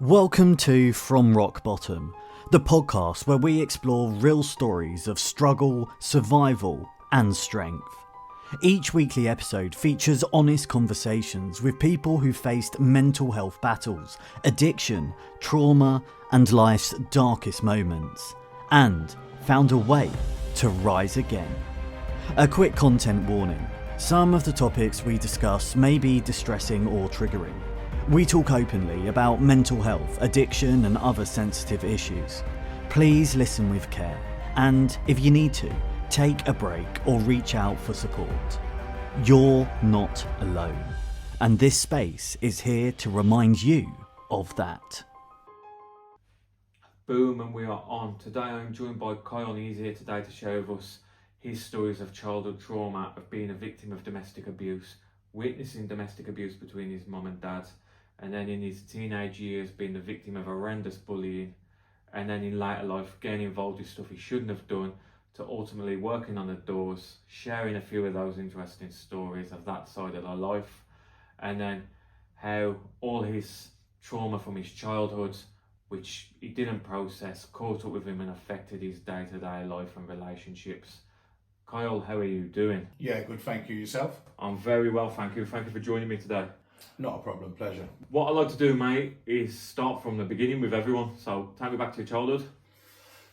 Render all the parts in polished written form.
Welcome to From Rock Bottom, the podcast where we explore real stories of struggle, survival, and strength. Each weekly episode features honest conversations with people who faced mental health battles, addiction, trauma, and life's darkest moments, and found a way to rise again. A quick content warning: some of the topics we discuss may be distressing or triggering. We talk openly about mental health, addiction, and other sensitive issues. Please listen with care, and if you need to, take a break or reach out for support. You're not alone, and this space is here to remind you of that. Boom, and we are on. Today I'm joined by Kyle, and he's here today to share with us his stories of childhood trauma, of being a victim of domestic abuse, witnessing domestic abuse between his mum and dad, and then in his teenage years being the victim of horrendous bullying, and then in later life getting involved with stuff he shouldn't have done, to ultimately working on the doors, sharing a few of those interesting stories of that side of their life, and then how all his trauma from his childhood, which he didn't process, caught up with him and affected his day-to-day life and relationships. Kyle, how are you doing? Yeah, good, thank you. Yourself? I'm very well, thank you. Thank you for joining me today. Not a problem, pleasure. What I like to do, mate, is start from the beginning with everyone. So take me back to your childhood.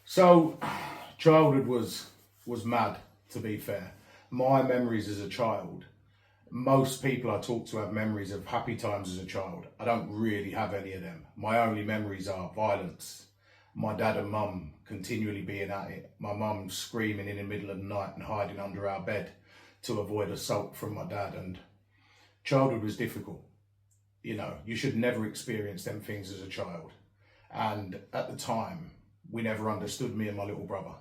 So, childhood was mad, to be fair. My memories as a child, most people I talk to have memories of happy times as a child. I don't really have any of them. My only memories are violence. My dad and mum continually being at it. My mum screaming in the middle of the night and hiding under our bed to avoid assault from my dad. And childhood was difficult. You know, you should never experience them things as a child. And at the time, we never understood, me and my little brother.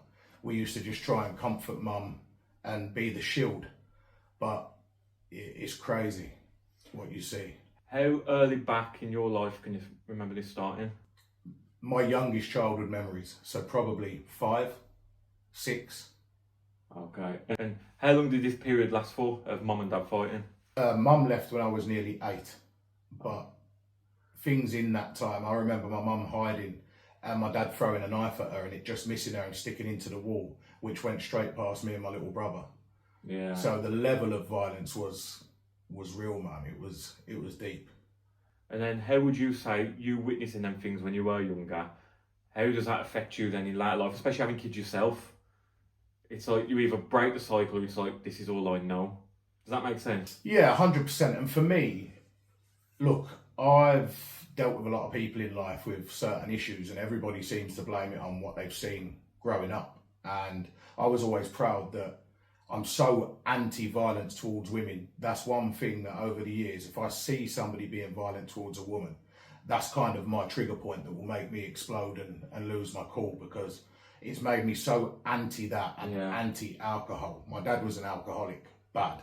We used to just try and comfort mum and be the shield. But it's crazy what you see. How early back in your life can you remember this starting? My youngest childhood memories, so probably 5, 6. Okay. And how long did this period last for, of mum and dad fighting? Mum left when I was nearly 8, but things in that time, I remember my mum hiding and my dad throwing a knife at her and it just missing her and sticking into the wall, which went straight past me and my little brother. Yeah. So the level of violence was real, man. It was deep. And then how would you say, you witnessing them things when you were younger, how does that affect you then in later life, especially having kids yourself? It's like you either break the cycle or it's like, this is all I know. Does that make sense? Yeah, 100%. And for me, look, I've dealt with a lot of people in life with certain issues and everybody seems to blame it on what they've seen growing up. And I was always proud that I'm so anti-violence towards women. That's one thing that over the years, if I see somebody being violent towards a woman, that's kind of my trigger point that will make me explode and lose my cool, because it's made me so anti that and anti-alcohol. My dad was an alcoholic, bad.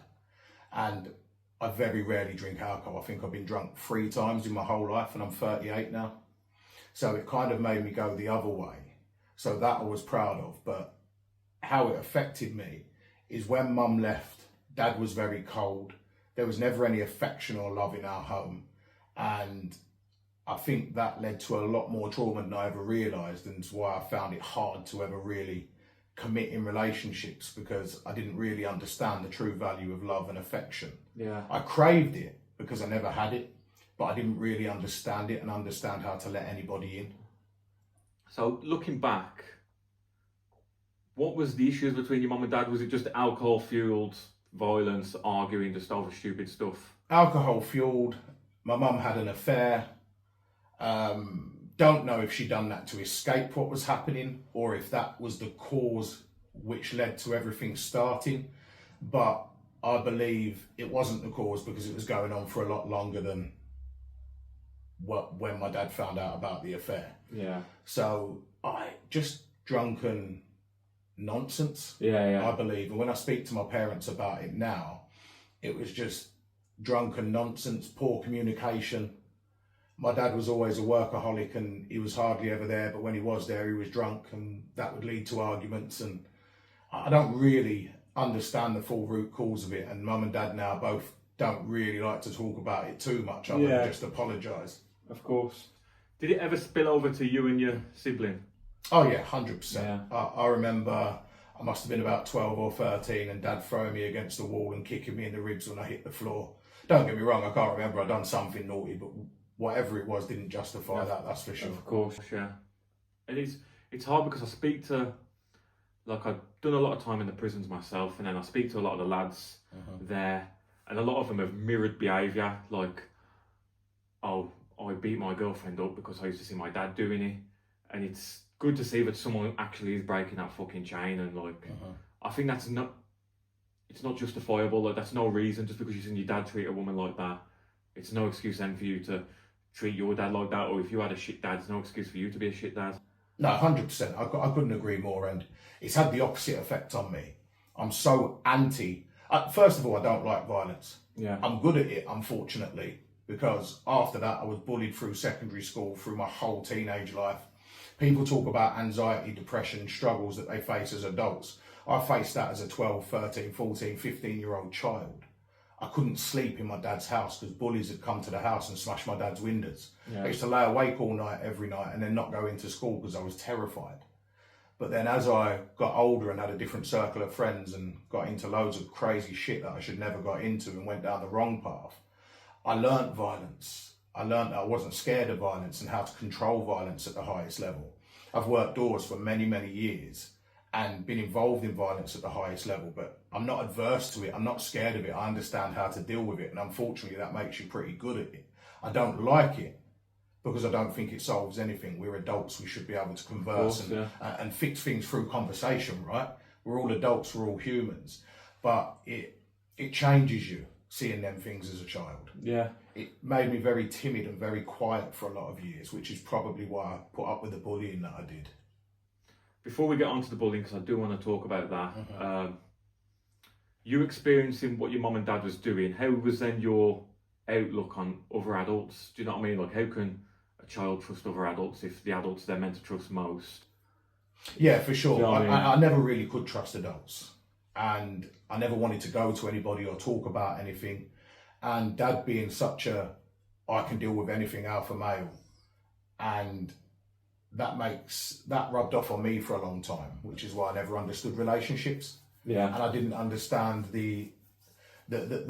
And I very rarely drink alcohol. I think I've been drunk 3 times in my whole life and I'm 38 now. So it kind of made me go the other way. So that I was proud of. But how it affected me is when mum left, dad was very cold. There was never any affection or love in our home. And I think that led to a lot more trauma than I ever realised, and it's why I found it hard to ever really commit in relationships, because I didn't really understand the true value of love and affection. Yeah. I craved it because I never had it, but I didn't really understand it and understand how to let anybody in. So looking back, what was the issues between your mum and dad? Was it just alcohol-fueled violence, arguing just over stupid stuff? Alcohol fueled. My mum had an affair. Don't know if she'd done that to escape what was happening or if that was the cause which led to everything starting. But I believe it wasn't the cause, because it was going on for a lot longer than when my dad found out about the affair. Yeah. So I just drunken nonsense. Yeah. I believe. And when I speak to my parents about it now, it was just drunken nonsense, poor communication. My dad was always a workaholic and he was hardly ever there, but when he was there, he was drunk, and that would lead to arguments. And I don't really understand the full root cause of it. And mum and dad now both don't really like to talk about it too much. I would just apologise. Of course. Did it ever spill over to you and your sibling? Oh yeah, 100%. Yeah. I remember I must have been about 12 or 13 and Dad throwing me against the wall and kicking me in the ribs when I hit the floor. Don't get me wrong, I can't remember I'd done something naughty, but whatever it was didn't justify that, that's for sure. Of course, yeah. And it's hard because I speak to, like, I've done a lot of time in the prisons myself, and then I speak to a lot of the lads there, and a lot of them have mirrored behaviour, like, oh, I beat my girlfriend up because I used to see my dad doing it, and it's good to see that someone actually is breaking that fucking chain, and like, I think it's not justifiable, like, that's no reason, just because you've seen your dad treat a woman like that, it's no excuse then for you to treat your dad like that, or if you had a shit dad, it's no excuse for you to be a shit dad. No, 100%. I couldn't agree more, and it's had the opposite effect on me. I'm so anti. First of all, I don't like violence. Yeah. I'm good at it, unfortunately, because after that, I was bullied through secondary school, through my whole teenage life. People talk about anxiety, depression, struggles that they face as adults. I faced that as a 12, 13, 14, 15-year-old child. I couldn't sleep in my dad's house because bullies had come to the house and smashed my dad's windows. Yeah. I used to lay awake all night, every night, and then not go into school because I was terrified. But then as I got older and had a different circle of friends and got into loads of crazy shit that I should never got into and went down the wrong path, I learnt violence. I learnt that I wasn't scared of violence and how to control violence at the highest level. I've worked doors for many, many years and been involved in violence at the highest level, but I'm not adverse to it. I'm not scared of it. I understand how to deal with it, and unfortunately that makes you pretty good at it. I don't like it because I don't think it solves anything. We're adults, we should be able to converse and fix things through conversation, right? We're all adults, we're all humans, but it changes you seeing them things as a child. Yeah. It made me very timid and very quiet for a lot of years, which is probably why I put up with the bullying that I did. Before we get on to the bullying, because I do want to talk about that, you experiencing what your mum and dad was doing, how was then your outlook on other adults? Do you know what I mean? Like, how can a child trust other adults if the adults they're meant to trust most? Yeah, for sure. You know what I mean? I never really could trust adults, and I never wanted to go to anybody or talk about anything. And Dad being such a, I can deal with anything alpha male, and that rubbed off on me for a long time, which is why I never understood relationships. Yeah. And I didn't understand the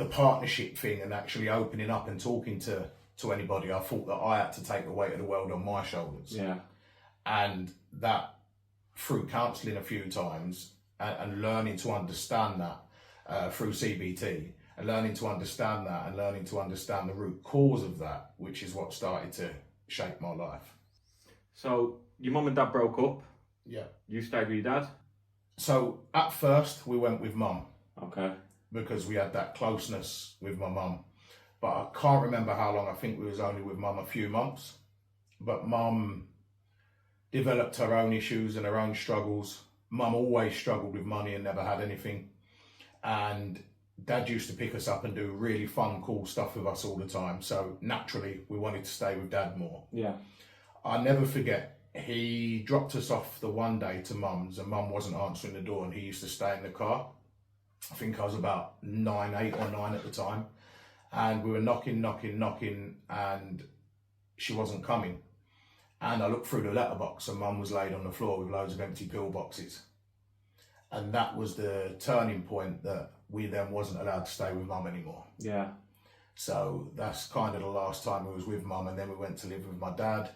partnership thing and actually opening up and talking to anybody. I thought that I had to take the weight of the world on my shoulders. Yeah. And that, through counselling a few times and learning to understand that through CBT, and learning to understand that and learning to understand the root cause of that, which is what started to shape my life. So your mum and dad broke up. Yeah. You stayed with your dad. So at first we went with mum. Okay. Because we had that closeness with my mum. But I can't remember how long. I think we was only with mum a few months. But mum developed her own issues and her own struggles. Mum always struggled with money and never had anything. And Dad used to pick us up and do really fun, cool stuff with us all the time. So naturally, we wanted to stay with Dad more. Yeah. I'll never forget, he dropped us off the one day to mum's and mum wasn't answering the door and he used to stay in the car. I think I was about 8 or 9 at the time. And we were knocking and she wasn't coming. And I looked through the letterbox and mum was laid on the floor with loads of empty pill boxes. And that was the turning point that we then wasn't allowed to stay with mum anymore. Yeah. So that's kind of the last time we was with mum, and then we went to live with my dad.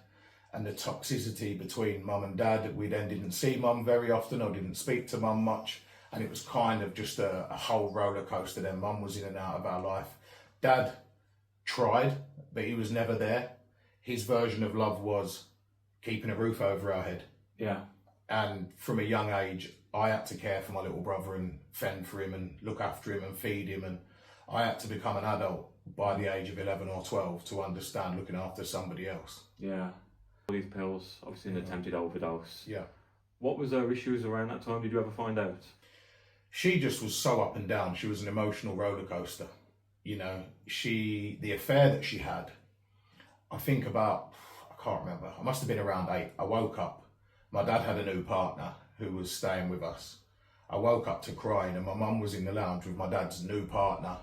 And the toxicity between mum and dad, we then didn't see mum very often or didn't speak to mum much. And it was kind of just a whole roller coaster then. Mum was in and out of our life. Dad tried, but he was never there. His version of love was keeping a roof over our head. Yeah. And from a young age, I had to care for my little brother and fend for him and look after him and feed him. And I had to become an adult by the age of 11 or 12 to understand looking after somebody else. Yeah. All these pills, obviously an attempted overdose. Yeah. What was her issues around that time? Did you ever find out? She just was so up and down. She was an emotional roller coaster. You know, the affair that she had, I think about, I can't remember, I must have been around 8. I woke up, my dad had a new partner who was staying with us. I woke up to crying and my mum was in the lounge with my dad's new partner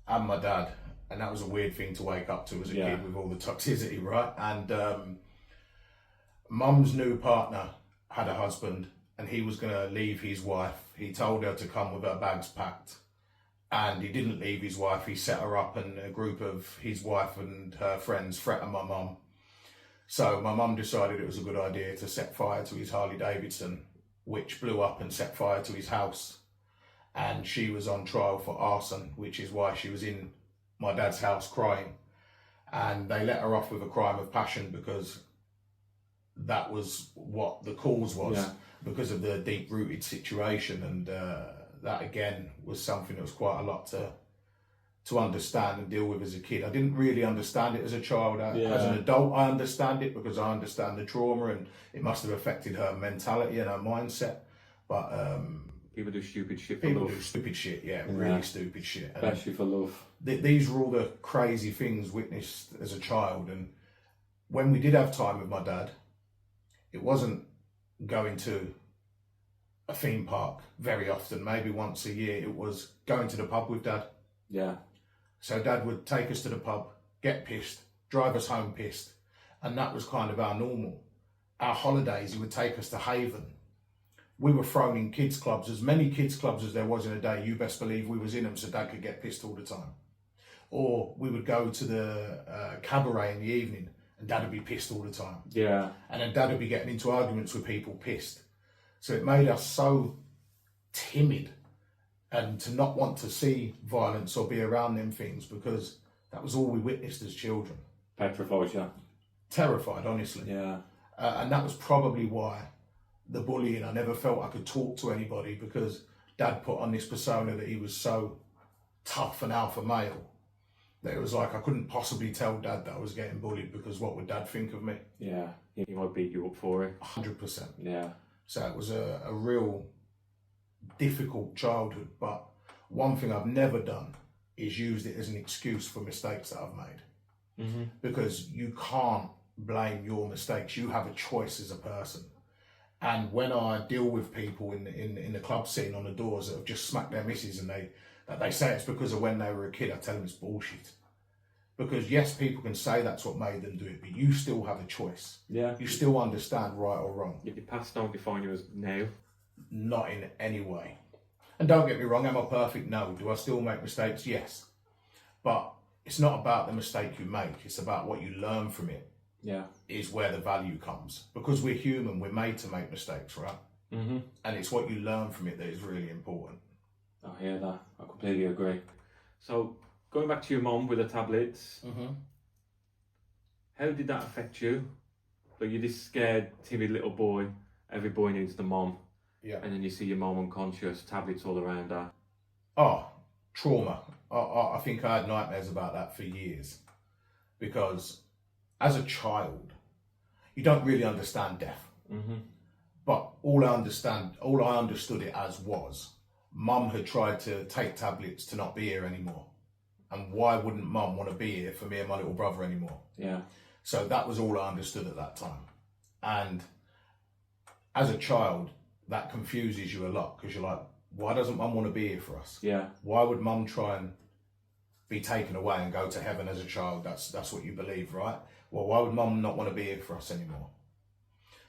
and my dad, And that was a weird thing to wake up to as a Yeah. kid with all the toxicity, right? And Mum's new partner had a husband and he was going to leave his wife. He told her to come with her bags packed. And he didn't leave his wife. He set her up, and a group of his wife and her friends threatened my mum. So my mum decided it was a good idea to set fire to his Harley Davidson, which blew up and set fire to his house. And she was on trial for arson, which is why she was in my dad's house crying. And they let her off with a crime of passion because that was what the cause was, because of the deep-rooted situation. And that, again, was something that was quite a lot to understand and deal with as a kid. I didn't really understand it as a child. As an adult, I understand it because I understand the trauma, and it must have affected her mentality and her mindset. But people do stupid shit for love. People do stupid shit, really stupid shit. Especially for love. These were all the crazy things witnessed as a child. And when we did have time with my dad, it wasn't going to a theme park very often, maybe once a year. It was going to the pub with Dad. Yeah. So Dad would take us to the pub, get pissed, drive us home pissed. And that was kind of our normal. Our holidays, he would take us to Haven. We were thrown in kids clubs, as many kids clubs as there was in a day. You best believe we was in them so Dad could get pissed all the time. Or we would go to the cabaret in the evening and Dad would be pissed all the time. Yeah. And then Dad would be getting into arguments with people pissed. So it made us so timid and to not want to see violence or be around them things, because that was all we witnessed as children. Petrified, yeah. Terrified, honestly. Yeah. And that was probably why the bullying, I never felt I could talk to anybody, because Dad put on this persona that he was so tough and alpha male that it was like I couldn't possibly tell Dad that I was getting bullied, because what would Dad think of me? Yeah. He might beat you up for it. 100%. Yeah. So it was a real difficult childhood. But one thing I've never done is used it as an excuse for mistakes that I've made. Mm-hmm. Because you can't blame your mistakes. You have a choice as a person. And when I deal with people in the club scene on the doors that have just smacked their missus and they say it's because of when they were a kid, I tell them it's bullshit. Because yes, people can say that's what made them do it, but you still have a choice. Yeah. You still understand right or wrong. Your past don't define you as now. Not in any way. And don't get me wrong, am I perfect? No. Do I still make mistakes? Yes. But it's not about the mistake you make, it's about what you learn from it. Yeah. Is where the value comes. Because we're human, we're made to make mistakes, right? Mm-hmm. And it's what you learn from it that is really important. I hear that. I completely agree. So, going back to your mum with the tablets, how did that affect you? Like, you're this scared, timid little boy, every boy needs the mum. Yeah. And then you see your mum unconscious, tablets all around her. Oh, trauma. I think I had nightmares about that for years. Because as a child, you don't really understand death. Mm-hmm. But all I understood it as was, Mum had tried to take tablets to not be here anymore. And why wouldn't Mum want to be here for me and my little brother anymore? Yeah. So that was all I understood at that time. And as a child, that confuses you a lot, because you're like, why doesn't Mum want to be here for us? Yeah. Why would Mum try and be taken away and go to heaven as a child? That's what you believe, right? Well, why would Mum not want to be here for us anymore?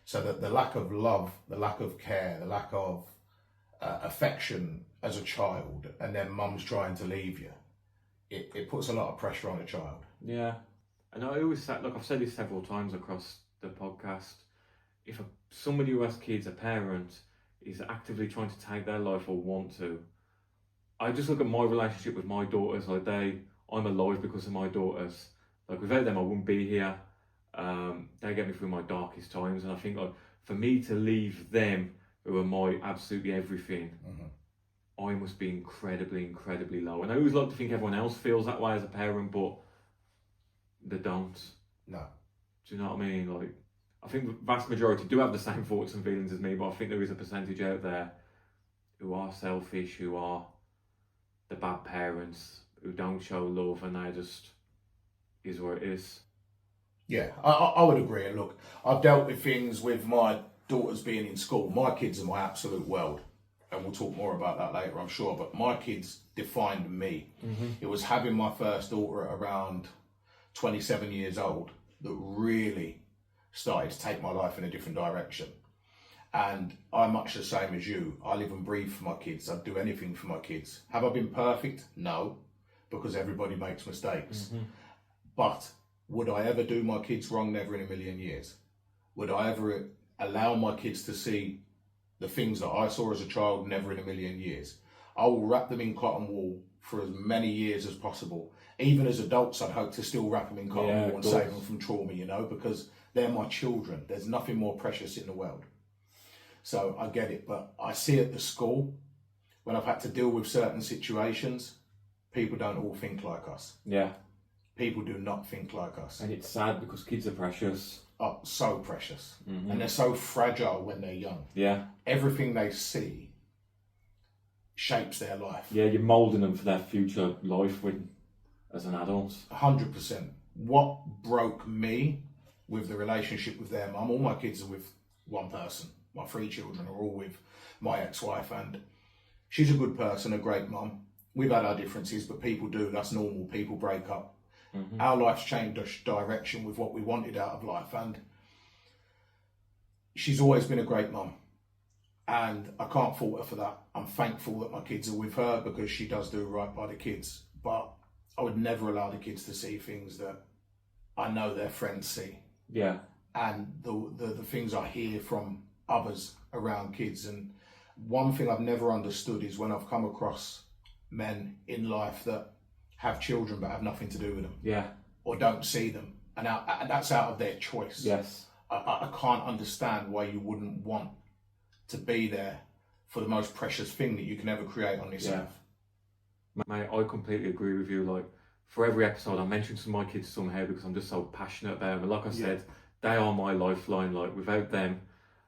So that the lack of love, the lack of care, the lack of affection as a child, and then Mum's trying to leave you, it puts a lot of pressure on a child. Yeah. And I always say, look, I've said this several times across the podcast, if somebody who has kids, a parent, is actively trying to take their life or want to, I just look at my relationship with my daughters, like I'm alive because of my daughters. Like, without them I wouldn't be here. They get me through my darkest times, and I think, like, for me to leave them, who are my absolutely everything, I must be incredibly, incredibly low. And I always like to think everyone else feels that way as a parent, but they don't. No. Do you know what I mean? Like, I think the vast majority do have the same thoughts and feelings as me, but I think there is a percentage out there who are selfish, who are the bad parents, who don't show love, and they just is what it is. Yeah, I would agree. And look, I've dealt with things with my daughters being in school. My kids are my absolute world. And we'll talk more about that later, I'm sure. But my kids defined me. It was having my first daughter at around 27 years old that really started to take my life in a different direction. And I'm much the same as you. I live and breathe for my kids. I'd do anything for my kids. Have I been perfect? No, because everybody makes mistakes. But would I ever do my kids wrong? Never in a million years. Would I ever allow my kids to see the things that I saw as a child? Never in a million years. I will wrap them in cotton wool for as many years as possible. Even as adults, I'd hope to still wrap them in cotton wool and save them from trauma, you know, because they're my children. There's nothing more precious in the world. So I get it, but I see at the school, when I've had to deal with certain situations, people don't all think like us. Yeah. People do not think like us. And it's sad because kids are precious. Oh, so precious. And they're so fragile when they're young. Yeah. Everything they see shapes their life. Yeah, you're moulding them for their future life as an adult. 100%. What broke me with the relationship with their mum, all my kids are with one person. My 3 children are all with my ex-wife, and she's a good person, a great mum. We've had our differences, but people do. That's normal. People break up. Our life's changed direction with what we wanted out of life, and she's always been a great mum, and I can't fault her for that. I'm thankful that my kids are with her because she does do right by the kids, but I would never allow the kids to see things that I know their friends see. Yeah. And the things I hear from others around kids. And one thing I've never understood is when I've come across men in life that have children but have nothing to do with them. Yeah. Or don't see them. And that's out of their choice. Yes. I can't understand why you wouldn't want to be there for the most precious thing that you can ever create on this earth. Mate, I completely agree with you. Like, for every episode I mention to my kids somehow because I'm just so passionate about them. And like I said, they are my lifeline. Like, without them,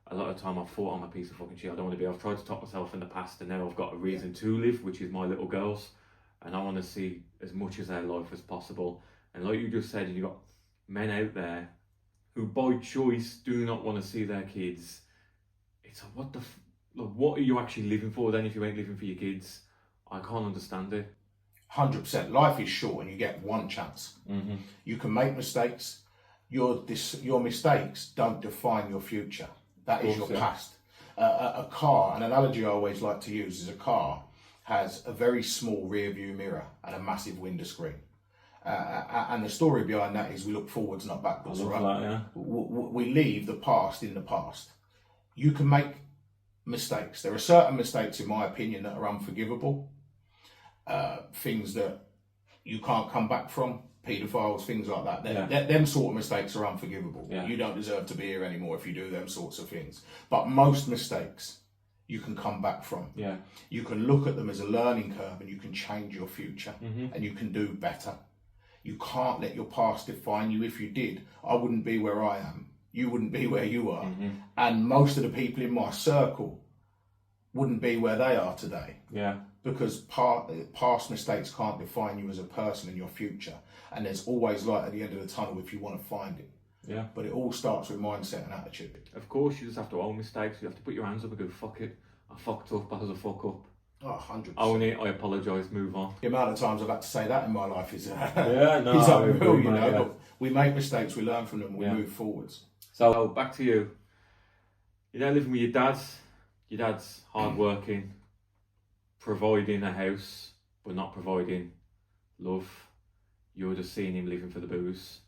a lot of the time I've thought I'm a piece of fucking shit. I don't want to be. I've tried to top myself in the past, and now I've got a reason to live, which is my little girls. And I want to see as much of their life as possible. And like you just said, you've got men out there who by choice do not want to see their kids. It's like, what are you actually living for then if you ain't living for your kids? I can't understand it. 100%. Life is short and you get one chance. You can make mistakes. Your mistakes don't define your future. That is your past. A car, an analogy I always like to use is a car has a very small rear view mirror and a massive window screen. And the story behind that is we look forwards, not backwards. Right? That, yeah. We leave the past in the past. You can make mistakes. There are certain mistakes, in my opinion, that are unforgivable. Things that you can't come back from, paedophiles, things like that. Them sort of mistakes are unforgivable. Yeah. You don't deserve to be here anymore if you do them sorts of things. But most mistakes you can come back from. Yeah. You can look at them as a learning curve and you can change your future and you can do better. You can't let your past define you. If you did, I wouldn't be where I am. You wouldn't be where you are. And most of the people in my circle wouldn't be where they are today. Yeah. Because past mistakes can't define you as a person in your future. And there's always light at the end of the tunnel if you want to find it. Yeah. But it all starts with mindset and attitude. Of course, you just have to own mistakes. You have to put your hands up and go, fuck it. I fucked up. I was a fuck up. Oh, 100%. Own it. I apologise. Move on. The amount of times I've had to say that in my life is is unreal, you know. Yeah. But we make mistakes, we learn from them, we move forwards. So back to you. You're now living with your dad. Your dad's hard-working, providing a house, but not providing love. You're just seeing him living for the booze.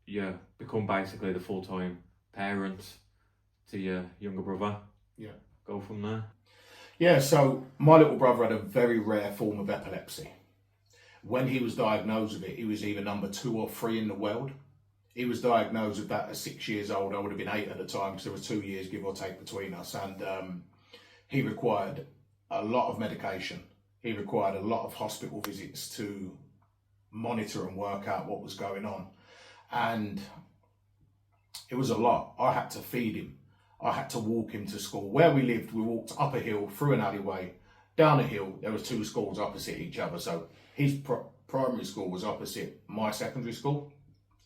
You become basically the full-time parent to your younger brother. Yeah. Go from there. Yeah, so my little brother had a very rare form of epilepsy. When he was diagnosed with it, he was either number 2 or 3 in the world. He was diagnosed with that at 6 years old. I would have been 8 at the time because there was 2 years, give or take, between us. And he required a lot of medication. He required a lot of hospital visits to monitor and work out what was going on. And it was a lot. I had to feed him. I had to walk him to school. Where we lived, we walked up a hill, through an alleyway, down a hill. There was 2 schools opposite each other. So his primary school was opposite my secondary school.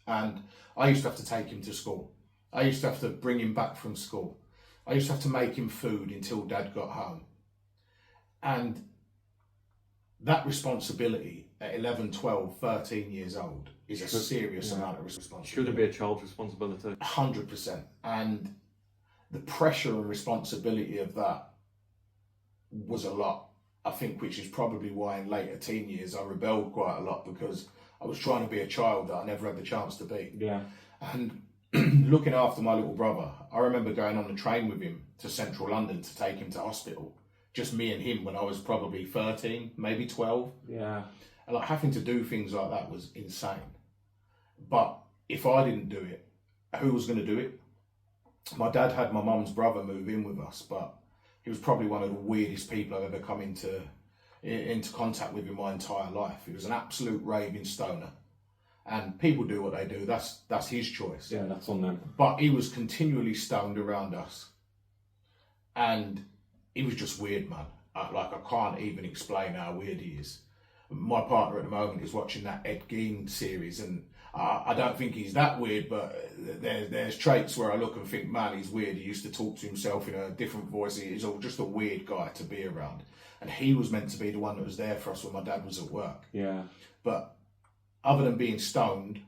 And I used to have to take him to school. I used to have to bring him back from school. I used to have to make him food until Dad got home. And that responsibility at 11, 12, 13 years old is a serious amount of responsibility. Shouldn't be a child's responsibility. 100%. And the pressure and responsibility of that was a lot, I think, which is probably why in later teen years I rebelled quite a lot, because I was trying to be a child that I never had the chance to be. Yeah. And looking after my little brother, I remember going on the train with him to central London to take him to hospital. Just me and him when I was probably 13, maybe 12. Yeah. And like having to do things like that was insane. But if I didn't do it, who was going to do it? My dad had my mum's brother move in with us, but he was probably one of the weirdest people I've ever come into contact with in my entire life. He was an absolute raving stoner. And people do what they do. That's his choice. Yeah, that's on them. But he was continually stoned around us. And he was just weird, man. I can't even explain how weird he is. My partner at the moment is watching that Ed Gein series, and I don't think he's that weird, but there's traits where I look and think, man, he's weird. He used to talk to himself in a different voice. He's just a weird guy to be around. And he was meant to be the one that was there for us when my dad was at work. Yeah. But other than being stoned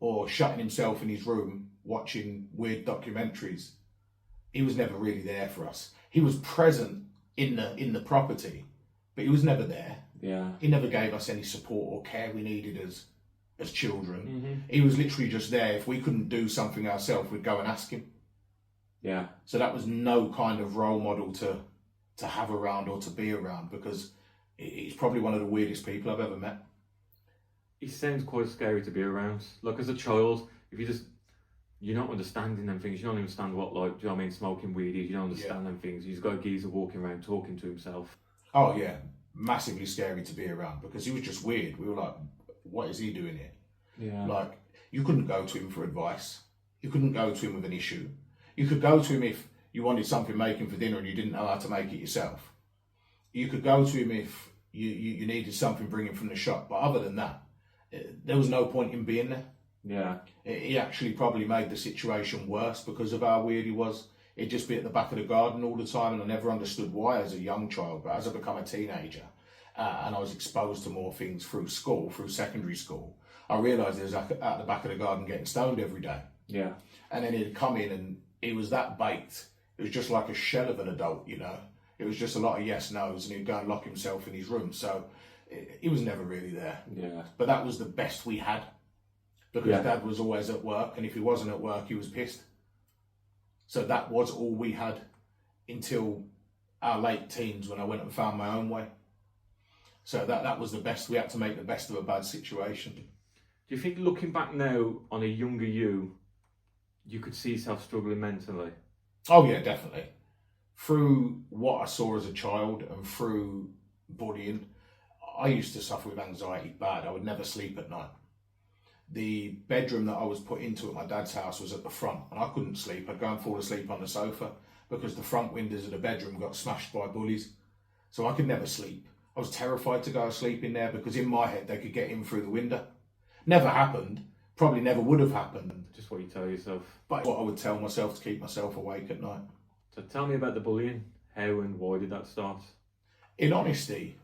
or shutting himself in his room watching weird documentaries, he was never really there for us. He was present in the property, but he was never there. Yeah. He never gave us any support or care we needed as children. Mm-hmm. He was literally just there. If we couldn't do something ourselves, we'd go and ask him. Yeah. So that was no kind of role model to have around or to be around, because he's probably one of the weirdest people I've ever met. He sounds quite scary to be around. Like as a child, if you're not understanding them things, you don't understand what, like, do you know what I mean, smoking weed is, you don't understand them things. He's got a geezer walking around talking to himself. Oh yeah, massively scary to be around, because he was just weird. We were like, what is he doing here? Yeah. Like, you couldn't go to him for advice. You couldn't go to him with an issue. You could go to him if you wanted something making for dinner and you didn't know how to make it yourself. You could go to him if you needed something bringing from the shop. But other than that, there was no point in being there. Yeah. He actually probably made the situation worse because of how weird he was. He'd just be at the back of the garden all the time, and I never understood why as a young child. But as I become a teenager and I was exposed to more things through school, through secondary school, I realised he was at the back of the garden getting stoned every day. Yeah. And then he'd come in and he was that baked. It was just like a shell of an adult, you know. It was just a lot of yes, no's, and he'd go and lock himself in his room. So he was never really there. Yeah. But that was the best we had, because Dad was always at work, and if he wasn't at work, he was pissed. So that was all we had until our late teens, when I went and found my own way. So that was the best. We had to make the best of a bad situation. Do you think, looking back now on a younger you could see yourself struggling mentally? Oh yeah, definitely. Through what I saw as a child and through bullying, I used to suffer with anxiety bad. I would never sleep at night. The bedroom that I was put into at my dad's house was at the front, and I couldn't sleep. I'd go and fall asleep on the sofa because the front windows of the bedroom got smashed by bullies. So I could never sleep. I was terrified to go to sleep in there, because in my head they could get in through the window. Never happened. Probably never would have happened. Just what you tell yourself. But what I would tell myself to keep myself awake at night. So tell me about the bullying. How and why did that start? In honesty,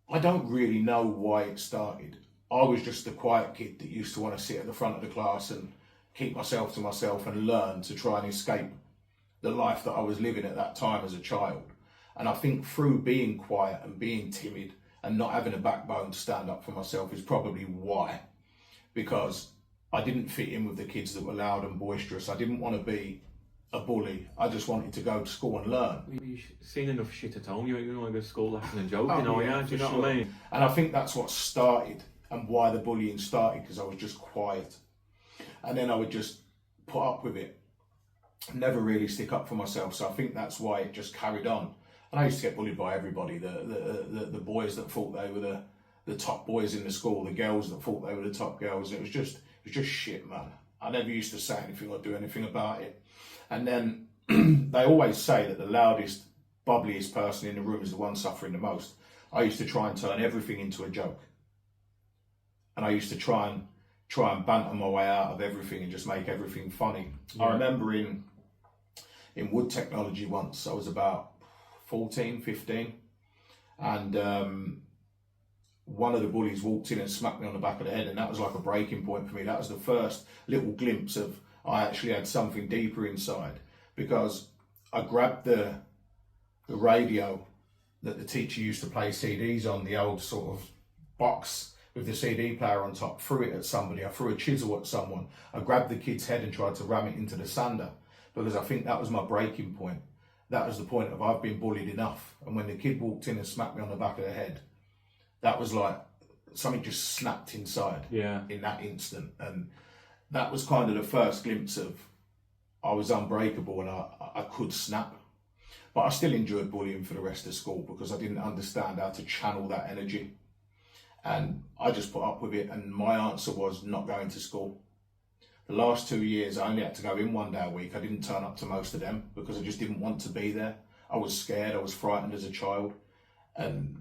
I don't really know why it started. I was just the quiet kid that used to want to sit at the front of the class and keep myself to myself and learn to try and escape the life that I was living at that time as a child. And I think through being quiet and being timid and not having a backbone to stand up for myself is probably why. Because I didn't fit in with the kids that were loud and boisterous. I didn't want to be a bully. I just wanted to go to school and learn. You've seen enough shit at home. You don't want to go to school laughing and joking, Oh, are yeah, you? Do you for know what I sure. mean? And I think that's what started and why the bullying started, because I was just quiet. And then I would just put up with it. Never really stick up for myself. So I think that's why it just carried on. And I used to get bullied by everybody. The boys that thought they were the top boys in the school, the girls that thought they were the top girls. It was just shit, man. I never used to say anything or do anything about it. And then they always say that the loudest, bubbliest person in the room is the one suffering the most. I used to try and turn everything into a joke. And I used to try and banter my way out of everything and just make everything funny. Yeah. I remember in wood technology once, I was about 14, 15, And one of the bullies walked in and smacked me on the back of the head, and that was like a breaking point for me. That was the first little glimpse of I actually had something deeper inside, because I grabbed the radio that the teacher used to play CDs on, the old sort of box with the CD player on top, threw it at somebody. I threw a chisel at someone. I grabbed the kid's head and tried to ram it into the sander, because I think that was my breaking point. That was the point of I've been bullied enough. And when the kid walked in and smacked me on the back of the head, that was like something just snapped inside in that instant. And that was kind of the first glimpse of I was unbreakable and I could snap. But I still enjoyed bullying for the rest of school because I didn't understand how to channel that energy. And I just put up with it, and my answer was not going to school. The last 2 years, I only had to go in 1 day a week. I didn't turn up to most of them because I just didn't want to be there. I was scared, I was frightened as a child, and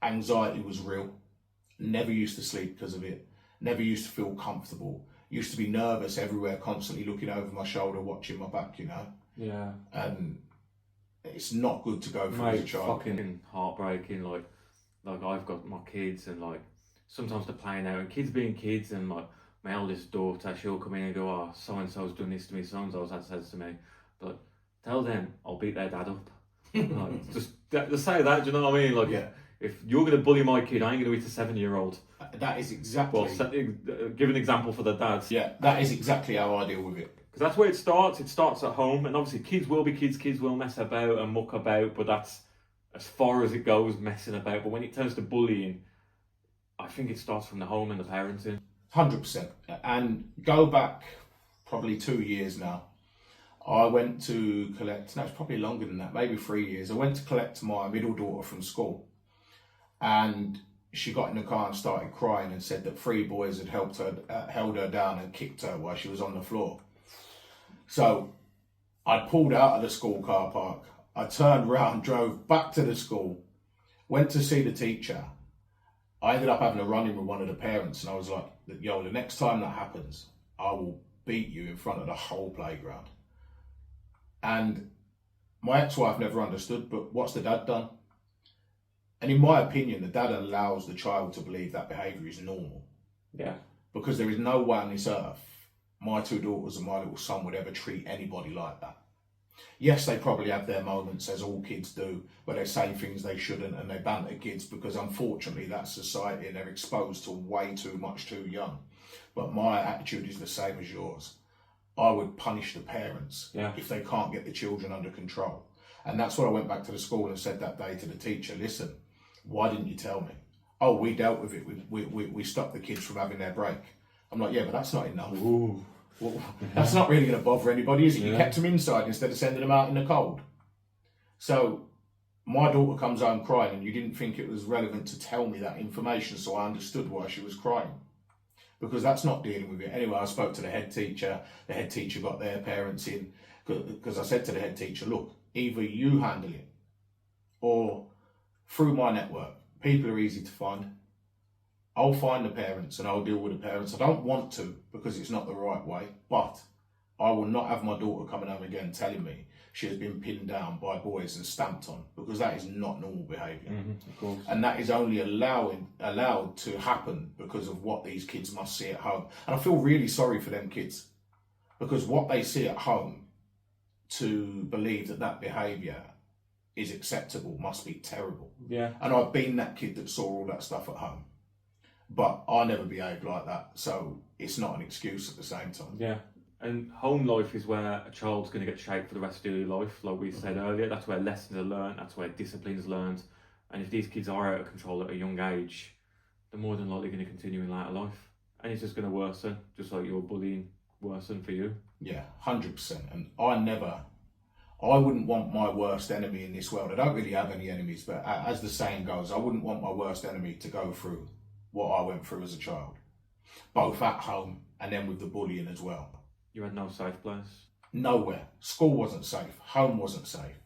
anxiety was real. Never used to sleep because of it. Never used to feel comfortable. Used to be nervous everywhere, constantly looking over my shoulder, watching my back, you know? Yeah. And it's not good to go through as a child. Fucking heartbreaking. Like I've got my kids, and like sometimes they're playing out, and kids being kids, and like my eldest daughter, she'll come in and go, "Oh, so and so's done this to me, so and so's had says to me," but tell them I'll beat their dad up. Like, just say that. Do you know what I mean? Like, if you're gonna bully my kid, I ain't gonna hit a 7-year-old. That is exactly. Well, give an example for the dads. Yeah, that is exactly how I deal with it. Because that's where it starts. It starts at home, and obviously kids will be kids. Kids will mess about and muck about, but that's as far as it goes, messing about. But when it turns to bullying, I think it starts from the home and the parenting. 100%. And go back probably 2 years now. I went to collect, no, it's probably longer than that, maybe 3 years. I went to collect my middle daughter from school, and she got in the car and started crying and said that 3 boys had held her down and kicked her while she was on the floor. So I pulled out of the school car park. I turned around, drove back to the school, went to see the teacher. I ended up having a run-in with one of the parents, and I was like, yo, the next time that happens, I will beat you in front of the whole playground. And my ex-wife never understood, but what's the dad done? And in my opinion, the dad allows the child to believe that behaviour is normal. Yeah. Because there is no way on this earth my 2 daughters and my little son would ever treat anybody like that. Yes, they probably have their moments, as all kids do, where they say things they shouldn't and they banter kids, because unfortunately that's society and they're exposed to way too much too young. But my attitude is the same as yours. I would punish the parents if they can't get the children under control. And that's what I went back to the school and said that day to the teacher, listen, why didn't you tell me? Oh, we dealt with it. We stopped the kids from having their break. I'm like, yeah, but that's not enough. Ooh. Well, that's not really going to bother anybody, is it? You kept them inside instead of sending them out in the cold. So my daughter comes home crying, and you didn't think it was relevant to tell me that information, so I understood why she was crying. Because that's not dealing with it. Anyway, I spoke to the head teacher. The head teacher got their parents in, because I said to the head teacher, look, either you handle it or through my network. People are easy to find. I'll find the parents and I'll deal with the parents. I don't want to, because it's not the right way, but I will not have my daughter coming home again telling me she has been pinned down by boys and stamped on, because that is not normal behaviour. Of course. And that is only allowed to happen because of what these kids must see at home. And I feel really sorry for them kids, because what they see at home, to believe that behaviour is acceptable, must be terrible. Yeah. And I've been that kid that saw all that stuff at home. But I never behaved like that, so it's not an excuse at the same time. Yeah, and home life is where a child's going to get shaped for the rest of their life, like we said earlier. That's where lessons are learned, that's where discipline is learned. And if these kids are out of control at a young age, they're more than likely going to continue in later life. And it's just going to worsen, just like your bullying worsened for you. Yeah, 100%. And I wouldn't want my worst enemy in this world. I don't really have any enemies, but as the saying goes, I wouldn't want my worst enemy to go through what I went through as a child, both at home and then with the bullying as well. You had no safe place? Nowhere. School wasn't safe. Home wasn't safe.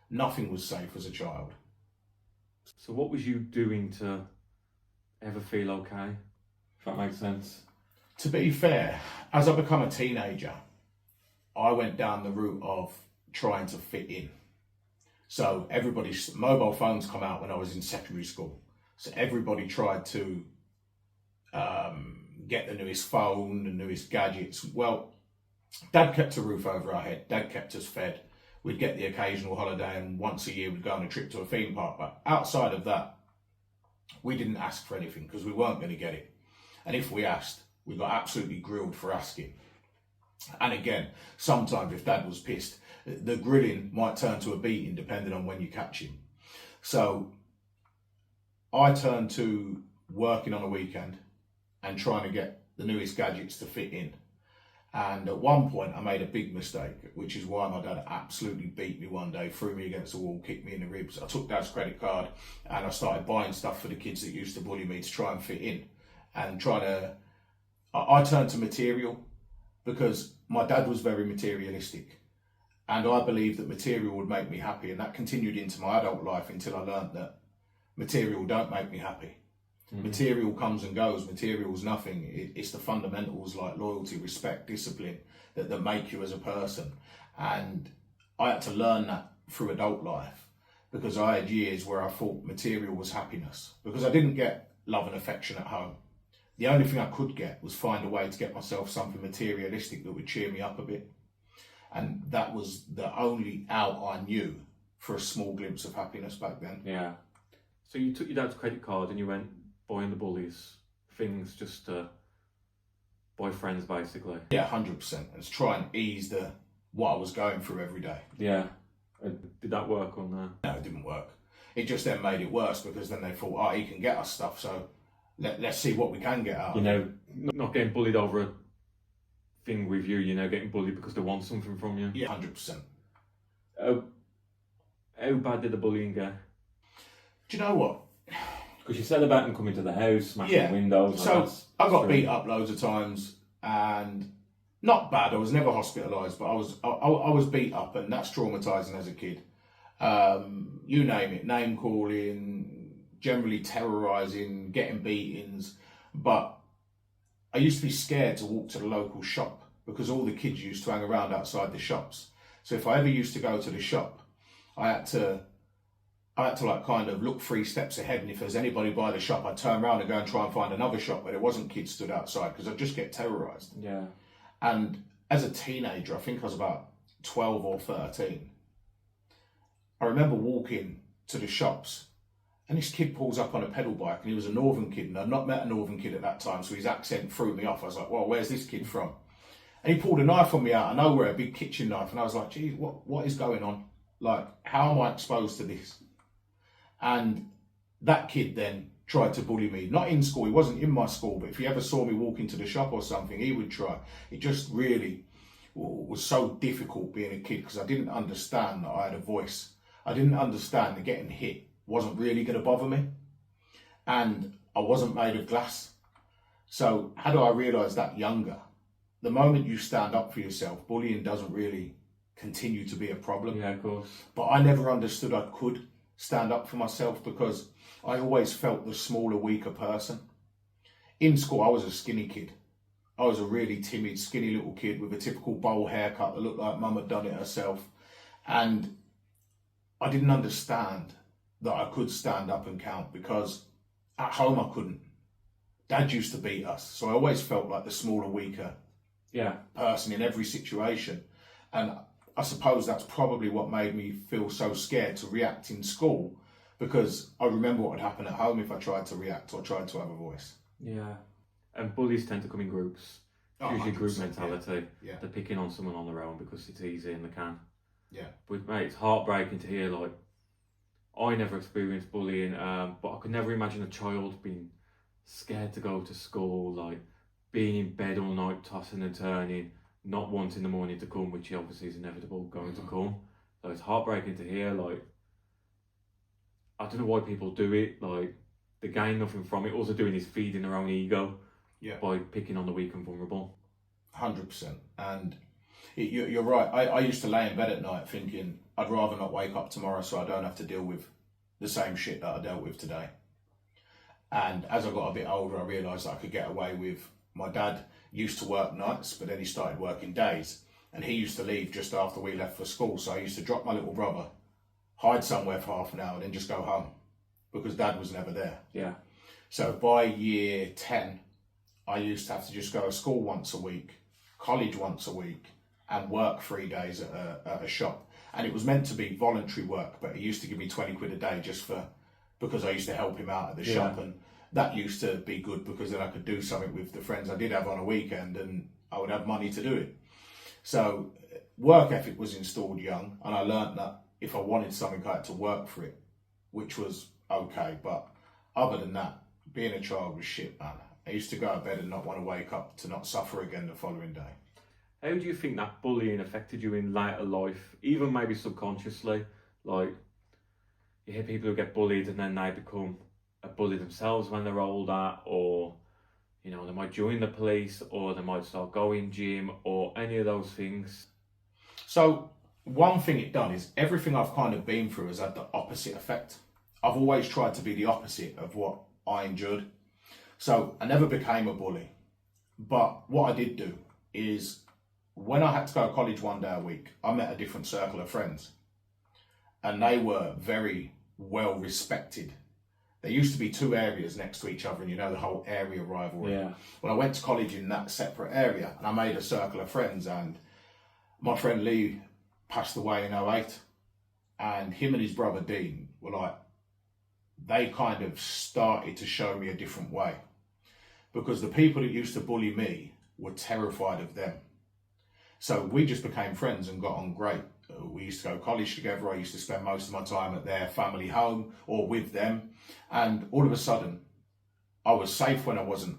Nothing was safe as a child. So what was you doing to ever feel okay? If that makes sense. To be fair, as I become a teenager, I went down the route of trying to fit in. So everybody's mobile phones come out when I was in secondary school. So everybody tried to get the newest phone, the newest gadgets. Well, Dad kept a roof over our head. Dad kept us fed. We'd get the occasional holiday, and once a year we'd go on a trip to a theme park. But outside of that, we didn't ask for anything because we weren't going to get it. And if we asked, we got absolutely grilled for asking. And again, sometimes if Dad was pissed, the grilling might turn to a beating depending on when you catch him. So I turned to working on a weekend and trying to get the newest gadgets to fit in. And at one point I made a big mistake, which is why my dad absolutely beat me one day, threw me against the wall, kicked me in the ribs. I took Dad's credit card and I started buying stuff for the kids that used to bully me to try and fit in. And I turned to material because my dad was very materialistic. And I believed that material would make me happy. And that continued into my adult life until I learned that material don't make me happy. Mm-hmm. Material comes and goes. Material's nothing. It's the fundamentals like loyalty, respect, discipline that make you as a person. And I had to learn that through adult life because I had years where I thought material was happiness because I didn't get love and affection at home. The only thing I could get was find a way to get myself something materialistic that would cheer me up a bit. And that was the only out I knew for a small glimpse of happiness back then. Yeah. So you took your dad's credit card and you went buying the bullies things just to buy friends, basically. Yeah, 100%. And to try and ease what I was going through every day. Yeah. Did that work on that? No, it didn't work. It just then made it worse because then they thought, oh, he can get us stuff, so let's see what we can get out of him. Not getting bullied over a thing with you, getting bullied because they want something from you. Yeah, 100%. How bad did the bullying get? Do you know what? Because you said about them coming to the house, smashing windows. So I got beat up loads of times, and not bad. I was never hospitalised, but I was beat up, and that's traumatising as a kid. You name it, name calling, generally terrorising, getting beatings. But I used to be scared to walk to the local shop because all the kids used to hang around outside the shops. So if I ever used to go to the shop, I had to like kind of look 3 steps ahead, and if there's anybody by the shop, I'd turn around and go and try and find another shop where there wasn't kids stood outside because I'd just get terrorised. Yeah. And as a teenager, I think I was about 12 or 13, I remember walking to the shops and this kid pulls up on a pedal bike, and he was a northern kid, and I'd not met a northern kid at that time, so his accent threw me off. I was like, well, where's this kid from? And he pulled a knife on me out of nowhere, a big kitchen knife, and I was like, geez, what is going on? Like, how am I exposed to this? And that kid then tried to bully me, not in school, he wasn't in my school, but if he ever saw me walking to the shop or something, he would try. It just really was so difficult being a kid because I didn't understand that I had a voice. I didn't understand that getting hit wasn't really going to bother me, and I wasn't made of glass. So how do I realise that younger? The moment you stand up for yourself, bullying doesn't really continue to be a problem. Yeah, of course. But I never understood I could stand up for myself because I always felt the smaller, weaker person. In school, I was a skinny kid. I was a really timid, skinny little kid with a typical bowl haircut that looked like mum had done it herself. And I didn't understand that I could stand up and count because at home I couldn't. Dad used to beat us, so I always felt like the smaller, weaker person in every situation. And I suppose that's probably what made me feel so scared to react in school, because I remember what would happen at home if I tried to react or tried to have a voice. Yeah. And bullies tend to come in groups. It's usually group mentality. Yeah. They're picking on someone on their own because it's easy and they can. Yeah. But mate, it's heartbreaking to hear, like, I never experienced bullying, but I could never imagine a child being scared to go to school, like being in bed all night, tossing and turning, not wanting the morning to come, which obviously is inevitable going to come. So it's heartbreaking to hear, like, I don't know why people do it, like, they gain nothing from it. All they're doing is feeding their own ego by picking on the weak and vulnerable. 100%. And you're right. I used to lay in bed at night thinking I'd rather not wake up tomorrow so I don't have to deal with the same shit that I dealt with today. And as I got a bit older, I realised I could get away with. My dad used to work nights, but then he started working days, and he used to leave just after we left for school. So I used to drop my little brother hide somewhere for half an hour, then just go home because Dad was never there. Yeah. So by year 10, I used to have to just go to school once a week, college once a week, and work 3 days at a shop. And it was meant to be voluntary work, but he used to give me 20 quid a day because I used to help him out at the shop. And that used to be good because then I could do something with the friends I did have on a weekend and I would have money to do it. So work ethic was installed young, and I learnt that if I wanted something, I had to work for it, which was okay. But other than that, being a child was shit, man. I used to go to bed and not want to wake up to not suffer again the following day. How do you think that bullying affected you in later life, even maybe subconsciously? Like, you hear people who get bullied and then they become a bully themselves when they're older, or, you know, they might join the police, or they might start going gym, or any of those things. So one thing it done is everything I've kind of been through has had the opposite effect. I've always tried to be the opposite of what I endured. So I never became a bully. But what I did do is when I had to go to college 1 day a week, I met a different circle of friends. And they were very well respected. There used to be 2 areas next to each other, and you know the whole area rivalry. Yeah. Well, I went to college in that separate area, and I made a circle of friends, and my friend Lee passed away in 2008, and him and his brother Dean were like, they kind of started to show me a different way, because the people that used to bully me were terrified of them. So we just became friends and got on great. We used to go to college together. I used to spend most of my time at their family home or with them. And all of a sudden, I was safe when I wasn't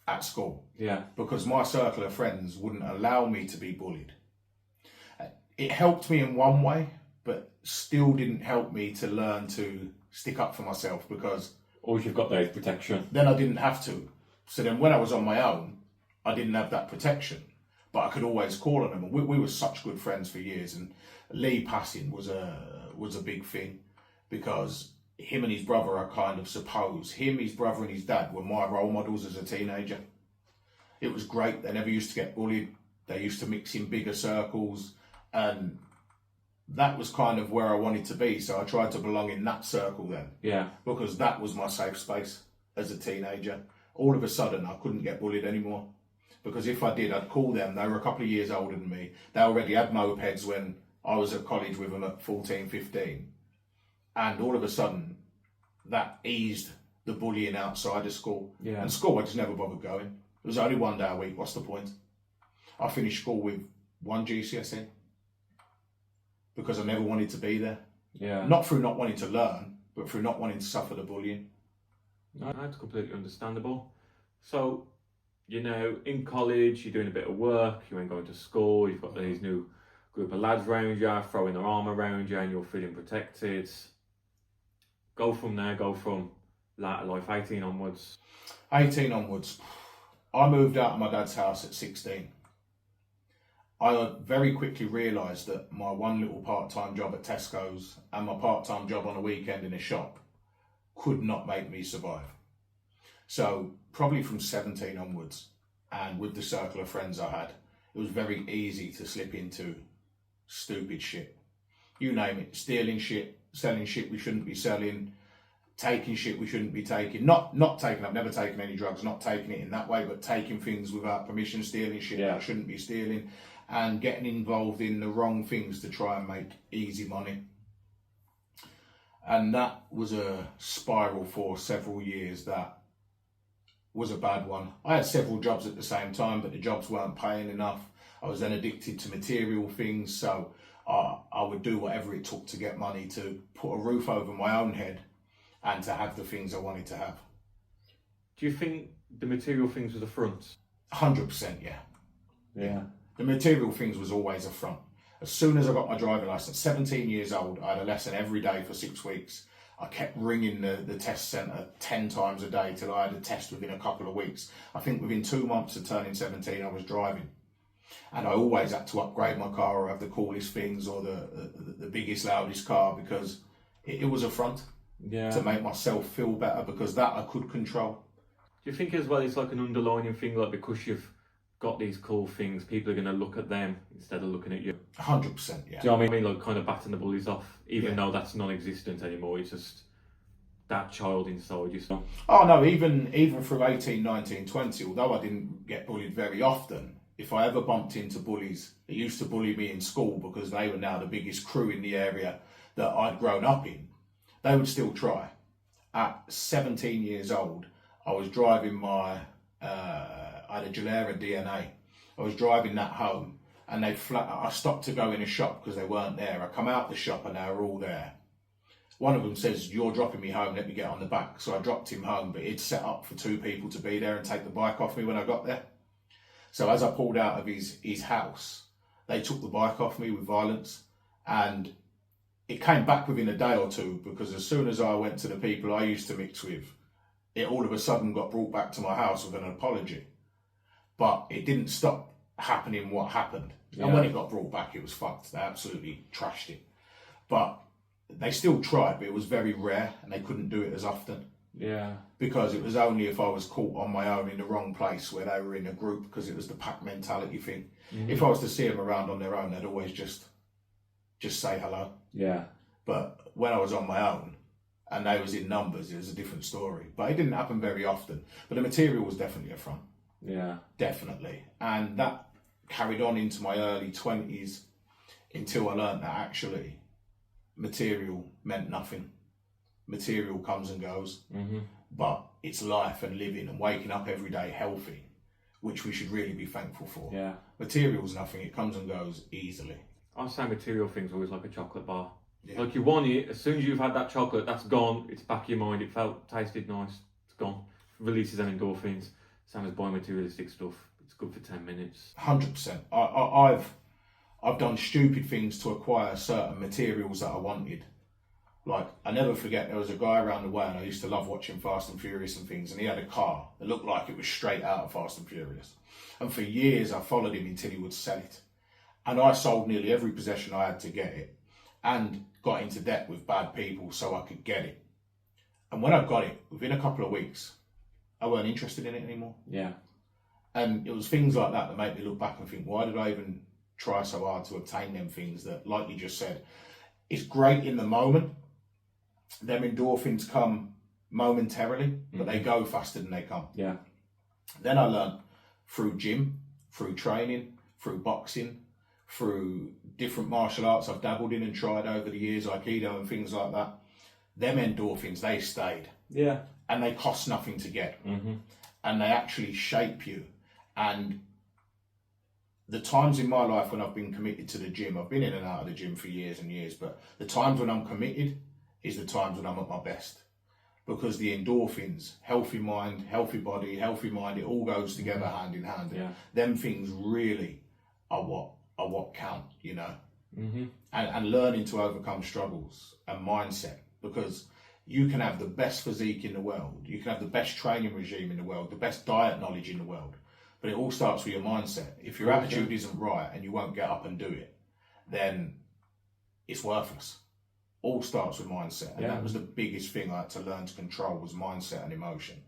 at school. Yeah. Because my circle of friends wouldn't allow me to be bullied. It helped me in one way, but still didn't help me to learn to stick up for myself, because Or you've got those protection. then I didn't have to. So then when I was on my own, I didn't have that protection, but I could always call on them. And we were such good friends for years. And Lee passing was a big thing, because him and his brother, I kind of suppose, his brother and his dad were my role models as a teenager. It was great. They never used to get bullied. They used to mix in bigger circles, and that was kind of where I wanted to be. So I tried to belong in that circle then. Yeah. Because that was my safe space as a teenager. All of a sudden, I couldn't get bullied anymore. Because if I did, I'd call them. They were a couple of years older than me. They already had mopeds when I was at college with them at 14, 15. And all of a sudden, that eased the bullying outside of school. Yeah. And school, I just never bothered going. It was only 1 day a week. What's the point? I finished school with 1 GCSE. Because I never wanted to be there. Yeah. Not through not wanting to learn, but through not wanting to suffer the bullying. No, that's completely understandable. So, you know, in college, you're doing a bit of work, you ain't going to school, you've got these new group of lads around you, throwing their arm around you, and you're feeling protected. Go from there, go from later life, 18 onwards. 18 onwards. I moved out of my dad's house at 16. I very quickly realised that my one little part-time job at Tesco's and my part-time job on a weekend in a shop could not make me survive. So probably from 17 onwards, and with the circle of friends I had, it was very easy to slip into stupid shit. You name it, stealing shit, selling shit we shouldn't be selling, taking shit we shouldn't be taking. Not taking, I've never taken any drugs, not taking it in that way, but taking things without permission, stealing shit that I shouldn't be stealing, and getting involved in the wrong things to try and make easy money. And that was a spiral for several years that was a bad one. I had several jobs at the same time, but the jobs weren't paying enough. I was then addicted to material things, so I would do whatever it took to get money to put a roof over my own head and to have the things I wanted to have. Do you think the material things were the front? 100%, yeah. Yeah. The material things was always a front. As soon as I got my driving licence, 17 years old, I had a lesson every day for 6 weeks. I kept ringing the test centre 10 times a day till I had a test within a couple of weeks. I think within 2 months of turning 17, I was driving. And I always had to upgrade my car or have the coolest things or the biggest, loudest car, because it was a front to make myself feel better, because that I could control. Do you think as well it's like an underlining thing, like because you've got these cool things, people are going to look at them instead of looking at you? 100%, yeah. Do you know what I mean? Like kind of batting the bullies off, even though that's non-existent anymore. It's just that child inside you. So. Oh no, even through 18, 19, 20, although I didn't get bullied very often, if I ever bumped into bullies that used to bully me in school because they were now the biggest crew in the area that I'd grown up in, they would still try. At 17 years old, I was driving I had a Gilera DNA. I was driving that home and I stopped to go in a shop because they weren't there. I come out the shop and they were all there. One of them says, "You're dropping me home, let me get on the back." So I dropped him home, but he'd set up for 2 people to be there and take the bike off me when I got there. So as I pulled out of his house, they took the bike off me with violence, and it came back within a day or two, because as soon as I went to the people I used to mix with, it all of a sudden got brought back to my house with an apology. But it didn't stop happening what happened. Yeah. And when it got brought back, it was fucked. They absolutely trashed it. But they still tried, but it was very rare, and they couldn't do it as often. Yeah. Because it was only if I was caught on my own in the wrong place where they were in a group, because it was the pack mentality thing. Mm-hmm. If I was to see them around on their own, they'd always just say hello. Yeah. But when I was on my own and they was in numbers, it was a different story. But it didn't happen very often. But the material was definitely a front. Yeah. Definitely. And that carried on into my early 20s until I learned that actually material meant nothing. Material comes and goes. Mm-hmm. But it's life and living and waking up every day healthy, which we should really be thankful for. Yeah. Material's nothing. It comes and goes easily. I say material things always like a chocolate bar. Yeah. Like you want it, as soon as you've had that chocolate, that's gone. It's back in your mind. It tasted nice. It's gone. Releases them endorphins. Same as buying materialistic stuff. It's good for 10 minutes. 100%. I've done stupid things to acquire certain materials that I wanted. Like, I never forget, there was a guy around the way, and I used to love watching Fast and Furious and things, and he had a car that looked like it was straight out of Fast and Furious. And for years, I followed him until he would sell it. And I sold nearly every possession I had to get it, and got into debt with bad people so I could get it. And when I got it, within a couple of weeks, I weren't interested in it anymore. Yeah. And it was things like that made me look back and think, why did I even try so hard to obtain them things that, like you just said, it's great in the moment. Them endorphins come momentarily, but they go faster than they come. Yeah. Then I learned through gym, through training, through boxing, through different martial arts I've dabbled in and tried over the years, Aikido and things like that. Them endorphins, they stayed. Yeah. And they cost nothing to get. Mm-hmm. And they actually shape you. And the times in my life when I've been committed to the gym, I've been in and out of the gym for years and years, but the times when I'm committed is the times when I'm at my best. Because the endorphins, healthy mind, healthy body, healthy mind, it all goes together hand in hand. Yeah. Them things really are what count, you know. Mm-hmm. And learning to overcome struggles and mindset, because you can have the best physique in the world, you can have the best training regime in the world, the best diet knowledge in the world, but it all starts with your mindset. If your attitude isn't right and you won't get up and do it, then it's worthless. All starts with mindset, and that was the biggest thing I had to learn to control, was mindset and emotion.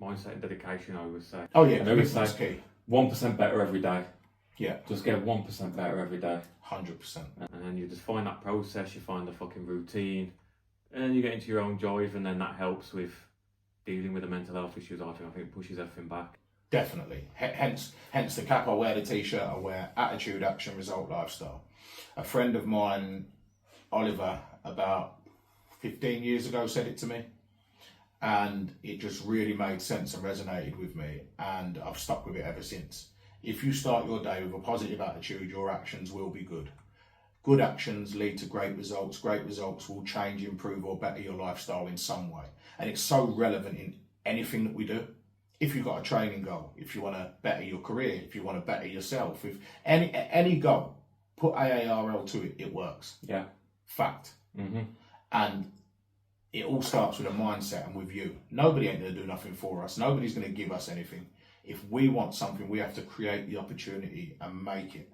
Mindset and dedication, I always say. Oh yeah, I always say key. 1% better every day. Yeah. Just get 1% better every day. 100%. And then you just find that process, you find the fucking routine, and then you get into your own drive, and then that helps with dealing with the mental health issues. I think it pushes everything back. Definitely. Hence the cap I wear, the t-shirt I wear, attitude, action, result, lifestyle. A friend of mine, Oliver, about 15 years ago said it to me, and it just really made sense and resonated with me, and I've stuck with it ever since. If you start your day with a positive attitude, your actions will be good. Good actions lead to great results. Great results will change, improve, or better your lifestyle in some way. And it's so relevant in anything that we do. If you've got a training goal, if you want to better your career, if you want to better yourself, if any goal, put AARL to it, it works. Yeah. Fact. Mm-hmm. And it all starts with a mindset and with you. Nobody ain't going to do nothing for us. Nobody's going to give us anything. If we want something, we have to create the opportunity and make it.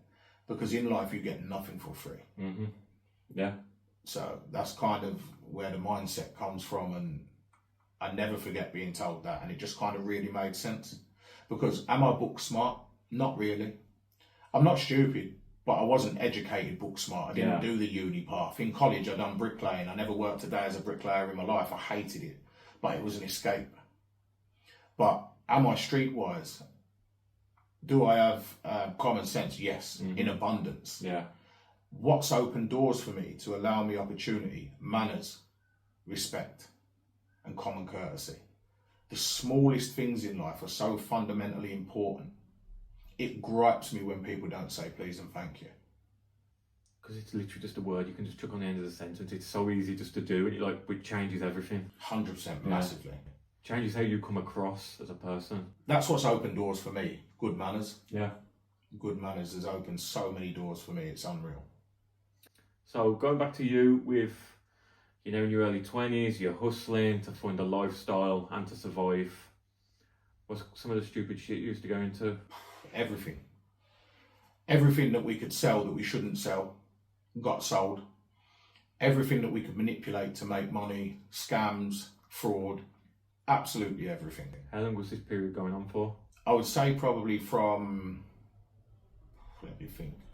Because in life, you get nothing for free. Mm-hmm. Yeah. So that's kind of where the mindset comes from. And I never forget being told that. And it just kind of really made sense. Because am I book smart? Not really. I'm not stupid. but I wasn't educated book smart. I didn't do the uni path. In college, I done bricklaying. I never worked a day as a bricklayer in my life. I hated it, but it was an escape. But am I streetwise? Do I have common sense? Yes, in abundance. Yeah. What's opened doors for me to allow me opportunity? Manners, respect, and common courtesy. The smallest things in life are so fundamentally important. It gripes me when people don't say please and thank you. Because it's literally just a word you can just chuck on the end of the sentence. It's so easy just to do, and it changes everything. 100%, massively. Changes how you come across as a person. That's what's opened doors for me. Good manners. Yeah. Good manners has opened so many doors for me. It's unreal. So going back to you with, in your early 20s, you're hustling to find a lifestyle and to survive. What's some of the stupid shit you used to go into? Everything. Everything that we could sell that we shouldn't sell got sold. Everything that we could manipulate to make money, scams, fraud, absolutely everything. How long was this period going on for? I would say probably from,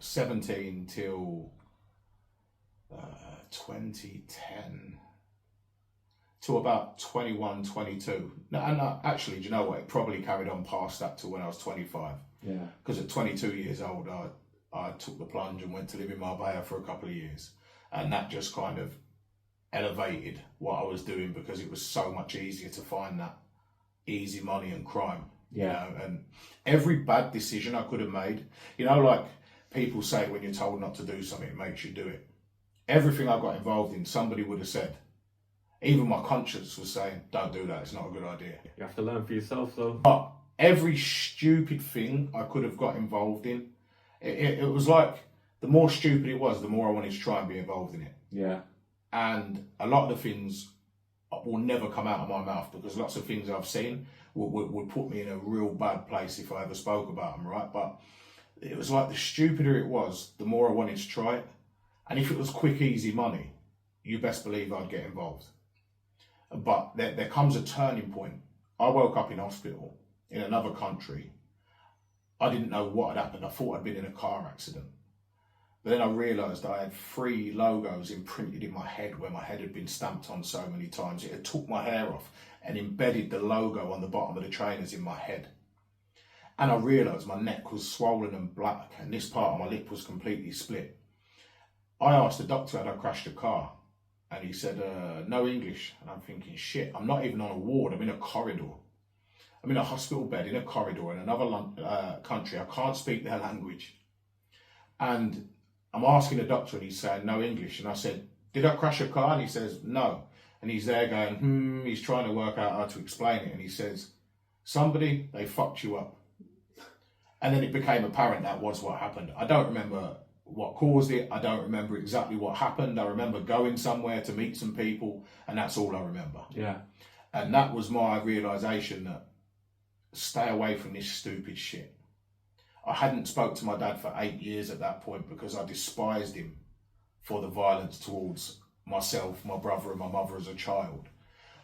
17 till 2010 to about 21, 22. No, actually, do you know what? It probably carried on past that to when I was 25. Yeah. Because at 22 years old, I took the plunge and went to live in Marbella for a couple of years. And that just kind of elevated what I was doing, because it was so much easier to find that easy money and crime. Yeah. And every bad decision I could have made, like people say when you're told not to do something, it makes you do it. Everything I got involved in, somebody would have said. Even my conscience was saying, don't do that, it's not a good idea. You have to learn for yourself, though. But every stupid thing I could have got involved in, it was like, the more stupid it was, the more I wanted to try and be involved in it. Yeah. And a lot of the things will never come out of my mouth, because lots of things I've seen would put me in a real bad place if I ever spoke about them, right? But it was like, the stupider it was, the more I wanted to try it. And if it was quick, easy money, you best believe I'd get involved. But there comes a turning point. I woke up in hospital in another country. I didn't know what had happened. I thought I'd been in a car accident. But then I realised I had 3 logos imprinted in my head where my head had been stamped on so many times. It had took my hair off and embedded the logo on the bottom of the trainers in my head. And I realised my neck was swollen and black, and this part of my lip was completely split. I asked the doctor had I crashed a car, and he said, no English. And I'm thinking, shit, I'm not even on a ward, I'm in a corridor. I'm in a hospital bed in a corridor in another country. I can't speak their language. And I'm asking the doctor, and he's saying, no English. And I said, did I crash a car? And he says, no. And he's there going, he's trying to work out how to explain it. And he says, they fucked you up. And then it became apparent that was what happened. I don't remember what caused it. I don't remember exactly what happened. I remember going somewhere to meet some people, and that's all I remember. Yeah. And that was my realisation that stay away from this stupid shit. I hadn't spoke to my dad for 8 years at that point, because I despised him for the violence towards myself, my brother and my mother as a child.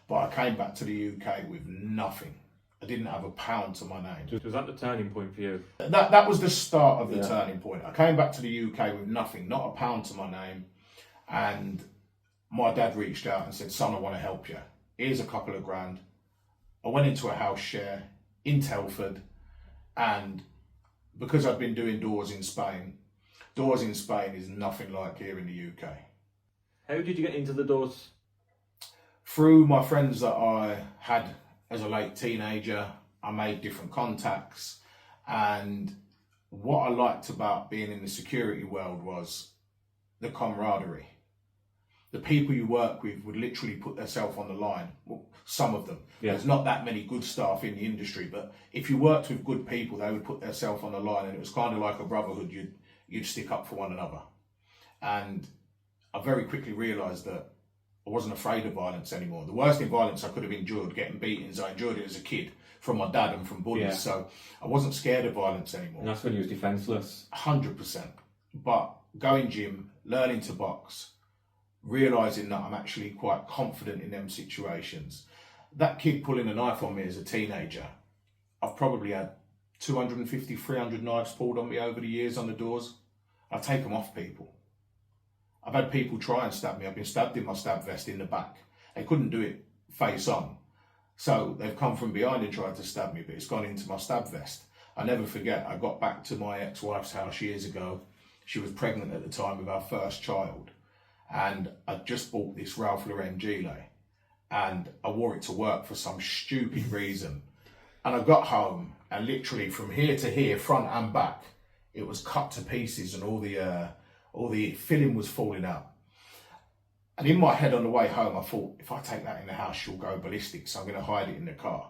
But I came back to the UK with nothing. I didn't have a pound to my name. Was that the turning point for you? That was the start of the turning point. I came back to the UK with nothing, not a pound to my name. And my dad reached out and said, son, I want to help you. Here's a couple of grand. I went into a house share in Telford, and because I'd been doing doors in Spain is nothing like here in the UK. How did you get into the doors? Through my friends that I had as a late teenager. I made different contacts, and what I liked about being in the security world was the camaraderie. The people you work with would literally put themselves on the line. Well, some of them. Yeah. There's not that many good staff in the industry, but if you worked with good people, they would put themselves on the line, and it was kind of like a brotherhood. You'd stick up for one another. And I very quickly realised that I wasn't afraid of violence anymore. The worst in violence I could have endured, getting beatings, I endured it as a kid from my dad and from bullies. Yeah. So I wasn't scared of violence anymore. And that's when you was defenceless. 100%. But going gym, learning to box, realising that I'm actually quite confident in them situations. That kid pulling a knife on me as a teenager, I've probably had 250, 300 knives pulled on me over the years on the doors. I take them off people. I've had people try and stab me. I've been stabbed in my stab vest in the back. They couldn't do it face on. So they've come from behind and tried to stab me, but it's gone into my stab vest. I never forget, I got back to my ex-wife's house years ago. She was pregnant at the time with our first child. And I just bought this Ralph Lauren gilet. And I wore it to work for some stupid reason. And I got home and literally from here to here, front and back, it was cut to pieces and all the filling was falling out. And in my head on the way home, I thought, if I take that in the house, she'll go ballistic, so I'm going to hide it in the car.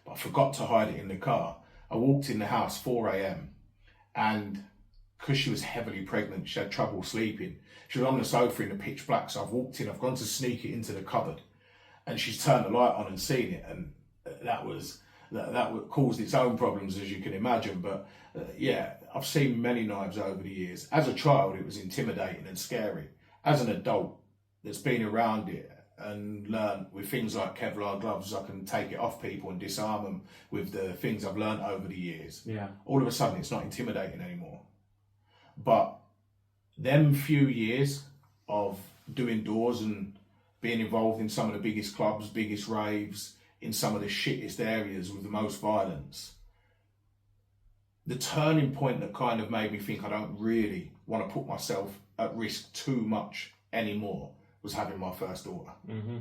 But I forgot to hide it in the car. I walked in the house 4 a.m. and because she was heavily pregnant, she had trouble sleeping. She was on the sofa in the pitch black, so I've walked in, I've gone to sneak it into the cupboard and she's turned the light on and seen it, and that caused its own problems, as you can imagine. But yeah, I've seen many knives over the years. As a child, it was intimidating and scary. As an adult that's been around it and learned with things like Kevlar gloves, I can take it off people and disarm them with the things I've learned over the years. Yeah. All of a sudden, it's not intimidating anymore. But them few years of doing doors and being involved in some of the biggest clubs, biggest raves, in some of the shittest areas with the most violence, the turning point that kind of made me think I don't really want to put myself at risk too much anymore was having my first daughter. Mm-hmm.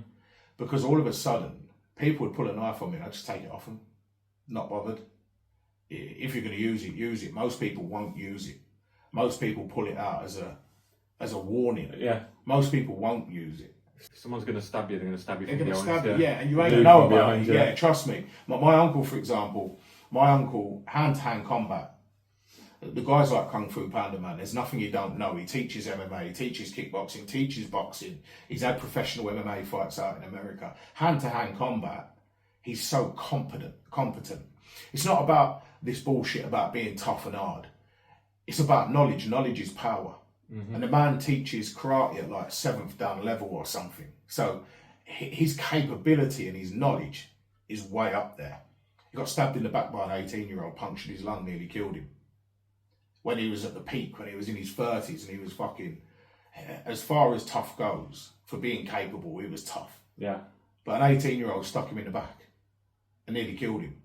Because all of a sudden, people would pull a knife on me and I'd just take it off them. Not bothered. If you're going to use it, use it. Most people won't use it. Most people pull it out as a warning. Yeah. Most people won't use it. If someone's going to stab you, they're going to stab you They're from going to behind. stab you, yeah, and you ain't going to know about it. Yeah, trust me. My uncle, for example, hand-to-hand combat. The guy's like Kung Fu Panda, man. There's nothing you don't know. He teaches MMA, he teaches kickboxing, teaches boxing. He's had professional MMA fights out in America. Hand-to-hand combat, he's so competent. It's not about this bullshit about being tough and hard. It's about knowledge. Knowledge is power. Mm-hmm. And the man teaches karate at like 7th dan level or something. So his capability and his knowledge is way up there. He got stabbed in the back by an 18-year-old, punctured his lung, nearly killed him. When he was at the peak, when he was in his 30s and he was fucking, as far as tough goes, for being capable, he was tough. Yeah. But an 18-year-old stuck him in the back and nearly killed him.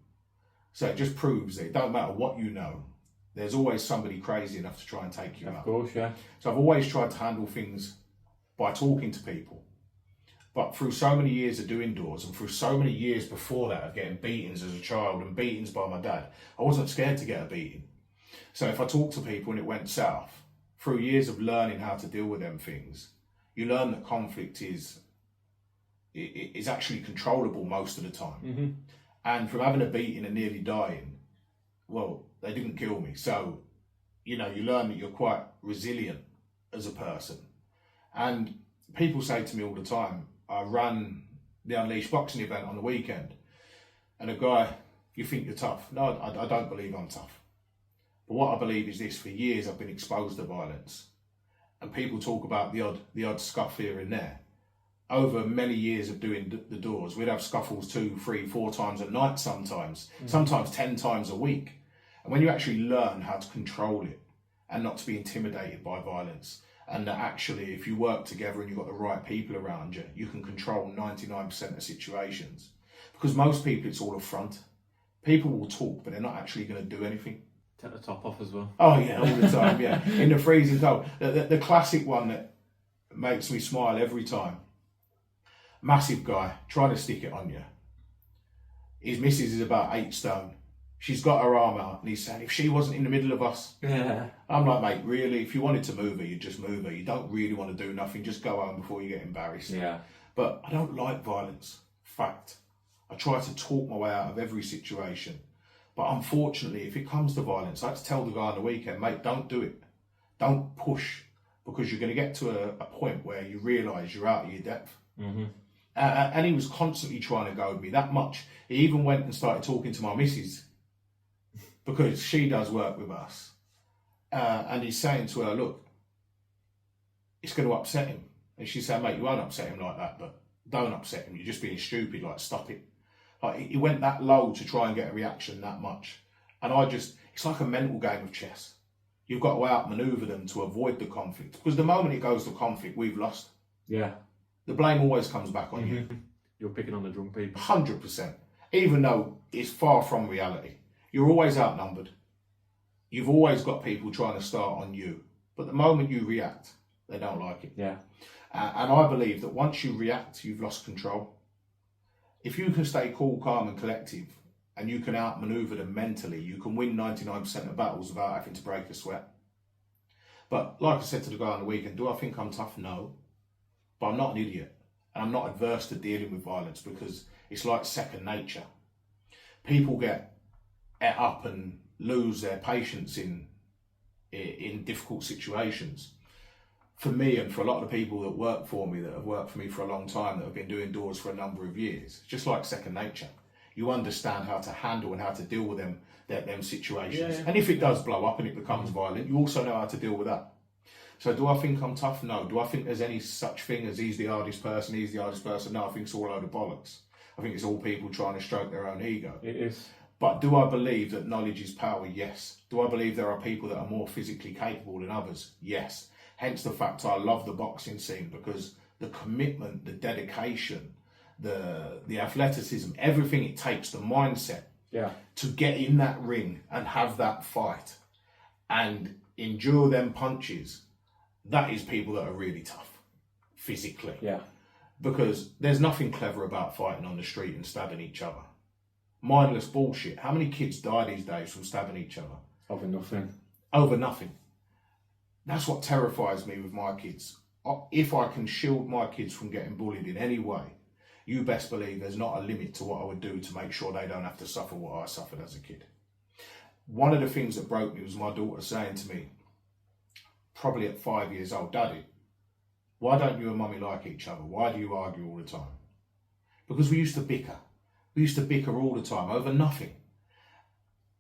So it just proves that it don't matter what you know, there's always somebody crazy enough to try and take you out. Of course, yeah. So I've always tried to handle things by talking to people. But through so many years of doing doors and through so many years before that of getting beatings as a child and beatings by my dad, I wasn't scared to get a beating. So if I talked to people and it went south, through years of learning how to deal with them things, you learn that conflict is actually controllable most of the time. Mm-hmm. And from having a beating and nearly dying, well, they didn't kill me. So, you learn that you're quite resilient as a person. And people say to me all the time, I ran the Unleashed boxing event on the weekend, and a guy, you think you're tough? No, I don't believe I'm tough. But what I believe is this: for years I've been exposed to violence, and people talk about the odd scuff here and there. Over many years of doing the doors, we'd have scuffles 2, 3, 4 times a night sometimes 10 times a week. And when you actually learn how to control it and not to be intimidated by violence, and that actually if you work together and you've got the right people around you, you can control 99% of situations. Because most people, it's all a front. People will talk, but they're not actually going to do anything. Take the top off as well. Oh yeah, all the time, yeah. In the freezing cold. The classic one that makes me smile every time. Massive guy, trying to stick it on you. His missus is about 8 stone. She's got her arm out and he's saying, if she wasn't in the middle of us. Yeah. I'm like, mate, really? If you wanted to move her, you'd just move her. You don't really want to do nothing. Just go home before you get embarrassed. Yeah. But I don't like violence. Fact. I try to talk my way out of every situation. But unfortunately, if it comes to violence, I had to tell the guy on the weekend, mate, don't do it. Don't push, because you're going to get to a point where you realise you're out of your depth. Mm-hmm. And he was constantly trying to goad me that much. He even went and started talking to my missus, because she does work with us. And he's saying to her, look, it's going to upset him. And she's saying, mate, you won't upset him like that, but don't upset him. You're just being stupid, like, stop it. Like, he went that low to try and get a reaction that much. And it's like a mental game of chess. You've got to outmaneuver them to avoid the conflict. Because the moment it goes to conflict, we've lost. Yeah. The blame always comes back on you. You're picking on the drunk people. 100%. Even though it's far from reality. You're always outnumbered. You've always got people trying to start on you. But the moment you react, they don't like it. Yeah. And I believe that once you react, you've lost control. If you can stay cool, calm and collective, and you can outmaneuver them mentally, you can win 99% of battles without having to break a sweat. But like I said to the guy on the weekend, do I think I'm tough? No. But I'm not an idiot. And I'm not adverse to dealing with violence because it's like second nature. People get et up and lose their patience in difficult situations. For me and for a lot of the people that work for me, that have worked for me for a long time, that have been doing doors for a number of years, it's just like second nature. You understand how to handle and how to deal with them situations. Yeah. And if it does blow up and it becomes violent, you also know how to deal with that. So do I think I'm tough? No. Do I think there's any such thing as he's the hardest person? No, I think it's all a load of bollocks. I think it's all people trying to stroke their own ego. It is. But do I believe that knowledge is power? Yes. Do I believe there are people that are more physically capable than others? Yes. Hence the fact I love the boxing scene, because the commitment, the dedication, the athleticism, everything it takes, the mindset to get in that ring and have that fight and endure them punches, that is people that are really tough physically. Yeah. Because there's nothing clever about fighting on the street and stabbing each other. Mindless bullshit. How many kids die these days from stabbing each other? Over nothing. Over nothing. That's what terrifies me with my kids. If I can shield my kids from getting bullied in any way, you best believe there's not a limit to what I would do to make sure they don't have to suffer what I suffered as a kid. One of the things that broke me was my daughter saying to me, probably at 5 years old, "Daddy, why don't you and Mummy like each other? Why do you argue all the time?" Because we used to bicker. We used to bicker all the time over nothing.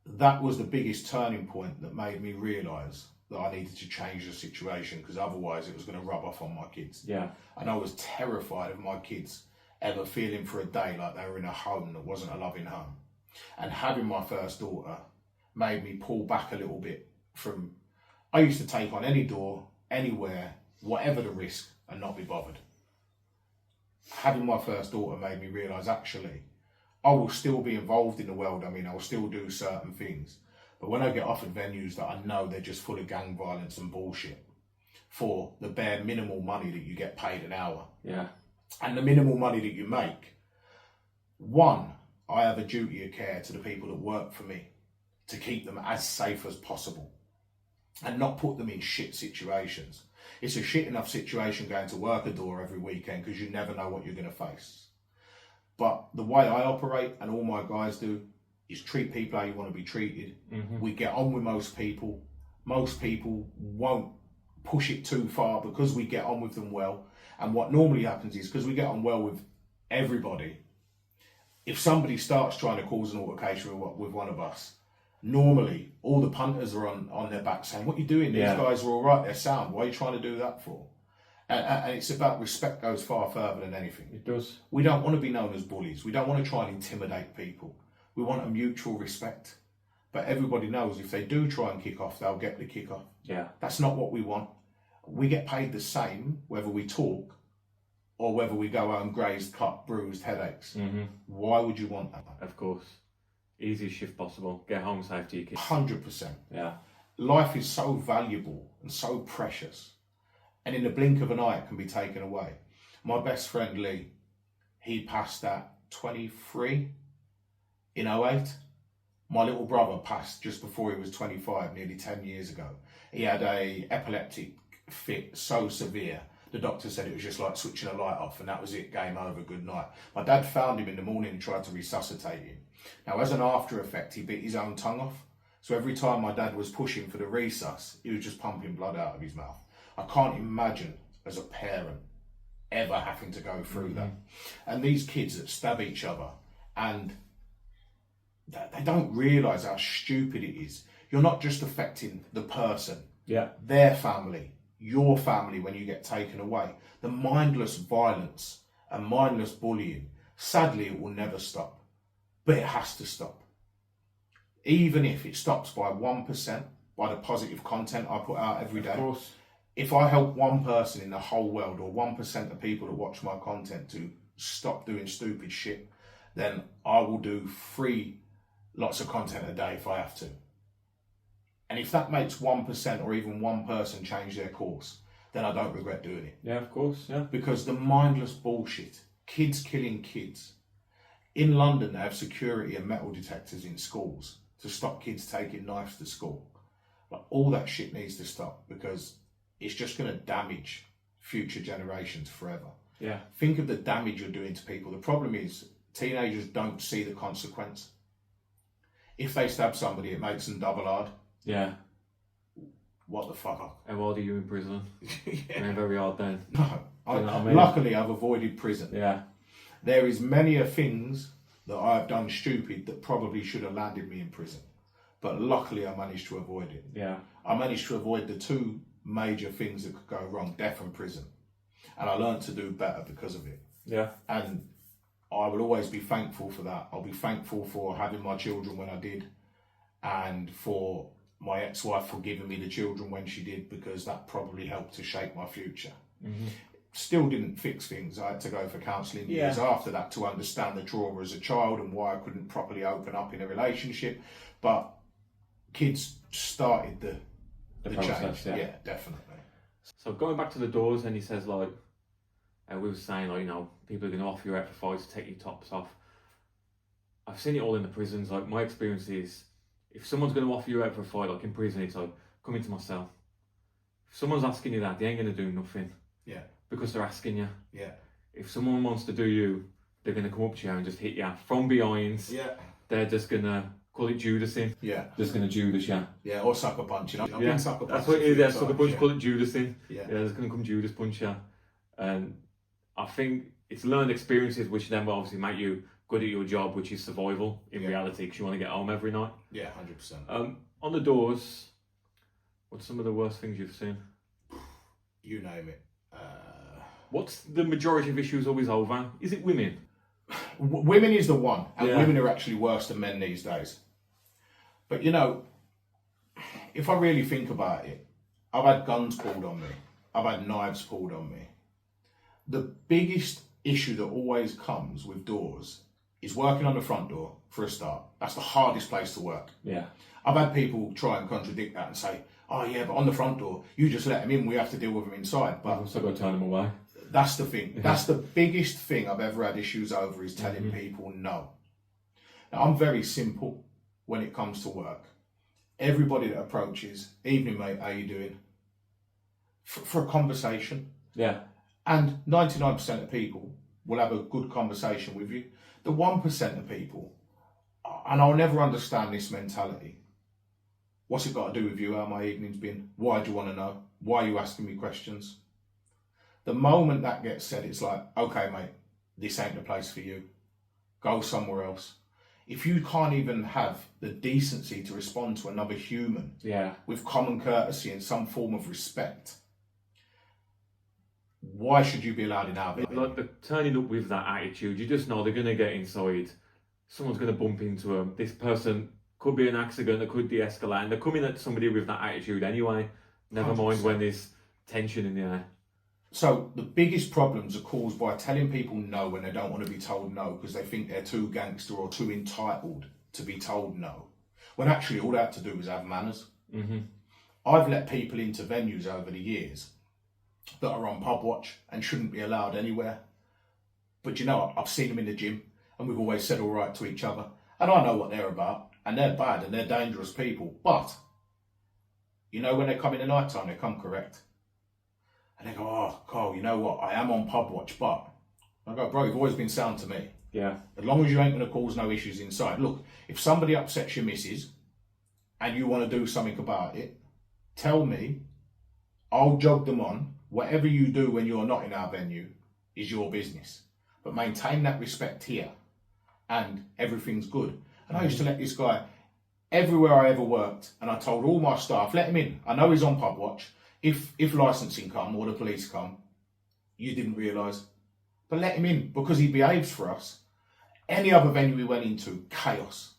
That was the biggest turning point that made me realise that I needed to change the situation, because otherwise it was going to rub off on my kids. Yeah. And I was terrified of my kids ever feeling for a day like they were in a home that wasn't a loving home. And having my first daughter made me pull back a little bit from, I used to take on any door, anywhere, whatever the risk, and not be bothered. Having my first daughter made me realise, actually, I will still be involved in the world. I mean, I will still do certain things. But when I get offered venues that I know they're just full of gang violence and bullshit for the bare minimal money that you get paid an hour, and the minimal money that you make, one, I have a duty of care to the people that work for me to keep them as safe as possible and not put them in shit situations. It's a shit enough situation going to work a door every weekend because you never know what you're going to face. But the way I operate, and all my guys do, is treat people how you want to be treated. We get on with most people. Most people won't push it too far because we get on with them well. And what normally happens is, because we get on well with everybody, if somebody starts trying to cause an altercation with one of us, normally all the punters are on their back saying, "What are you doing? These guys are all right, they're sound. Why are you trying to do that for?" And it's about respect goes far further than anything. It does. We don't want to be known as bullies. We don't want to try and intimidate people. We want a mutual respect. But everybody knows if they do try and kick off, they'll get the kick off. Yeah. That's not what we want. We get paid the same whether we talk or whether we go home grazed, cut, bruised, headaches. Why would you want that? Of course. Easiest shift possible. Get home safe to your kids. 100%. Yeah. Life is so valuable and so precious. And in the blink of an eye, it can be taken away. My best friend, Lee, he passed at 23 in 08. My little brother passed just before he was 25, nearly 10 years ago. He had a epileptic fit so severe, the doctor said it was just like switching a light off, and that was it, game over, good night. My dad found him in the morning and tried to resuscitate him. Now, as an after effect, he bit his own tongue off. So every time my dad was pushing for the resus, he was just pumping blood out of his mouth. I can't imagine, as a parent, ever having to go through that. And these kids that stab each other, and they don't realise how stupid it is. You're not just affecting the person, their family, your family when you get taken away. The mindless violence and mindless bullying, sadly, it will never stop. But it has to stop. Even if it stops by 1%, by the positive content I put out every day. Of course. If I help one person in the whole world, or 1% of people that watch my content to stop doing stupid shit, then I will do 3 lots of content a day if I have to. And if that makes 1% or even one person change their course, then I don't regret doing it. Yeah, of course, yeah. Because the mindless bullshit, kids killing kids. In London, they have security and metal detectors in schools to stop kids taking knives to school. But all that shit needs to stop, because it's just going to damage future generations forever. Yeah. Think of the damage you're doing to people. The problem is teenagers don't see the consequence. If they stab somebody, it makes them double hard. Yeah. What the fuck? How old are you in prison? Yeah. They're very hard then. No. You know what I mean? Luckily, I've avoided prison. Yeah. There is many a things that I've done stupid that probably should have landed me in prison. But luckily, I managed to avoid it. Yeah. I managed to avoid the 2 major things that could go wrong, death and prison. And I learned to do better because of it. Yeah. And I will always be thankful for that. I'll be thankful for having my children when I did, and for my ex-wife for giving me the children when she did, because that probably helped to shape my future. Mm-hmm. Still didn't fix things. I had to go for counselling years after that to understand the trauma as a child and why I couldn't properly open up in a relationship. But kids started the process, change. yeah. Yeah, definitely. So going back to the doors, and he says, like, we were saying, like, you know, people are going to offer you out for fights, take your tops off. I've seen it all in the prisons. Like, my experience is, if someone's going to offer you out for a fight, like in prison, it's like, come into my cell. If someone's asking you that, they ain't going to do nothing. Yeah. Because they're asking you. Yeah. If someone wants to do you, they're going to come up to you and just hit you from behind. Yeah. They're just going to call it Judasing. Yeah. Just going to Judas you. Yeah, or sucker punch. I've been sucker That's punched what it a is. few Yeah, sucker punch, times, call it Judasing. Yeah. Yeah, there's going to come Judas punch you. And I think it's learned experiences which then will obviously make you good at your job, which is survival in reality, because you want to get home every night. Yeah, 100%. On the doors, what's some of the worst things you've seen? You name it. What's the majority of issues always over? Is it women? Women is the one, and Yeah. women are actually worse than men these days. But you know, if I really think about it, I've had guns pulled on me. I've had knives pulled on me. The biggest issue that always comes with doors is working on the front door, for a start. That's the hardest place to work. Yeah. I've had people try and contradict that and say, oh yeah, but on the front door, you just let them in, we have to deal with them inside. But I've also got to turn them away. that's the thing. Yeah. That's the biggest thing I've ever had issues over, is telling people no. Now, I'm very simple when it comes to work. Everybody that approaches, evening mate, how you doing? For a conversation. Yeah. And 99% of people will have a good conversation with you. The 1% of people, and I'll never understand this mentality. What's it got to do with you? How my evening's been? Why do you want to know? Why are you asking me questions? The moment that gets said, it's like, okay, mate, this ain't the place for you. Go somewhere else. If you can't even have the decency to respond to another human with common courtesy and some form of respect, why should you be allowed in our venue? Like, the turning up with that attitude, you just know they're going to get inside. Someone's going to bump into them. This person could be an accident, it could de-escalate, and they're coming at somebody with that attitude anyway. Never 100%. Mind when there's tension in the air. So the biggest problems are caused by telling people no when they don't want to be told no, because they think they're too gangster or too entitled to be told no. When actually all they have to do is have manners. Mm-hmm. I've let people into venues over the years that are on pub watch and shouldn't be allowed anywhere. But you know, I've seen them in the gym and we've always said all right to each other. And I know what they're about, and they're bad and they're dangerous people. But, you know, when they come in the night time, they come correct. And they go, oh, Carl, you know what? I am on pub watch, but I go, bro, you've always been sound to me. Yeah. As long as you ain't going to cause no issues inside. Look, if somebody upsets your missus and you want to do something about it, tell me, I'll jog them on. Whatever you do when you're not in our venue is your business. But maintain that respect here and everything's good. And I used to let this guy, everywhere I ever worked, and I told all my staff, let him in. I know he's on pub watch. If licensing come or the police come, you didn't realise. But let him in because he behaves for us. Any other venue we went into, chaos.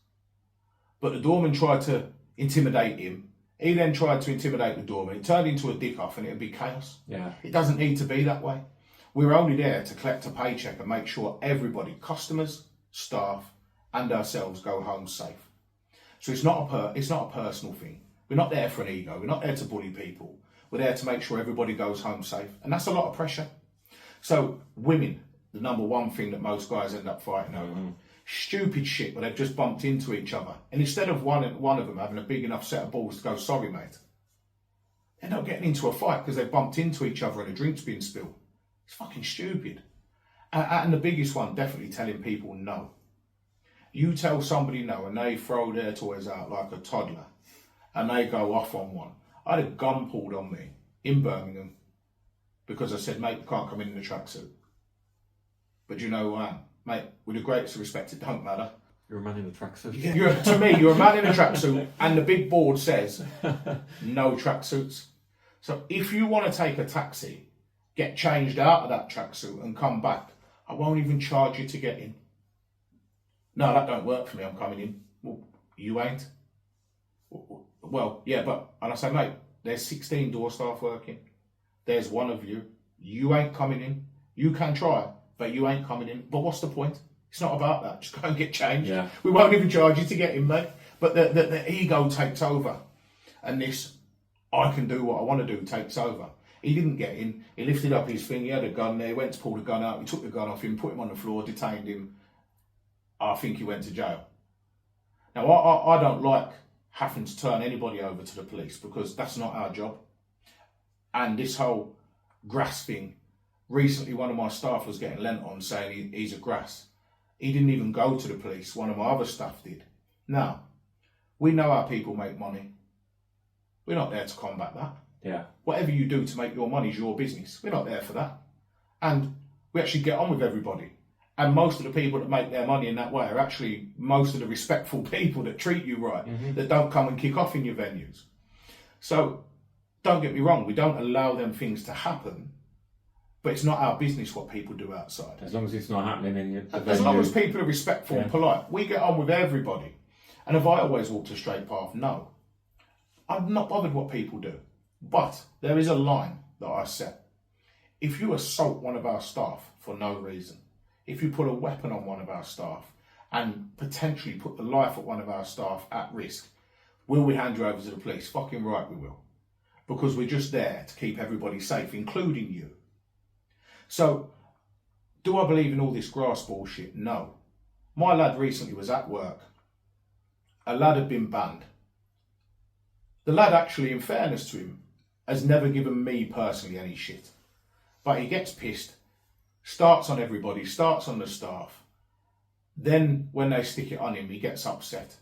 But the doorman tried to intimidate him. He then tried to intimidate the doorman. It turned into a dick-off and it'd be chaos. Yeah. It doesn't need to be that way. We're only there to collect a paycheck and make sure everybody, customers, staff, and ourselves go home safe. So it's not a personal thing. We're not there for an ego. We're not there to bully people. We're there to make sure everybody goes home safe. And that's a lot of pressure. So women, the number one thing that most guys end up fighting over. Stupid shit where they've just bumped into each other. And instead of one of them having a big enough set of balls to go, sorry mate, they're not getting into a fight because they've bumped into each other and a drink's been spilled. It's fucking stupid. And the biggest one, definitely telling people no. You tell somebody no and they throw their toys out like a toddler and they go off on one. I had a gun pulled on me in Birmingham because I said, mate, you can't come in a tracksuit. But you know who I am? Mate, with the greatest respect, it don't matter. You're a man in a tracksuit. To me, you're a man in a tracksuit and the big board says no tracksuits. So if you want to take a taxi, get changed out of that tracksuit and come back, I won't even charge you to get in. No, that don't work for me, I'm coming in. Well, you ain't. Well, yeah, but, and I say, mate, there's 16 door staff working. There's one of you. You ain't coming in. You can try, but you ain't coming in. But what's the point? It's not about that. Just go and get changed. Yeah. We won't even charge you to get in, mate. But the ego takes over. And this, I can do what I want to do, takes over. He didn't get in. He lifted up his thing. He had a gun there. He went to pull the gun out. He took the gun off him, put him on the floor, detained him. I think he went to jail. Now, I don't like having to turn anybody over to the police because that's not our job. And this whole grass thing, recently one of my staff was getting lent on saying he's a grass. He didn't even go to the police. One of my other staff did. Now, we know how people make money. We're not there to combat that. Yeah. Whatever you do to make your money is your business. We're not there for that. And we actually get on with everybody. And most of the people that make their money in that way are actually most of the respectful people that treat you right, that don't come and kick off in your venues. So don't get me wrong, we don't allow them things to happen, but it's not our business what people do outside. As long as it's not happening in your As long as people are respectful and polite, we get on with everybody. And have I always walked a straight path? No. I'm not bothered what people do. But there is a line that I set. If you assault one of our staff for no reason, if you put a weapon on one of our staff and potentially put the life of one of our staff at risk, will we hand you over to the police? Fucking right we will. Because we're just there to keep everybody safe, including you. So, do I believe in all this grass bullshit? No. My lad recently was at work. A lad had been banned. The lad actually, in fairness to him, has never given me personally any shit. But he gets pissed, starts on everybody, starts on the staff. Then, when they stick it on him, he gets upset.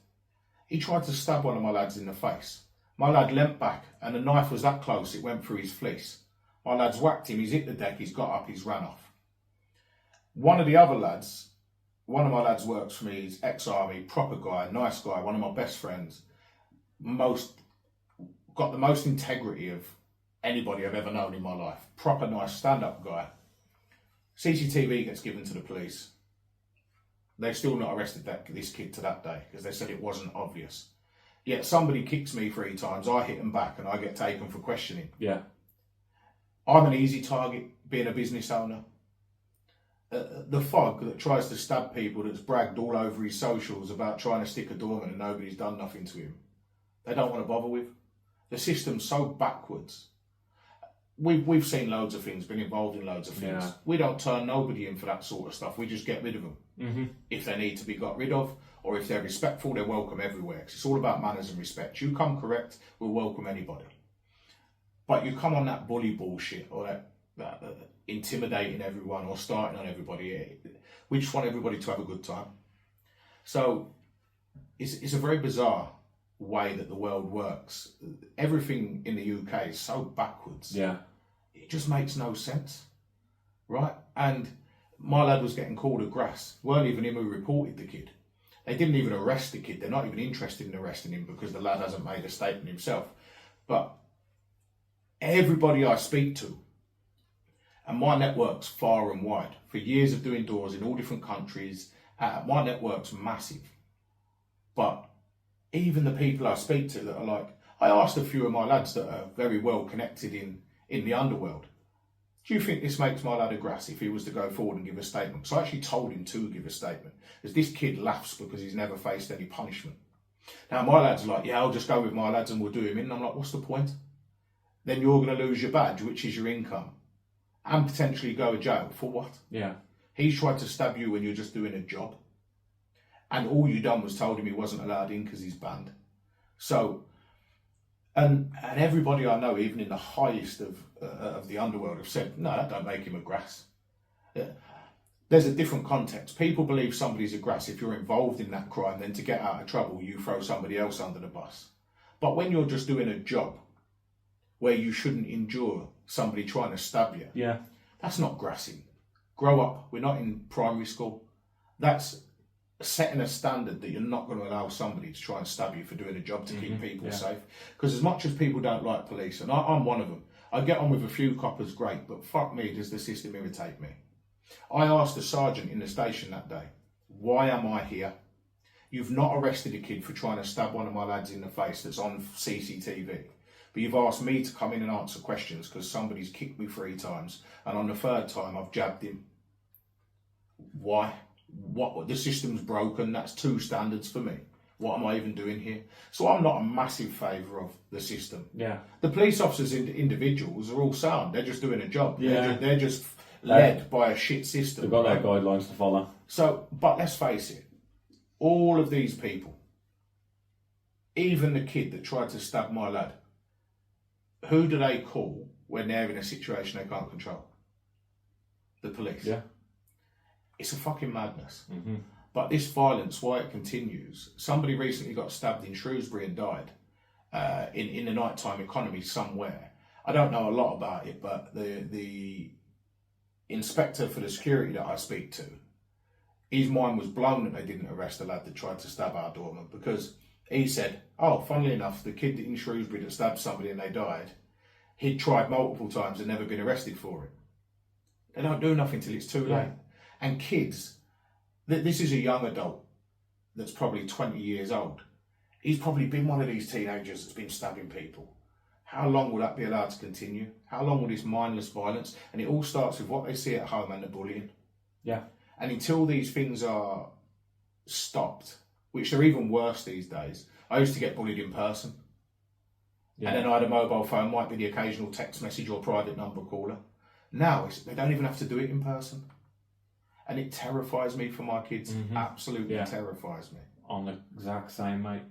He tried to stab one of my lads in the face. My lad leant back, and the knife was that close, it went through his fleece. My lad's whacked him, he's hit the deck, he's got up, he's ran off. One of my lads works for me, he's ex-army, proper guy, nice guy, one of my best friends. Got the most integrity of anybody I've ever known in my life. Proper nice stand-up guy. CCTV gets given to the police. They've still not arrested this kid to that day because they said it wasn't obvious. Yet somebody kicks me 3 times, I hit them back and I get taken for questioning. Yeah. I'm an easy target being a business owner. The fog that tries to stab people, that's bragged all over his socials about trying to stick a doorman and nobody's done nothing to him, they don't want to bother with. The system's so backwards. We've seen loads of things, been involved in loads of things. Yeah. We don't turn nobody in for that sort of stuff. We just get rid of them. If they need to be got rid of, or if they're respectful, they're welcome everywhere. It's all about manners and respect. You come correct, we'll welcome anybody. But you come on that bully bullshit, or that intimidating everyone, or starting on everybody. We just want everybody to have a good time. So it's a very bizarre way that the world works. Everything in the UK is so backwards. Yeah. It just makes no sense, right? And my lad was getting called a grass. Weren't even him who reported the kid. They didn't even arrest the kid. They're not even interested in arresting him because the lad hasn't made a statement himself. But everybody I speak to, and my network's far and wide, for years of doing doors in all different countries, my network's massive. But even the people I speak to that are like, I asked a few of my lads that are very well connected in the underworld, do you think this makes my lad a grass if he was to go forward and give a statement? So I actually told him to give a statement, because this kid laughs because he's never faced any punishment. Now my lad's like, yeah, I'll just go with my lads and we'll do him in. And I'm like, what's the point? Then you're going to lose your badge, which is your income, and potentially go to jail for what? Yeah. He's tried to stab you when you're just doing a job. And all you done was told him he wasn't allowed in because he's banned. So, and everybody I know, even in the highest of the underworld, have said, no, that don't make him a grass. There's a different context. People believe somebody's a grass if you're involved in that crime, then to get out of trouble, you throw somebody else under the bus. But when you're just doing a job where you shouldn't endure somebody trying to stab you, yeah, that's not grassing. Grow up. We're not in primary school. That's setting a standard that you're not going to allow somebody to try and stab you for doing a job to keep people safe. Because as much as people don't like police, and I'm one of them, I get on with a few coppers, great, but fuck me, does the system irritate me. I asked the sergeant in the station that day, why am I here? You've not arrested a kid for trying to stab one of my lads in the face that's on CCTV. But you've asked me to come in and answer questions because somebody's kicked me 3 times, and on the 3rd time I've jabbed him. Why? What? The system's broken. That's 2 standards for me. What am I even doing here? So I'm not a massive favour of the system. Yeah. The police officers, individuals, are all sound. They're just doing a job. Yeah. They're just led by a shit system. They've got their guidelines to follow. So, but let's face it, all of these people, even the kid that tried to stab my lad, who do they call when they're in a situation they can't control? The police. Yeah. It's a fucking madness. Mm-hmm. But this violence, why it continues, somebody recently got stabbed in Shrewsbury and died in the nighttime economy somewhere. I don't know a lot about it, but the inspector for the security that I speak to, his mind was blown that they didn't arrest the lad that tried to stab our doorman, because he said, oh, funnily enough, the kid in Shrewsbury that stabbed somebody and they died, he'd tried multiple times and never been arrested for it. They don't do nothing till it's too late. And kids, this is a young adult that's probably 20 years old. He's probably been one of these teenagers that's been stabbing people. How long will that be allowed to continue? How long will this mindless violence? And it all starts with what they see at home and the bullying. Yeah. And until these things are stopped, which are even worse these days. I used to get bullied in person. Yeah. And then I had a mobile phone, might be the occasional text message or private number caller. Now, they don't even have to do it in person. And it terrifies me for my kids. Absolutely terrifies me. On the exact same, mate.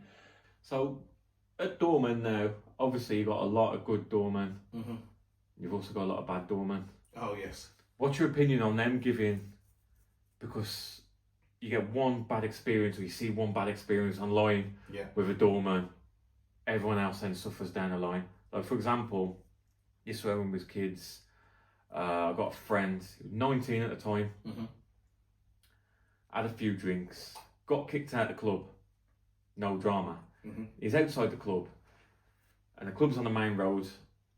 So, at doormen now, obviously you've got a lot of good doormen. Mm-hmm. You've also got a lot of bad doormen. Oh, yes. What's your opinion on them giving, because you get one bad experience, or you see one bad experience online with a doorman, everyone else then suffers down the line. Like, for example, this was when we was kids. I got a friend, he was 19 at the time, had a few drinks, got kicked out of the club, no drama. He's outside the club, and the club's on the main road,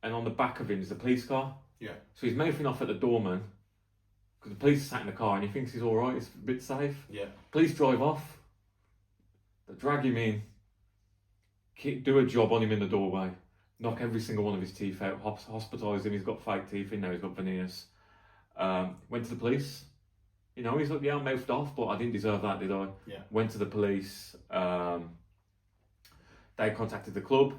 and on the back of him is the police car. Yeah. So he's mouthing off at the doorman, because the police are sat in the car and he thinks he's alright, it's a bit safe. Yeah. Police drive off, they drag him in, do a job on him in the doorway, knock every single one of his teeth out, hospitalise him, he's got fake teeth in now, he's got veneers. Went to the police. You know, he's like, yeah, I mouthed off, but I didn't deserve that, did I? Yeah. Went to the police. They contacted the club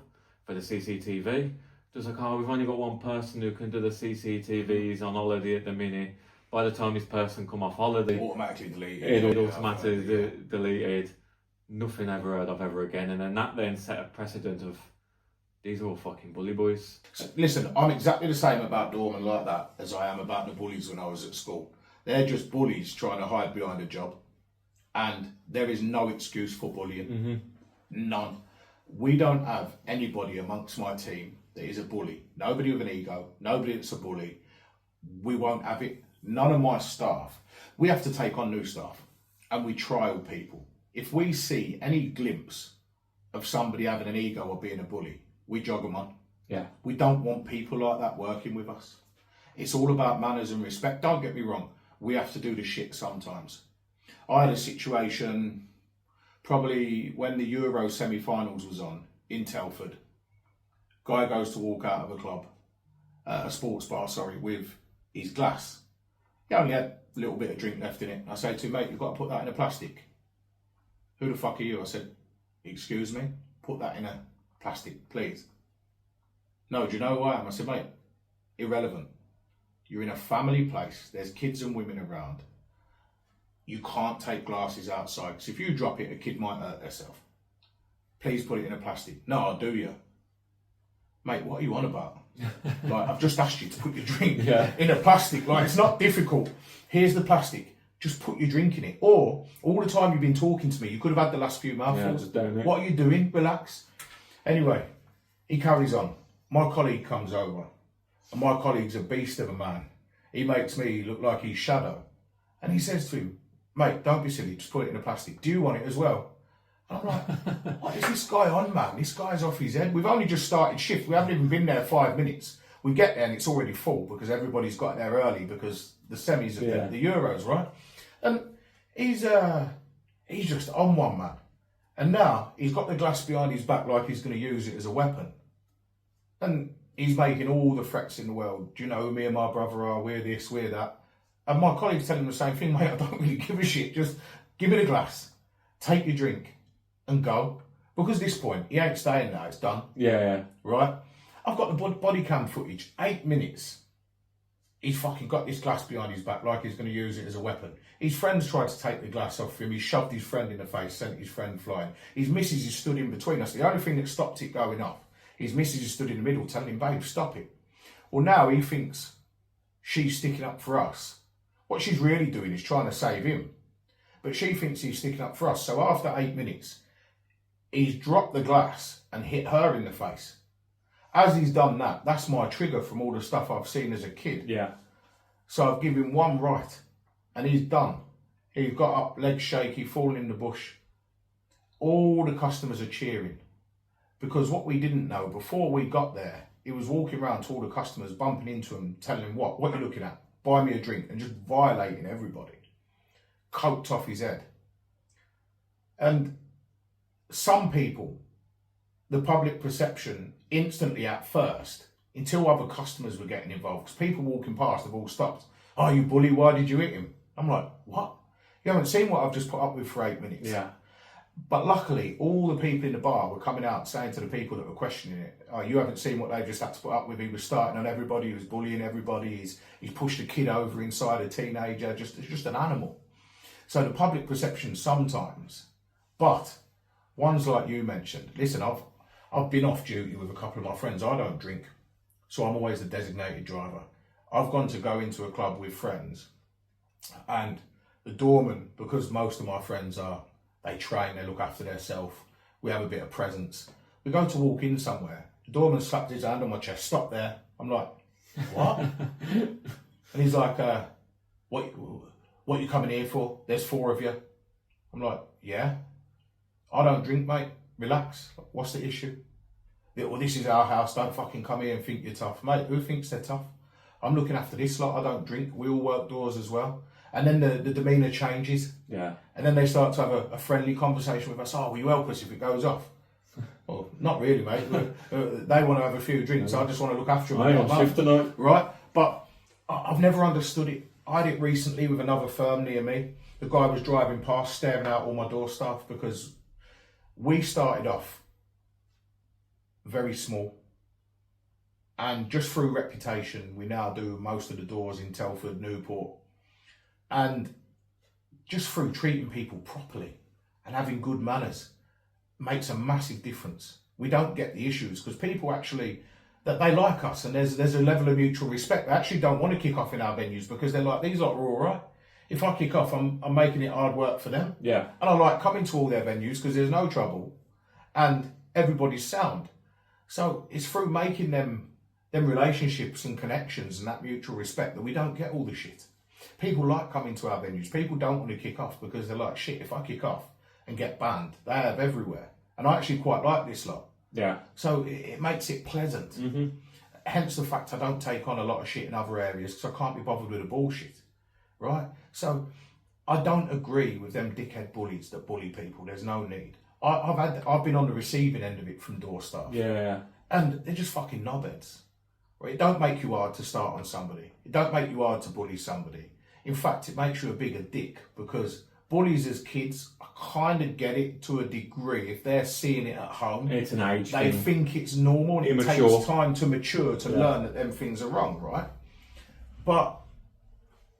for the CCTV. Just like, oh, we've only got one person who can do the CCTV, he's on holiday at the minute. By the time this person come off holiday, automatically deleted. It automatically deleted. Nothing ever heard of ever again. And then that then set a precedent of, these are all fucking bully boys. So, listen, I'm exactly the same about doormen like that as I am about the bullies when I was at school. They're just bullies trying to hide behind a job. And there is no excuse for bullying. None. We don't have anybody amongst my team that is a bully. Nobody with an ego. Nobody that's a bully. We won't have it. None of my staff. We have to take on new staff. And we trial people. If we see any glimpse of somebody having an ego or being a bully, we jog them on. Yeah. We don't want people like that working with us. It's all about manners and respect. Don't get me wrong. We have to do the shit sometimes. I had a situation probably when the Euro semi-finals was on in Telford. Guy goes to walk out of a club, a sports bar, with his glass. He only had a little bit of drink left in it. I say to him, mate, you've got to put that in a plastic. Who the fuck are you? I said, excuse me, put that in a plastic, please. No, do you know who I am? I said, mate, irrelevant. You're in a family place. There's kids and women around. You can't take glasses outside, because if you drop it, a kid might hurt themselves. Please put it in a plastic. No, do you? Mate, what are you on about? Like, I've just asked you to put your drink in a plastic. Like, it's not difficult. Here's the plastic. Just put your drink in it. Or, all the time you've been talking to me, you could have had the last few mouthfuls. What are you doing? Relax. Anyway, he carries on. My colleague comes over. And my colleague's a beast of a man. He makes me look like he's Shadow. And he says to him, mate, don't be silly, just put it in a plastic. Do you want it as well? And I'm like, what is this guy on, man? This guy's off his head. We've only just started shift. We haven't even been there 5 minutes. We get there and it's already full because everybody's got there early because the semis of the Euros, right? And he's just on one, man. And now he's got the glass behind his back like he's going to use it as a weapon. And he's making all the threats in the world. Do you know who me and my brother are? We're this, we're that. And my colleague's telling him the same thing, mate, I don't really give a shit. Just give me the glass, take your drink and go. Because at this point, he ain't staying there, it's done. Yeah. Right? I've got the body cam footage, 8 minutes. He's fucking got this glass behind his back like he's going to use it as a weapon. His friends tried to take the glass off him. He shoved his friend in the face, sent his friend flying. His missus is stood in between us. The only thing that stopped it going off, his missus is stood in the middle telling him, babe, stop it. Well, now he thinks she's sticking up for us. What she's really doing is trying to save him. But she thinks he's sticking up for us. So after 8 minutes, he's dropped the glass and hit her in the face. As he's done that, that's my trigger from all the stuff I've seen as a kid. Yeah. So I've given him one right and he's done. He's got up, legs shaky, fallen in the bush. All the customers are cheering. Because what we didn't know, before we got there, he was walking around to all the customers, bumping into them, telling them, what are you looking at? Buy me a drink, and just violating everybody. Coked off his head. And some people, the public perception instantly at first, until other customers were getting involved, because people walking past have all stopped. Oh, you bully, why did you hit him? I'm like, what? You haven't seen what I've just put up with for 8 minutes. Yeah. But luckily, all the people in the bar were coming out saying to the people that were questioning it, oh, you haven't seen what they just had to put up with. He was starting on everybody, he was bullying everybody, he's pushed a kid over inside a teenager, just an animal. So the public perception sometimes, but ones like you mentioned, listen, I've been off duty with a couple of my friends. I don't drink, so I'm always the designated driver. I've gone to go into a club with friends, and the doorman, because most of my friends they train, they look after themselves, we have a bit of presence. We go to walk in somewhere, the doorman slapped his hand on my chest, stop there. I'm like, what? And he's like, what you coming here for? There's 4 of you. I'm like, yeah. I don't drink, mate. Relax. What's the issue? Well, this is our house. Don't fucking come here and think you're tough. Mate, who thinks they're tough? I'm looking after this lot. I don't drink. We all work doors as well. And then the demeanour changes. Yeah. And then they start to have a friendly conversation with us. Oh, will you help us if it goes off? Well, not really, mate. They want to have a few drinks. I just want to look after them. I'm on shift tonight. Right? But I've never understood it. I had it recently with another firm near me. The guy was driving past, staring out all my door staff, because we started off very small. And just through reputation, we now do most of the doors in Telford, Newport. And just through treating people properly and having good manners makes a massive difference. We don't get the issues because people actually, that they like us, and there's a level of mutual respect. They actually don't want to kick off in our venues because they're like, these lot are all right. If I kick off, I'm making it hard work for them. Yeah. And I like coming to all their venues because there's no trouble and everybody's sound. So it's through making them relationships and connections and that mutual respect that we don't get all the shit. People like coming to our venues. People don't want to kick off because they're like, shit, if I kick off and get banned, they have everywhere. And I actually quite like this lot. Yeah. So it makes it pleasant. Mm-hmm. Hence the fact I don't take on a lot of shit in other areas because I can't be bothered with the bullshit. Right? So I don't agree with them dickhead bullies that bully people. There's no need. I've been on the receiving end of it from door staff. Yeah. And they're just fucking knobheads. Right? It don't make you hard to start on somebody. It don't make you hard to bully somebody. In fact, it makes you a bigger dick, because bullies as kids, I kind of get it to a degree. If they're seeing it at home, it's an age they thing. think it's normal, and it takes time to mature to learn that them things are wrong, right? But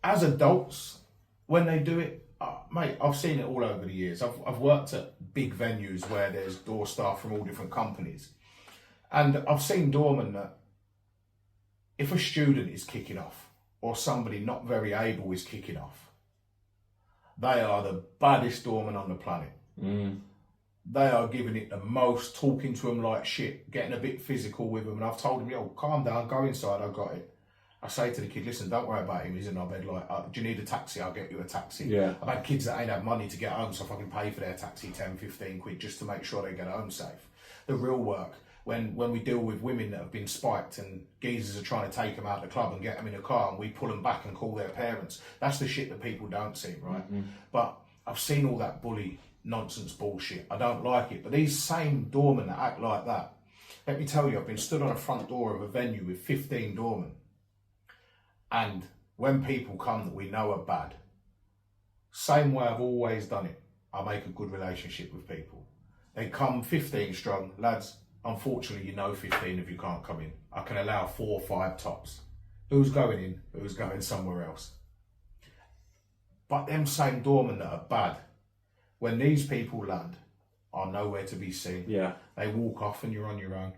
as adults, when they do it, mate, I've seen it all over the years. I've worked at big venues where there's door staff from all different companies. And I've seen doormen that if a student is kicking off, or somebody not very able is kicking off, they are the baddest doorman on the planet. They are giving it the most, talking to them like shit, getting a bit physical with them. And I've told them, yo, calm down, go inside, I've got it. I say to the kid, listen, don't worry about him, he's in our bed. Like, do you need a taxi? I'll get you a taxi. Yeah. I've had kids that ain't had money to get home, so I fucking pay for their taxi 10, 15 quid just to make sure they get home safe. The real work, when we deal with women that have been spiked and geezers are trying to take them out of the club and get them in a car, and we pull them back and call their parents. That's the shit that people don't see, right? But I've seen all that bully nonsense bullshit. I don't like it. But these same doormen that act like that, let me tell you, I've been stood on a front door of a venue with 15 doormen. And when people come that we know are bad, same way I've always done it, I make a good relationship with people. They come 15 strong, lads. Unfortunately, you know 15 of you can't come in. I can allow 4 or 5 tops. Who's going in? Who's going somewhere else? But them same doormen that are bad, when these people land, are nowhere to be seen. Yeah. They walk off and you're on your own.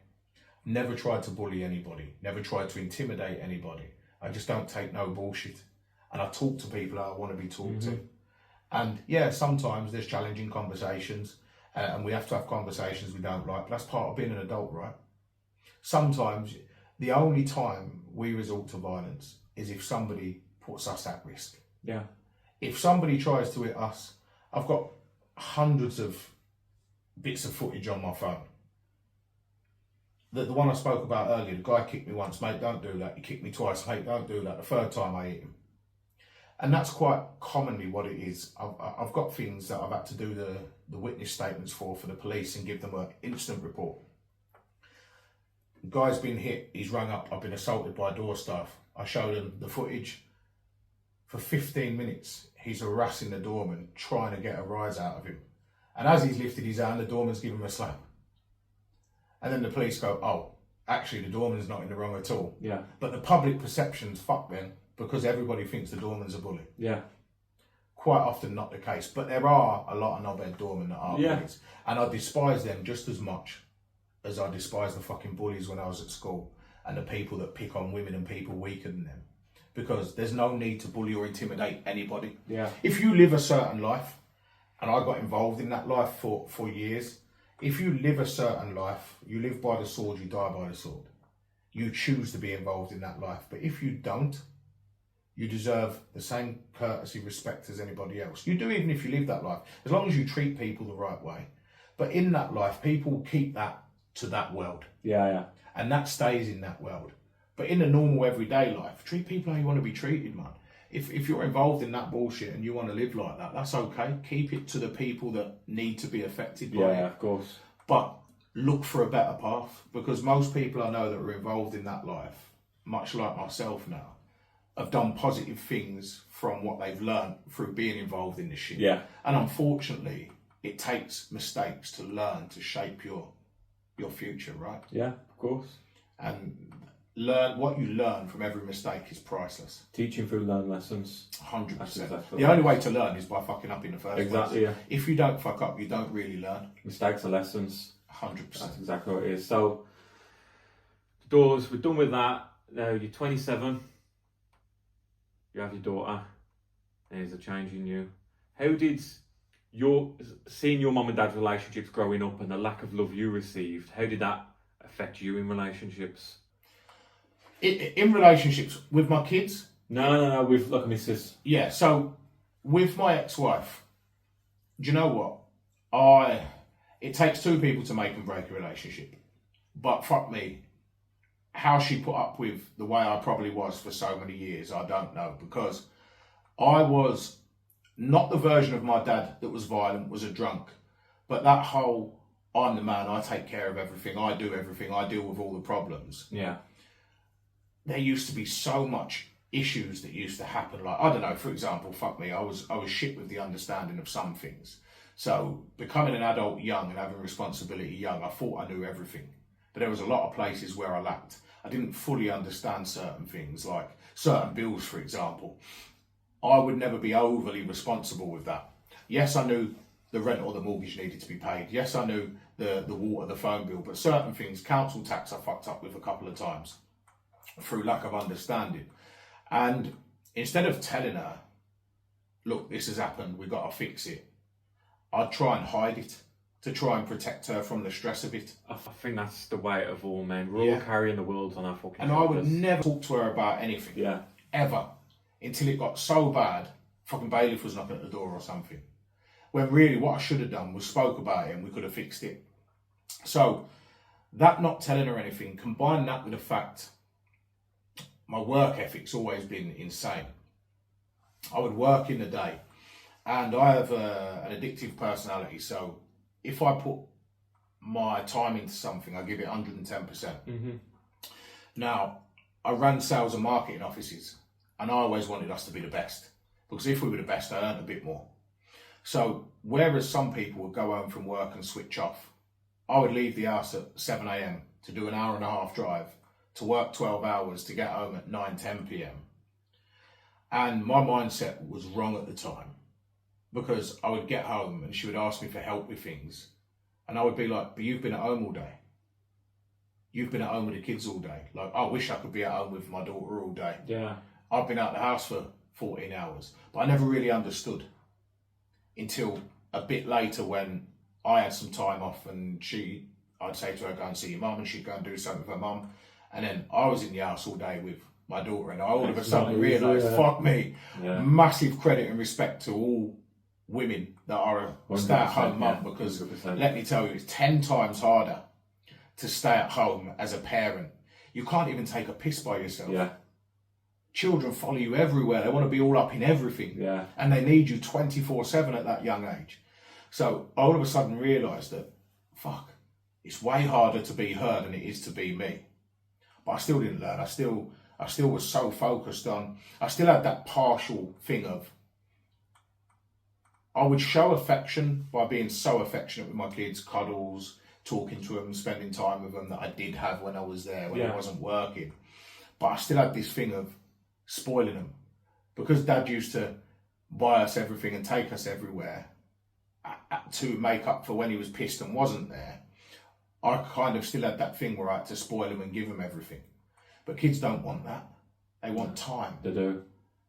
Never tried to bully anybody. Never tried to intimidate anybody. I just don't take no bullshit. And I talk to people that I want to be talked to. And yeah, sometimes there's challenging conversations. And we have to have conversations we don't like, but that's part of being an adult, right? Sometimes the only time we resort to violence is if somebody puts us at risk. Yeah. If somebody tries to hit us, I've got hundreds of bits of footage on my phone. The one I spoke about earlier, the guy kicked me once, mate, don't do that. He kicked me twice, mate, don't do that. The third time I hit him. And that's quite commonly what it is. I've got things that I've had to do the witness statements for the police and give them an instant report. The guy's been hit, he's rung up, I've been assaulted by door staff. I showed him the footage. For 15 minutes, he's harassing the doorman, trying to get a rise out of him. And as he's lifted his hand, the doorman's giving him a slap. And then the police go, oh, actually the doorman's not in the wrong at all. Yeah. But the public perception's fucked then, because everybody thinks the doorman's a bully. Yeah. Quite often not the case, but there are a lot of knobhead doormen that are bullies. And I despise them just as much as I despise the fucking bullies when I was at school, and the people that pick on women and people weaker than them. Because there's no need to bully or intimidate anybody. Yeah. If you live a certain life, and I got involved in that life for years, if you live a certain life, you live by the sword, you die by the sword. You choose to be involved in that life. But if you don't, you deserve the same courtesy, respect as anybody else. You do, even if you live that life, as long as you treat people the right way. But in that life, people keep that to that world. Yeah, yeah. And that stays in that world. But in a normal everyday life, treat people how you want to be treated, man. If you're involved in that bullshit and you want to live like that, that's okay. Keep it to the people that need to be affected by it. Yeah, of course. But look for a better path, because most people I know that are involved in that life, much like myself now, have done positive things from what they've learned through being involved in this shit. Yeah. And unfortunately, it takes mistakes to learn to shape your future, right? Yeah, of course. And what you learn from every mistake is priceless. Teaching through learned lessons. 100%. Exactly the only way to learn is by fucking up in the first place. Exactly, yeah. If you don't fuck up, you don't really learn. Mistakes are lessons. 100%. That's exactly what it is. So, the doors, we're done with that. Now you're 27. You have your daughter. There's a change in you. How did seeing your mum and dad's relationships growing up and the lack of love you received, how did that affect you in relationships? In relationships with my kids? No, with like a missus. Yeah, so with my ex-wife, do you know what? It takes two people to make and break a relationship. But fuck me, how she put up with the way I probably was for so many years, I don't know. Because I was not the version of my dad that was violent, was a drunk. But that whole I'm the man, I take care of everything, I do everything, I deal with all the problems. Yeah. There used to be so much issues that used to happen. Like, I don't know, for example, fuck me, I was shit with the understanding of some things. So becoming an adult young and having responsibility young, I thought I knew everything. But there was a lot of places where I lacked. I didn't fully understand certain things, like certain bills, for example. I would never be overly responsible with that. Yes, I knew the rent or the mortgage needed to be paid. Yes, I knew the water, the phone bill, but certain things, council tax, I fucked up with a couple of times through lack of understanding. And instead of telling her, look, this has happened, we've got to fix it, I'd try and hide it to try and protect her from the stress of it. I think that's the weight of all men. We're all carrying the world on our fucking And shoulders. I would never talk to her about anything. Yeah. Ever. Until it got so bad, fucking bailiff was knocking at the door or something. When really what I should have done was spoke about it and we could have fixed it. So that not telling her anything, combine that with the fact my work ethic's always been insane. I would work in the day and I have an addictive personality. So if I put my time into something, I give it 110%. Mm-hmm. Now, I ran sales and marketing offices and I always wanted us to be the best because if we were the best, I earned a bit more. So whereas some people would go home from work and switch off, I would leave the house at 7 a.m. to do an hour and a half drive, to work 12 hours, to get home at 9, 10 p.m. And my mindset was wrong at the time because I would get home and she would ask me for help with things. And I would be like, but you've been at home all day. You've been at home with the kids all day. Like, I wish I could be at home with my daughter all day. Yeah. I've been out the house for 14 hours, but I never really understood until a bit later when I had some time off and I'd say to her, go and see your mum, and she'd go and do something with her mum. And then I was in the house all day with my daughter and I all of a sudden realised, fuck me, massive credit and respect to all women that are a stay-at-home mum, because 100%. Let me tell you, it's 10 times harder to stay at home as a parent. You can't even take a piss by yourself. Yeah. Children follow you everywhere. They want to be all up in everything. Yeah. And they need you 24/7 at that young age. So I all of a sudden realised that, fuck, it's way harder to be her than it is to be me. But I still didn't learn. I still was so focused on, I still had that partial thing of, I would show affection by being so affectionate with my kids, cuddles, talking to them, spending time with them that I did have when I was there, when I wasn't working. But I still had this thing of spoiling them. Because Dad used to buy us everything and take us everywhere to make up for when he was pissed and wasn't there, I kind of still had that thing where I had to spoil them and give them everything. But kids don't want that. They want time. They do.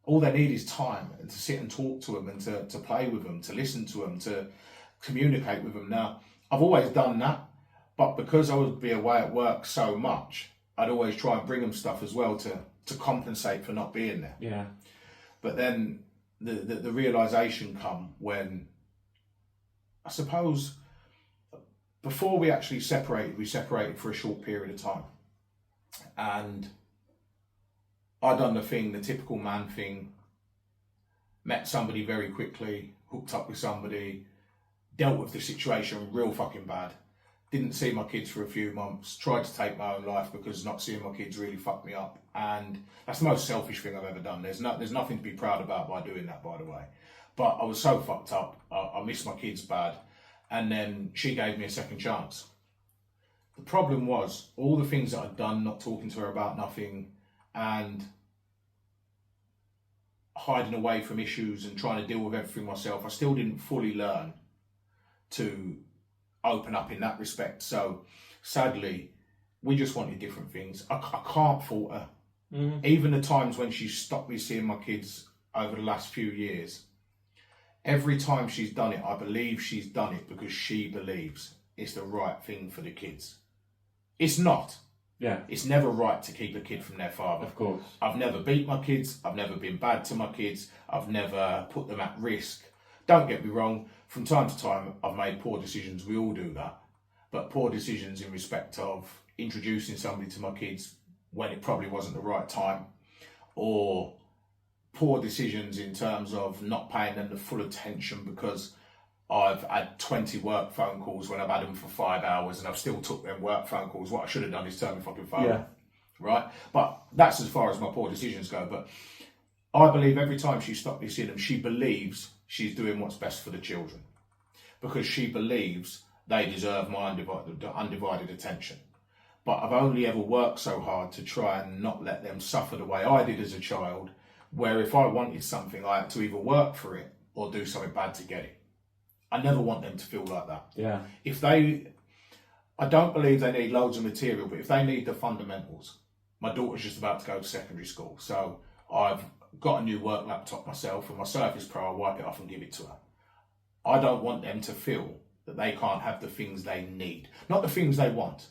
All they need is time and to sit and talk to them and to play with them, to listen to them, to communicate with them. Now, I've always done that, but because I would be away at work so much, I'd always try and bring them stuff as well to compensate for not being there. Yeah. But then the realisation come when, I suppose, before we actually separated, we separated for a short period of time. And I done the typical man thing, met somebody very quickly, hooked up with somebody, dealt with the situation real fucking bad. Didn't see my kids for a few months, tried to take my own life because not seeing my kids really fucked me up. And that's the most selfish thing I've ever done. There's nothing to be proud about by doing that, by the way. But I was so fucked up, I missed my kids bad. And then she gave me a second chance. The problem was all the things that I'd done, not talking to her about nothing and hiding away from issues and trying to deal with everything myself, I still didn't fully learn to open up in that respect. So sadly, we just wanted different things. I can't fault her. Mm-hmm. Even the times when she stopped me seeing my kids over the last few years, every time she's done it, I believe she's done it because she believes it's the right thing for the kids. It's not. Yeah. It's never right to keep a kid from their father. Of course. I've never beat my kids. I've never been bad to my kids. I've never put them at risk. Don't get me wrong. From time to time, I've made poor decisions. We all do that. But poor decisions in respect of introducing somebody to my kids when it probably wasn't the right time, or poor decisions in terms of not paying them the full attention because I've had 20 work phone calls when I've had them for 5 hours and I've still took them work phone calls. What I should have done is turn my fucking phone off, right? But that's as far as my poor decisions go. But I believe every time she stopped me seeing them, she believes she's doing what's best for the children, because she believes they deserve my undivided attention. But I've only ever worked so hard to try and not let them suffer the way I did as a child, where if I wanted something, I had to either work for it or do something bad to get it. I never want them to feel like that. Yeah. I don't believe they need loads of material, but if they need the fundamentals, my daughter's just about to go to secondary school, so I've got a new work laptop myself, and my Surface Pro, I wipe it off and give it to her. I don't want them to feel that they can't have the things they need. Not the things they want,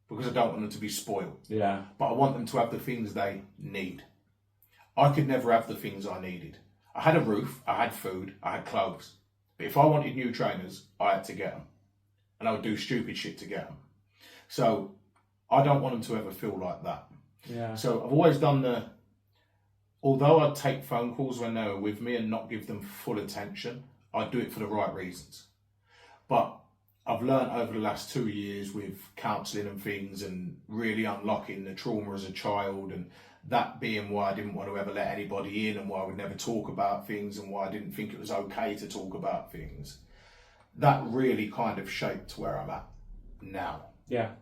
because I don't want them to be spoiled. Yeah. But I want them to have the things they need. I could never have the things I needed. I had a roof, I had food, I had clothes. But if I wanted new trainers, I had to get them. And I would do stupid shit to get them. So I don't want them to ever feel like that. Yeah. So I've always done although I'd take phone calls when they were with me and not give them full attention, I'd do it for the right reasons. But I've learned over the last 2 years with counselling and things and really unlocking the trauma as a child, and that being why I didn't want to ever let anybody in and why I would never talk about things and why I didn't think it was okay to talk about things. That really kind of shaped where I'm at now. Yeah.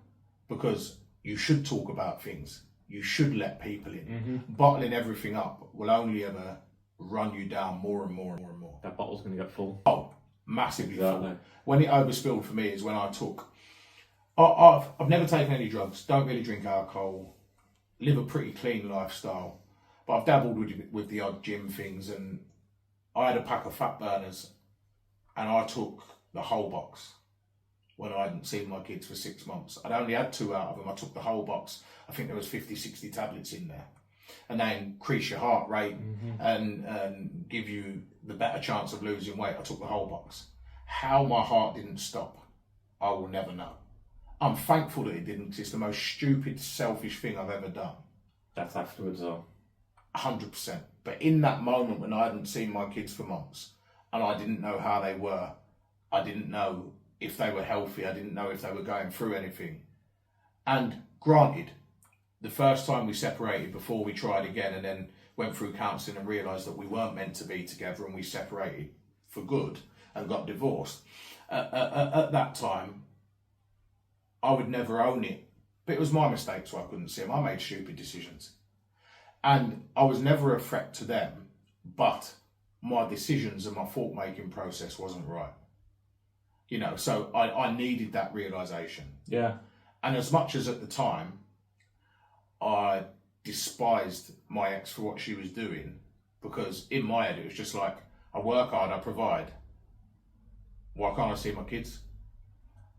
Because you should talk about things. You should let people in. Mm-hmm. Bottling everything up will only ever run you down more and more and more and more. That bottle's going to get full. Oh, massively Exactly. full. When it overspilled for me is when I took... I've never taken any drugs, don't really drink alcohol, live a pretty clean lifestyle, but I've dabbled with the odd gym things, and I had a pack of fat burners and I took the whole box when I hadn't seen my kids for 6 months. I'd only had 2 out of them. I took the whole box. I think there was 50, 60 tablets in there. And they increase your heart rate and give you the better chance of losing weight. I took the whole box. How my heart didn't stop, I will never know. I'm thankful that it didn't, because it's the most stupid, selfish thing I've ever done. That's afterwards though. 100%. But in that moment when I hadn't seen my kids for months and I didn't know how they were, I didn't know if they were healthy, I didn't know if they were going through anything. And granted, the first time we separated before we tried again and then went through counselling and realised that we weren't meant to be together and we separated for good and got divorced, at that time, I would never own it. But it was my mistake, so I couldn't see them. I made stupid decisions. And I was never a threat to them, but my decisions and my thought-making process wasn't right. You know, so I needed that realisation. Yeah. And as much as at the time, I despised my ex for what she was doing, because in my head it was just like, I work hard, I provide. Why can't I see my kids?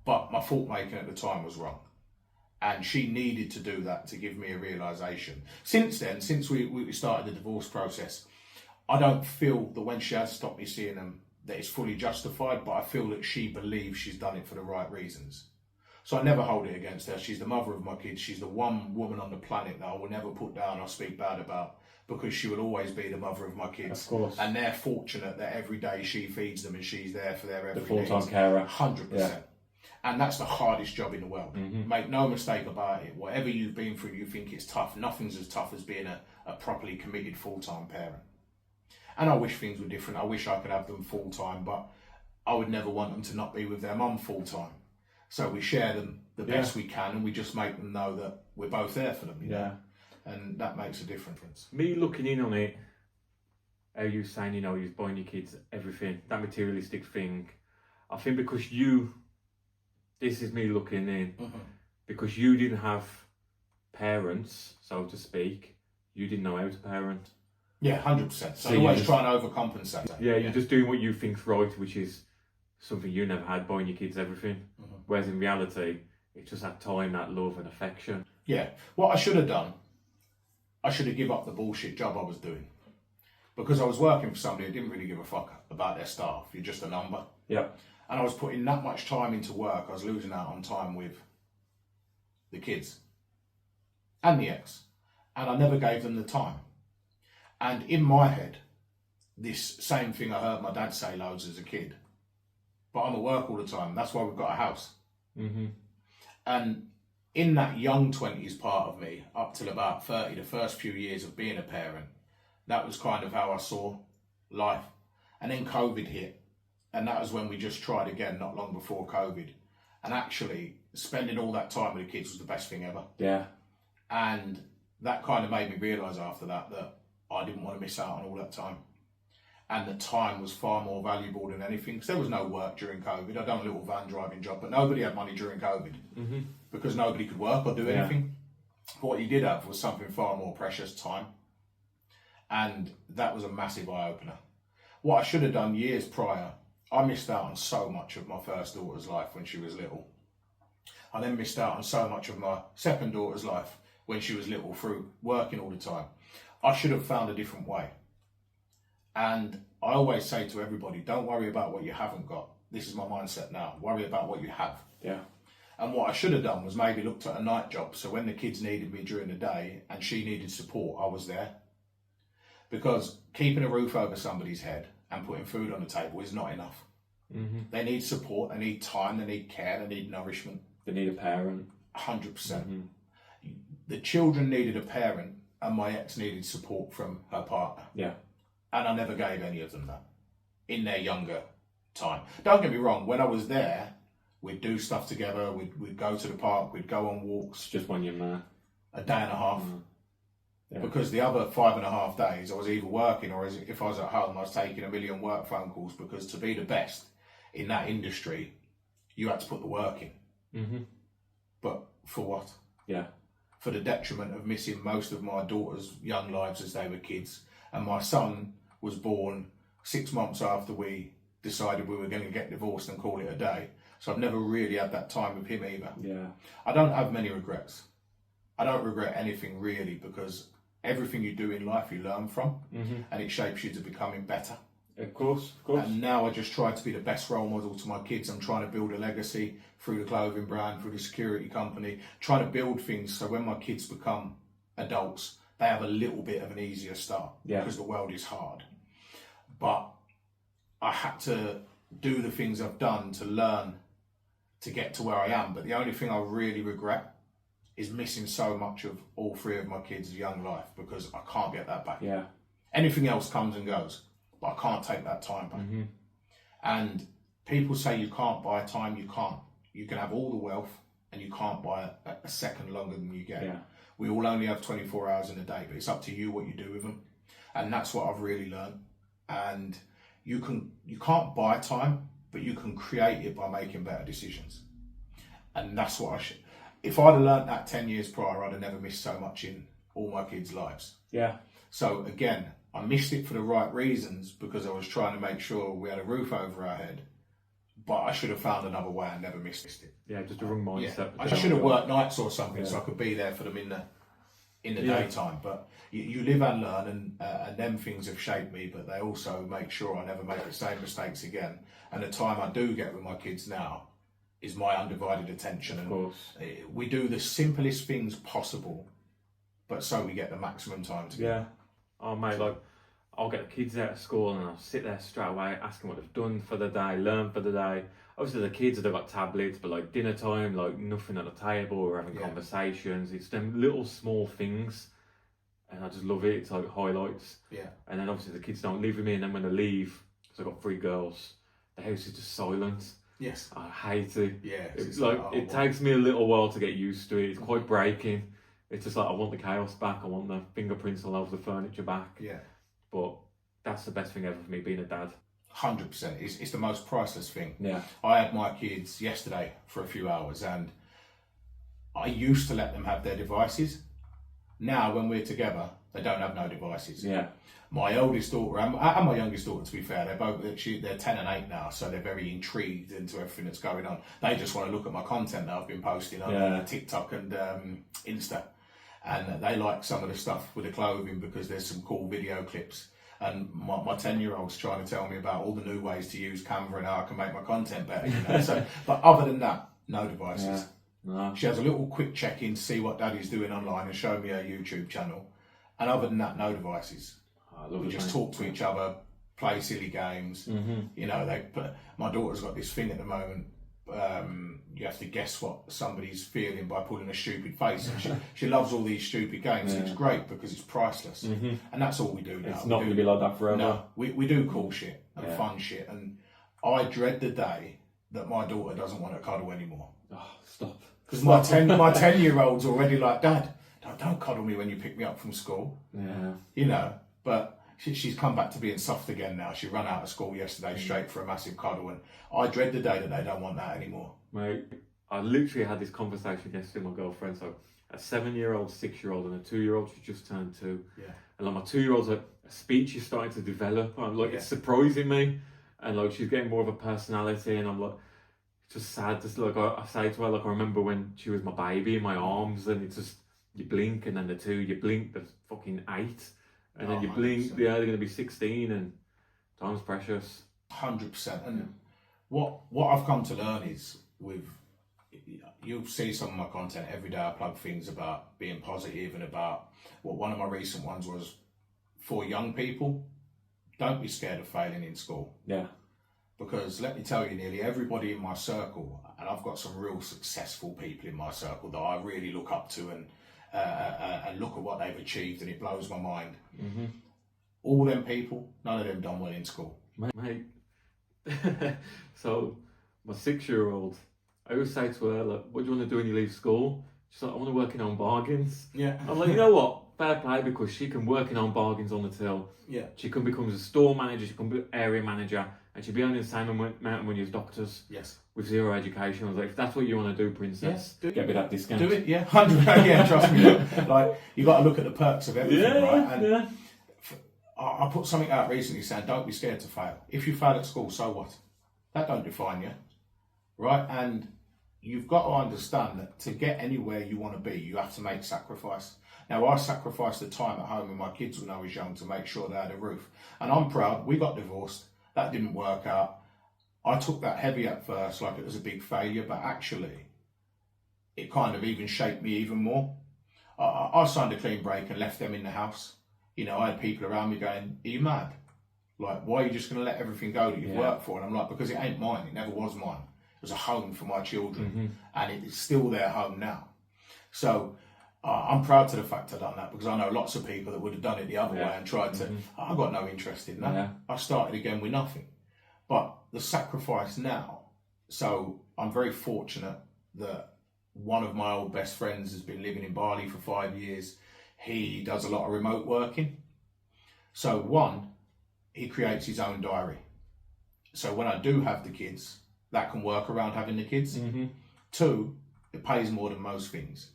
But my thought making at the time was wrong. And she needed to do that to give me a realisation. Since then, since we started the divorce process, I don't feel that when she has stopped me seeing them, that it's fully justified, but I feel that she believes she's done it for the right reasons. So I never hold it against her. She's the mother of my kids. She's the one woman on the planet that I will never put down or speak bad about, because she will always be the mother of my kids. Of course. And they're fortunate that every day she feeds them and she's there for their every The full-time carer. 100%. Yeah. And that's the hardest job in the world. Mm-hmm. Make no mistake about it. Whatever you've been through, you think it's tough. Nothing's as tough as being a properly committed full-time parent. And I wish things were different. I wish I could have them full-time, but I would never want them to not be with their mum full-time. So we share them the best we can, and we just make them know that we're both there for them. You know? And that makes a difference. Me looking in on it, how you saying, you know, you're buying your kids everything, that materialistic thing, I think because this is me looking in, because you didn't have parents, so to speak, you didn't know how to parent. Yeah, 100%. So you always just try and overcompensate. Yeah, you're just doing what you think's right, which is something you never had, buying your kids everything. Whereas in reality, it's just that time, that love and affection. Yeah. What I should have done, I should have given up the bullshit job I was doing. Because I was working for somebody who didn't really give a fuck about their staff. You're just a number. Yeah. And I was putting that much time into work, I was losing out on time with the kids and the ex. And I never gave them the time. And in my head, this same thing I heard my dad say loads as a kid, but I'm at work all the time. That's why we've got a house. Mm-hmm. And in that young 20s part of me, up till about 30, the first few years of being a parent, that was kind of how I saw life. And then COVID hit. And that was when we just tried again, not long before COVID. And actually, spending all that time with the kids was the best thing ever. Yeah. And that kind of made me realise after that I didn't want to miss out on all that time. And that time was far more valuable than anything. Because there was no work during COVID. I'd done a little van driving job, but nobody had money during COVID. Mm-hmm. Because nobody could work or do anything. But what you did have was something far more precious, time. And that was a massive eye-opener. What I should have done years prior, I missed out on so much of my first daughter's life when she was little. I then missed out on so much of my second daughter's life when she was little through working all the time. I should have found a different way. And I always say to everybody, don't worry about what you haven't got. This is my mindset now. Worry about what you have. Yeah. And what I should have done was maybe looked at a night job. So when the kids needed me during the day and she needed support, I was there. Because keeping a roof over somebody's head and putting food on the table is not enough. Mm-hmm. They need support, they need time, they need care, they need nourishment. They need a parent. 100%. Mm-hmm. The children needed a parent and my ex needed support from her partner. Yeah. And I never gave any of them that in their younger time. Don't get me wrong, when I was there, we'd do stuff together, we'd go to the park, we'd go on walks. Just when you're there. A day and a half. Mm. Yeah. Because the other 5.5 days I was either working or if I was at home I was taking a million work phone calls, because to be the best in that industry you had to put the work in. Mm-hmm. But for what? Yeah. For the detriment of missing most of my daughter's young lives as they were kids. And my son was born 6 months after we decided we were going to get divorced and call it a day. So I've never really had that time with him either. Yeah. I don't have many regrets. I don't regret anything really, because everything you do in life you learn from, mm-hmm. and it shapes you to becoming better. Of course. And now I just try to be the best role model to my kids. I'm trying to build a legacy through the clothing brand, through the security company, trying to build things so when my kids become adults, they have a little bit of an easier start, because the world is hard. But I had to do the things I've done to learn to get to where I am. But the only thing I really regret is missing so much of all three of my kids' young life, because I can't get that back. Yeah. Anything else comes and goes, but I can't take that time back. Mm-hmm. And people say you can't buy time. You can't. You can have all the wealth and you can't buy a second longer than you get. Yeah. We all only have 24 hours in a day, but it's up to you what you do with them. And that's what I've really learned. And you can't buy time, but you can create it by making better decisions. And that's what if I'd have learned that 10 years prior, I'd have never missed so much in all my kids' lives. Yeah. So again, I missed it for the right reasons, because I was trying to make sure we had a roof over our head. But I should have found another way and never missed it. Yeah, just a wrong mindset. I should have worked nights or something, so I could be there for them in the daytime. But you live and learn, and them things have shaped me, but they also make sure I never make the same mistakes again. And the time I do get with my kids now is my undivided attention. Of course. And we do the simplest things possible, but so we get the maximum time together. Yeah. Oh mate, like I'll get the kids out of school and I'll sit there straight away, ask them what they've done for the day, learn for the day. Obviously the kids have got tablets, but like dinner time, like nothing at the table, we're having conversations. It's them little small things, and I just love it. It's like highlights. Yeah. And then obviously the kids don't live with me, and then when they leave, because I've got 3 girls, the house is just silent. Yes. I hate it. Yeah. It's like it takes me a little while to get used to it. It's quite breaking. It's just like I want the chaos back. I want the fingerprints all over the furniture back. Yeah. But that's the best thing ever for me, being a dad. 100%. It's the most priceless thing. Yeah. I had my kids yesterday for a few hours, and I used to let them have their devices. Now, when we're together, they don't have no devices. Yeah. My oldest daughter and my youngest daughter, to be fair, they're 10 and 8 now, so they're very intrigued into everything that's going on. They just want to look at my content that I've been posting on TikTok and Insta. And they like some of the stuff with the clothing because there's some cool video clips. And my 10-year-old's trying to tell me about all the new ways to use Canva and how I can make my content better. You know? So, but other than that, no devices. Yeah. No. She has a little quick check-in to see what Daddy's doing online and show me her YouTube channel. And other than that, no devices. I love We it, just mate. talk to each other, play silly games. You know, my daughter's got this thing at the moment. You have to guess what somebody's feeling by pulling a stupid face. And she loves all these stupid games. And it's great because it's priceless. And that's all we do now. It's not going to be like that forever. No, we do cool shit and fun shit. And I dread the day that my daughter doesn't want to cuddle anymore. Oh, stop. Because my 10-year-old's already like, Dad, don't cuddle me when you pick me up from school. Yeah. You know, but she's come back to being soft again now. She ran out of school yesterday straight for a massive cuddle, and I dread the day that they don't want that anymore. Mate, I literally had this conversation yesterday with my girlfriend. So a 7-year-old, 6-year-old, and a 2-year-old, she just turned 2. Yeah. And like my 2-year-old's a speech is starting to develop. I'm like, it's surprising me. And like she's getting more of a personality, and I'm like, it's just sad. Just like I say to her, like I remember when she was my baby in my arms, and it's just you blink, and then the 2, you blink, the fucking 8, and then you blink, they're going to be 16, and time's precious. 100%. And what I've come to learn is you'll see some of my content every day. I plug things about being positive and about one of my recent ones was for young people. Don't be scared of failing in school. Yeah. Because let me tell you, nearly everybody in my circle, and I've got some real successful people in my circle that I really look up to and look at what they've achieved, and it blows my mind. All them people, none of them done well in school. Mate. So my 6-year-old, I always say to her, like, what do you want to do when you leave school? She's like, I want to work in Home Bargains. Yeah. I'm like, you know what? Fair play, because she can work in Home Bargains on the till. Yeah. She can become a store manager, she can be area manager, and she'll be on the same mountain when you're doctors. Yes. With 0 education. I was like, if that's what you want to do, princess, get me that discount. Do it, yeah. 100%, yeah, trust me. Like, you got to look at the perks of everything, right? And I put something out recently saying, don't be scared to fail. If you fail at school, so what? That don't define you, right? And you've got to understand that to get anywhere you want to be, you have to make sacrifice. Now, I sacrificed the time at home with my kids when I was young to make sure they had a roof. And I'm proud, we got divorced. That didn't work out. I took that heavy at first, like it was a big failure, but actually, it kind of even shaped me even more. I signed a clean break and left them in the house. You know, I had people around me going, are you mad? Like, why are you just going to let everything go that you've worked for? And I'm like, because it ain't mine. It never was mine. It was a home for my children. And it's still their home now. So I'm proud to the fact I've done that, because I know lots of people that would have done it the other way and tried to. I got no interest in that. Yeah. I started again with nothing. But the sacrifice now, so I'm very fortunate that one of my old best friends has been living in Bali for 5 years. He does a lot of remote working. So one, he creates his own diary. So when I do have the kids, that can work around having the kids. 2, it pays more than most things.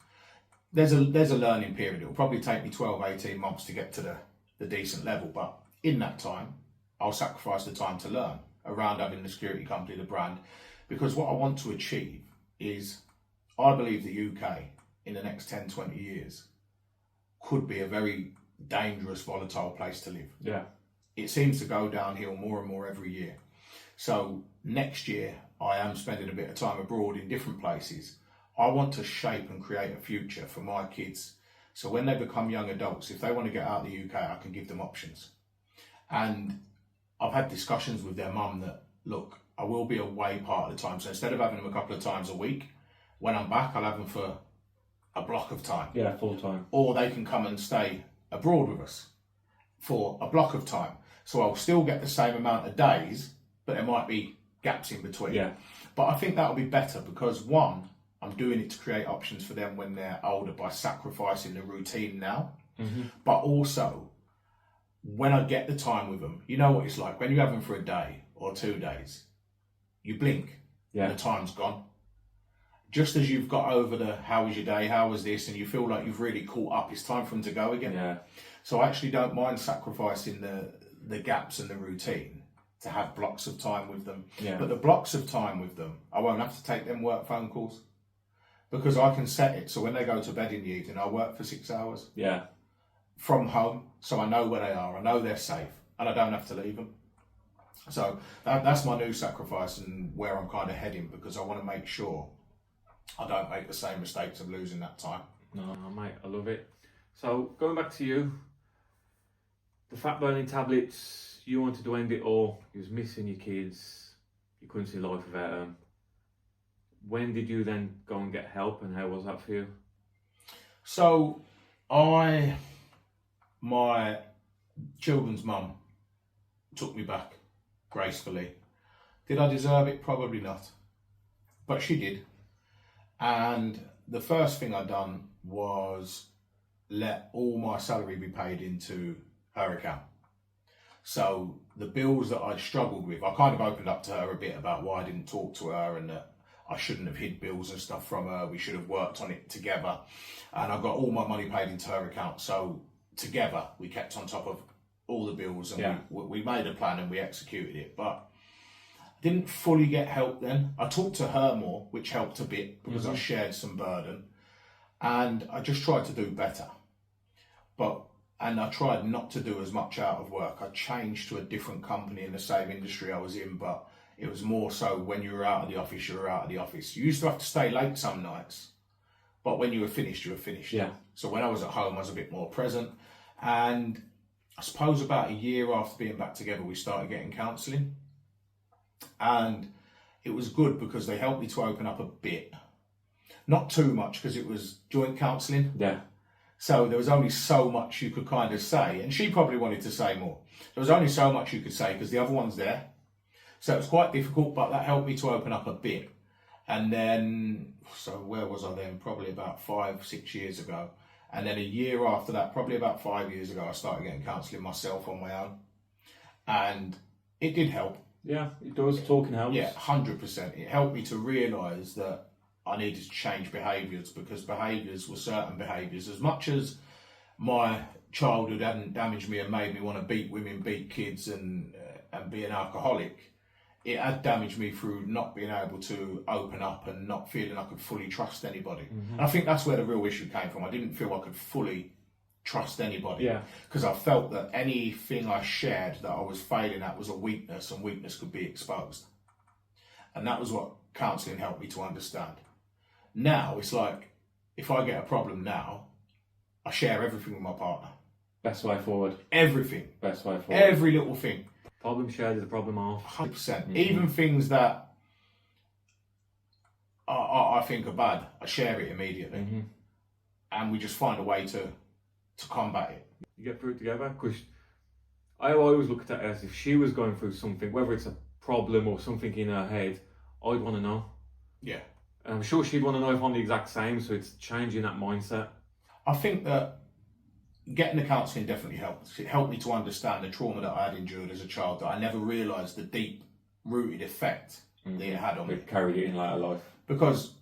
There's a learning period. It'll probably take me 12, 18 months to get to the decent level. But in that time, I'll sacrifice the time to learn around having the security company, the brand. Because what I want to achieve is, I believe the UK in the next 10, 20 years could be a very dangerous, volatile place to live. Yeah. It seems to go downhill more and more every year. So next year, I am spending a bit of time abroad in different places. I want to shape and create a future for my kids. So when they become young adults, if they want to get out of the UK, I can give them options. And I've had discussions with their mum that, look, I will be away part of the time. So instead of having them a couple of times a week, when I'm back, I'll have them for a block of time. Yeah, full time. Or they can come and stay abroad with us for a block of time. So I'll still get the same amount of days, but there might be gaps in between. Yeah. But I think that'll be better because, one, I'm doing it to create options for them when they're older by sacrificing the routine now. But also, when I get the time with them, you know what it's like. When you have them for a day or 2 days, you blink and the time's gone. Just as you've got over the, how was your day, how was this, and you feel like you've really caught up, it's time for them to go again. Yeah. So I actually don't mind sacrificing the gaps in the routine to have blocks of time with them. Yeah. But the blocks of time with them, I won't have to take them work phone calls because I can set it so when they go to bed in the evening, I work for 6 hours. Yeah. From home, so I know where they are, I know they're safe, and I don't have to leave them. So that's my new sacrifice and where I'm kind of heading, because I want to make sure I don't make the same mistakes of losing that time. No, mate, I love it. So going back to you, the fat burning tablets, you wanted to end it all. You was missing your kids. You couldn't see life without them. When did you then go and get help, and how was that for you? So, my children's mum took me back gracefully. Did I deserve it? Probably not. But she did. And the first thing I'd done was let all my salary be paid into her account. So the bills that I'd struggled with, I kind of opened up to her a bit about why I didn't talk to her and that I shouldn't have hid bills and stuff from her. We should have worked on it together. And I got all my money paid into her account. So together we kept on top of all the bills, and we made a plan and we executed it. But I didn't fully get help then. I talked to her more, which helped a bit because I shared some burden. And I just tried to do better. And I tried not to do as much out of work. I changed to a different company in the same industry I was in, but it was more so when you were out of the office, you were out of the office. You used to have to stay late some nights, but when you were finished, you were finished. Yeah. So when I was at home, I was a bit more present. And I suppose about a year after being back together, we started getting counselling. And it was good because they helped me to open up a bit. Not too much, because it was joint counselling. Yeah. So there was only so much you could kind of say, and she probably wanted to say more. There was only so much you could say because the other one's there. So it was quite difficult, but that helped me to open up a bit. And then, so where was I then? Probably about 5-6 years ago. And then a year after that, probably about 5 years ago, I started getting counselling myself on my own. And it did help. Yeah, it does. Talking helps. Yeah, 100%. It helped me to realise that I needed to change behaviours, because behaviours were certain behaviours. As much as my childhood hadn't damaged me and made me want to beat women, beat kids and be an alcoholic, it had damaged me through not being able to open up and not feeling I could fully trust anybody. And I think that's where the real issue came from. I didn't feel I could fully trust anybody, because I felt that anything I shared that I was failing at was a weakness, and weakness could be exposed. And that was what counselling helped me to understand. Now it's like, if I get a problem now, I share everything with my partner. Best way forward. Everything. Best way forward. Every little thing. Problem shared is a problem half. 100%. Even things that I think are bad, I share it immediately. And we just find a way to combat it. You get through it together? Because I always looked at it as if she was going through something, whether it's a problem or something in her head, I'd want to know. Yeah. And I'm sure she'd want to know if I'm the exact same, so it's changing that mindset. I think that getting the counselling definitely helped. It helped me to understand the trauma that I had endured as a child, that I never realised the deep-rooted effect that it had on me. It carried it in later life. Because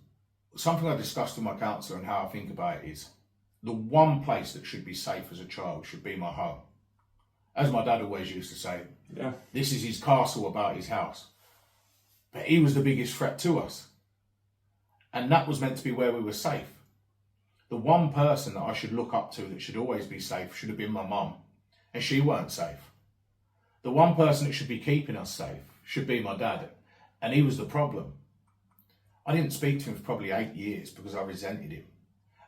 something I discussed with my counsellor and how I think about it is, the one place that should be safe as a child should be my home. As my dad always used to say, this is his castle about his house. But he was the biggest threat to us. And that was meant to be where we were safe. The one person that I should look up to that should always be safe should have been my mum. And she weren't safe. The one person that should be keeping us safe should be my dad. And he was the problem. I didn't speak to him for probably 8 years because I resented him.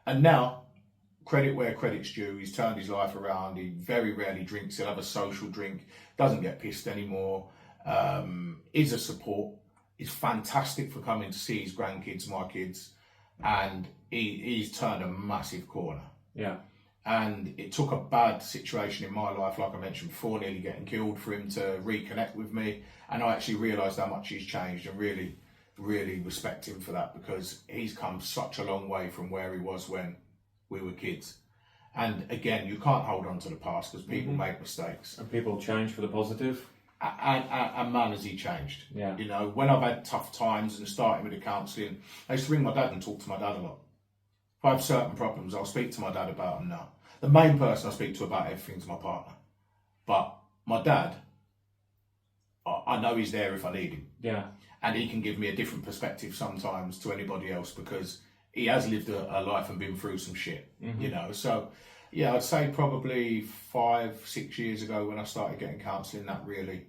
And now, credit where credit's due, he's turned his life around. He very rarely drinks. He'll have a social drink. Doesn't get pissed anymore. Is a support. He's fantastic for coming to see his grandkids, my kids. And he's turned a massive corner. Yeah. And it took a bad situation in my life, like I mentioned before, nearly getting killed, for him to reconnect with me. And I actually realised how much he's changed, and really, really respect him for that, because he's come such a long way from where he was when we were kids. And again, you can't hold on to the past because people make mistakes. And people change for the positive. And man, has he changed. Yeah. You know, when I've had tough times and starting with the counselling, I used to ring my dad and talk to my dad a lot. If I have certain problems, I'll speak to my dad about them now. The main person I speak to about everything is my partner. But my dad, I know he's there if I need him. Yeah. And he can give me a different perspective sometimes to anybody else, because he has lived a life and been through some shit, you know. So, yeah, I'd say probably 5-6 years ago when I started getting counselling, that really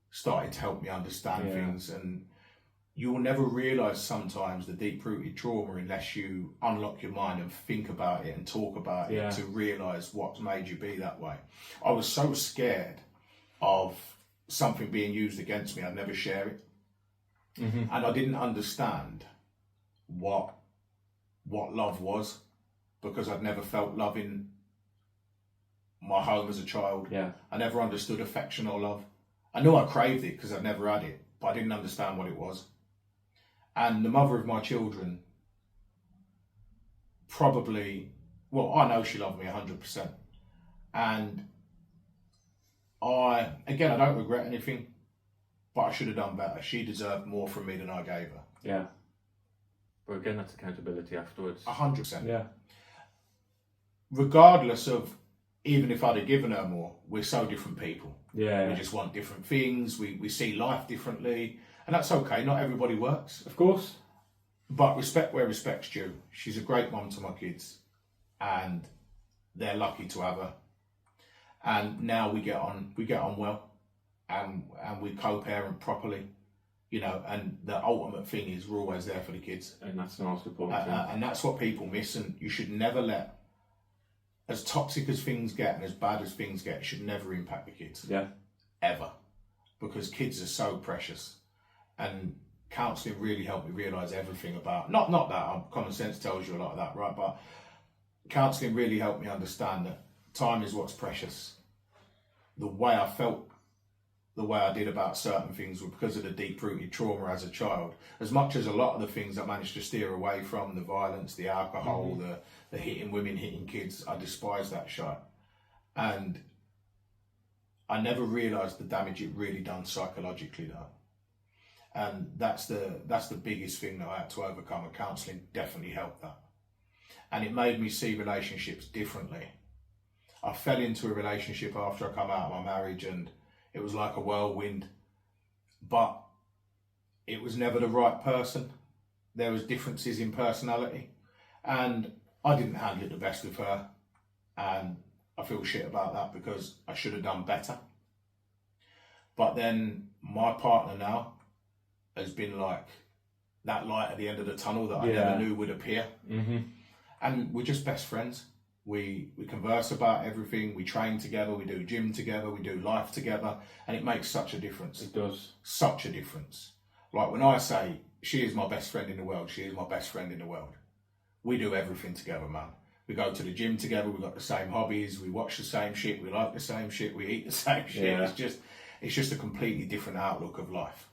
started to help me understand things. And you will never realise sometimes the deep-rooted trauma unless you unlock your mind and think about it and talk about it to realise what's made you be that way. I was so scared of something being used against me, I'd never share it. And I didn't understand what love was, because I'd never felt love in my home as a child. Yeah. I never understood affection or love. I knew I craved it because I'd never had it, but I didn't understand what it was. And the mother of my children probably, well, I know she loved me 100%. And I don't regret anything, but I should have done better. She deserved more from me than I gave her. Yeah. But again, that's accountability afterwards. 100%. Yeah. Regardless of, even if I'd have given her more, we're so different people. Yeah. We just want different things. We see life differently. And that's okay. Not everybody works. Of course. But respect where respect's due. She's a great mum to my kids. And they're lucky to have her. And now we get on well. And we co-parent properly. You know, and the ultimate thing is we're always there for the kids. And that's the most important thing. And that's what people miss. And you should never let, as toxic as things get and as bad as things get, it should never impact the kids. Yeah. Ever. Because kids are so precious. And counselling really helped me realise everything about, not that, common sense tells you a lot of that, right? But counselling really helped me understand that time is what's precious. The way I felt, the way I did about certain things were because of the deep-rooted trauma as a child. As much as a lot of the things I managed to steer away from, the violence, the alcohol, the hitting women, hitting kids, I despise that shit. And I never realised the damage it really done psychologically though. And that's the biggest thing that I had to overcome, and counselling definitely helped that. And it made me see relationships differently. I fell into a relationship after I come out of my marriage, and it was like a whirlwind, but it was never the right person. There was differences in personality, and I didn't handle it the best with her, and I feel shit about that because I should have done better. But then my partner now has been like that light at the end of the tunnel that I never knew would appear. And we're just best friends. We converse about everything. We train together. We do gym together. We do life together. And it makes such a difference. It does. Such a difference. Like when I say, she is my best friend in the world. She is my best friend in the world. We do everything together, man. We go to the gym together. We've got the same hobbies. We watch the same shit. We like the same shit. We eat the same shit. Yeah. It's just a completely different outlook of life.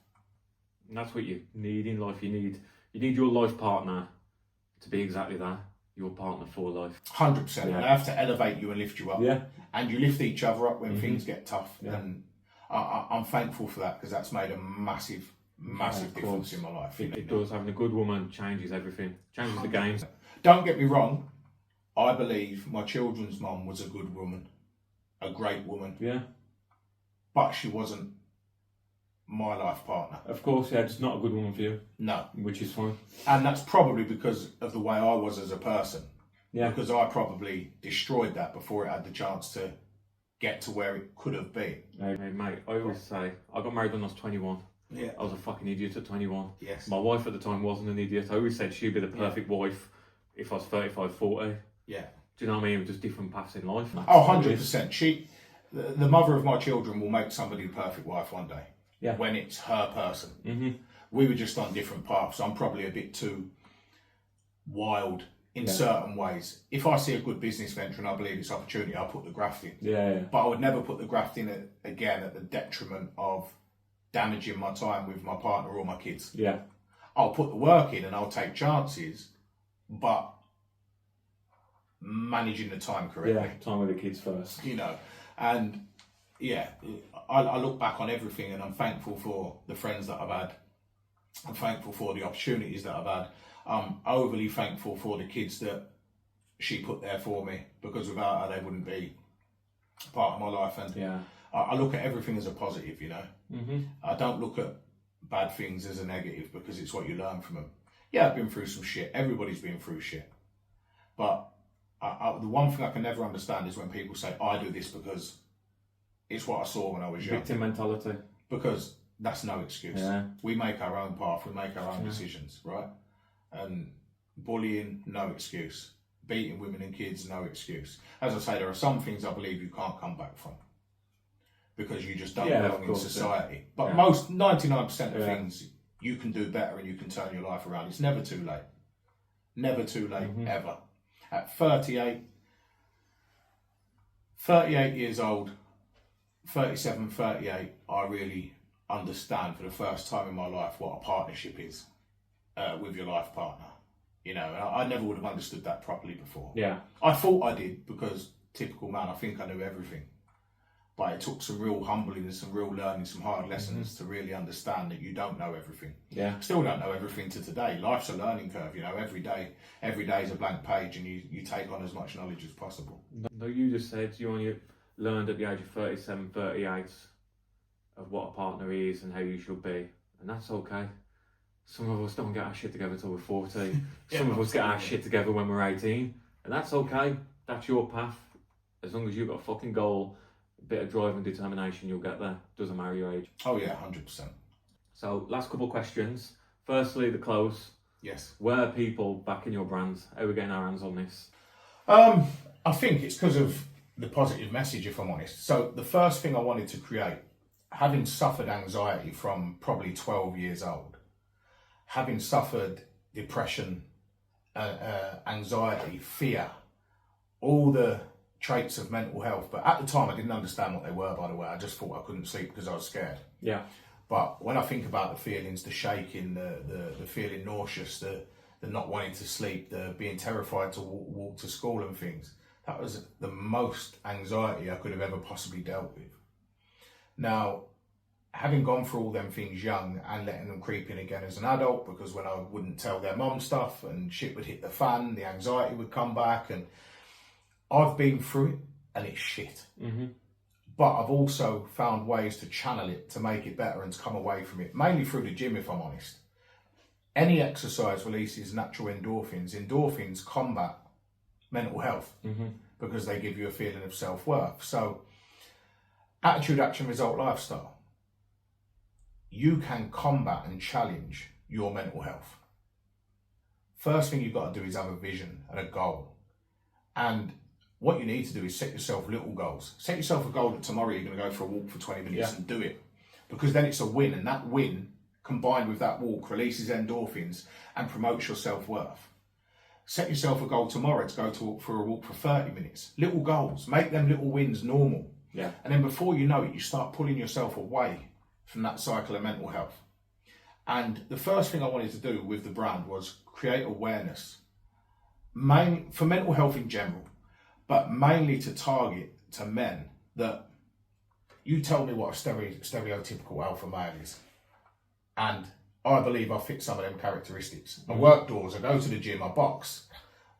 And that's what you need in life. You need your life partner to be exactly that. Your partner for life. 100%. Yeah. They have to elevate you and lift you up. Yeah. And you lift each other up when things get tough. Yeah. And I'm thankful for that, because that's made a massive difference in my life. It does. Having a good woman changes everything. Changes the game. Don't get me wrong. I believe my children's mum was a good woman. A great woman. Yeah. But she wasn't my life partner. Of course, yeah, it's not a good woman for you. No. Which is fine. And that's probably because of the way I was as a person. Yeah. Because I probably destroyed that before it had the chance to get to where it could have been. Hey, mate, I always say, I got married when I was 21. Yeah. I was a fucking idiot at 21. Yes. My wife at the time wasn't an idiot. I always said she'd be the perfect wife if I was 35, 40. Yeah. Do you know what I mean? Just different paths in life. Oh, 100%. The mother of my children will make somebody the perfect wife one day. Yeah. When it's her person. Mm-hmm. We were just on different paths. I'm probably a bit too wild in certain ways. If I see a good business venture and I believe it's opportunity, I'll put the graft in. Yeah. But I would never put the graft in again at the detriment of damaging my time with my partner or my kids. Yeah. I'll put the work in and I'll take chances, but managing the time correctly. Yeah, time with the kids first. You know, and yeah, I look back on everything and I'm thankful for the friends that I've had. I'm thankful for the opportunities that I've had. I'm overly thankful for the kids that she put there for me, because without her they wouldn't be part of my life. And yeah, I look at everything as a positive, you know. Mm-hmm. I don't look at bad things as a negative, because it's what you learn from them. Yeah, I've been through some shit. Everybody's been through shit. But the one thing I can never understand is when people say, I do this because it's what I saw when I was young. Victim mentality. Because that's no excuse. Yeah. We make our own path, we make our own decisions, right? And bullying, no excuse. Beating women and kids, no excuse. As I say, there are some things I believe you can't come back from. because you just don't Yeah, belong of in course, society. But Yeah. most 99% of Yeah. things you can do better and you can turn your life around. It's never too late. Never too late, ever. At 38 years old, 37, 38, I really understand for the first time in my life what a partnership is with your life partner. You know, and I never would have understood that properly before. Yeah. I thought I did because, typical man, I think I knew everything. But it took some real humbling and some real learning, some hard lessons to really understand that you don't know everything. Yeah. Still don't know everything to today. Life's a learning curve, you know, every day is a blank page and you take on as much knowledge as possible. No, you just said you only learned at the age of 37, 38 of what a partner is and how you should be. And that's okay. Some of us don't get our shit together till we're 40. Some of us get our shit together when we're 18. And that's okay. That's your path. As long as you've got a fucking goal, a bit of drive and determination, you'll get there. Doesn't matter your age. Oh yeah, 100%. So, last couple of questions. Firstly, the clothes. Yes. Where are people backing your brand? How are we getting our hands on this? I think it's because of the positive message, if I'm honest. So the first thing I wanted to create, having suffered anxiety from probably 12 years old, having suffered depression, anxiety, fear, all the traits of mental health. But at the time, I didn't understand what they were, by the way. I just thought I couldn't sleep because I was scared. Yeah. But when I think about the feelings, the shaking, the feeling nauseous, the not wanting to sleep, the being terrified to walk to school and things, that was the most anxiety I could have ever possibly dealt with. Now, having gone through all them things young and letting them creep in again as an adult, because when I wouldn't tell their mum stuff and shit would hit the fan, the anxiety would come back, and I've been through it and it's shit. But I've also found ways to channel it, to make it better and to come away from it, mainly through the gym, if I'm honest. Any exercise releases natural endorphins. Endorphins combat mental health because they give you a feeling of self-worth. So, attitude, action, result, lifestyle. You can combat and challenge your mental health. First thing you've got to do is have a vision and a goal. And what you need to do is set yourself little goals. Set yourself a goal that tomorrow you're going to go for a walk for 20 minutes and do it. Because then it's a win, and that win, combined with that walk, releases endorphins and promotes your self-worth. Set yourself a goal tomorrow to go for a walk for 30 minutes. Little goals. Make them little wins normal. Yeah. And then before you know it, you start pulling yourself away from that cycle of mental health. And the first thing I wanted to do with the brand was create awareness. For mental health in general, but mainly to target to men that you tell me what a stereotypical alpha male is. And I believe I fit some of them characteristics. I work doors, I go to the gym, I box,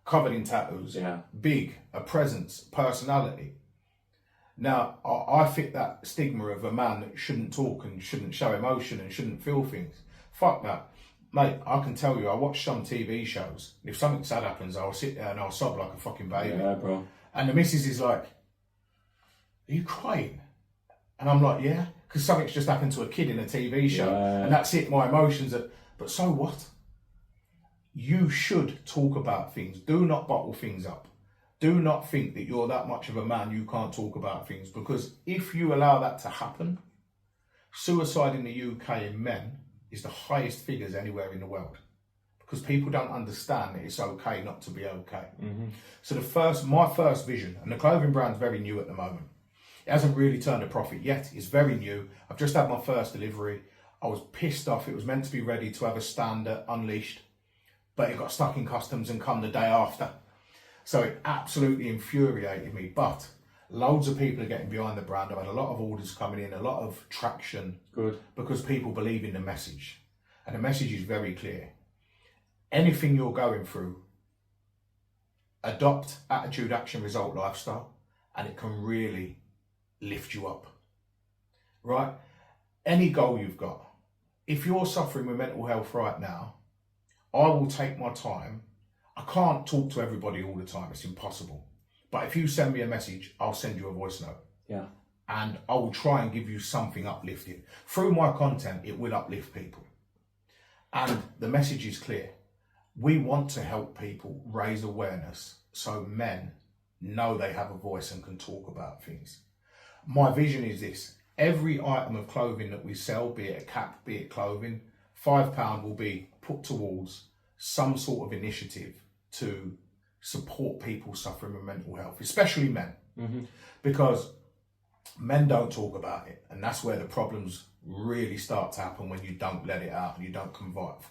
covered in tattoos, big, a presence, personality. Now, I fit that stigma of a man that shouldn't talk and shouldn't show emotion and shouldn't feel things. Fuck that. Mate, I can tell you, I watch some TV shows. If something sad happens, I'll sit there and I'll sob like a fucking baby. Yeah, bro. And the missus is like, are you crying? And I'm like, yeah, because something's just happened to a kid in a TV show. And that's it, my emotions are, but so what? You should talk about things. Do not bottle things up. Do not think that you're that much of a man you can't talk about things, because if you allow that to happen, suicide in the UK in men is the highest figures anywhere in the world, because people don't understand that it's okay not to be okay. So my first vision, and the clothing brand's very new at the moment. It hasn't really turned a profit yet. It's very new. I've just had my first delivery. I was pissed off. It was meant to be ready to have a stand at Unleashed, but it got stuck in customs and come the day after. So it absolutely infuriated me, but loads of people are getting behind the brand. I've had a lot of orders coming in, a lot of traction. Good. Because people believe in the message. And the message is very clear. Anything you're going through, adopt attitude, action, result, lifestyle, and it can really lift you up. Right? Any goal you've got. If you're suffering with mental health right now, I will take my time. I can't talk to everybody all the time. It's impossible. But if you send me a message, I'll send you a voice note. Yeah. And I will try and give you something uplifting. Through my content, it will uplift people. And the message is clear. We want to help people raise awareness so men know they have a voice and can talk about things. My vision is this. every item of clothing that we sell, be it a cap, be it clothing, £5 will be put towards some sort of initiative to support people suffering with mental health, especially men, because men don't talk about it, and that's where the problems really start to happen, when you don't let it out and you don't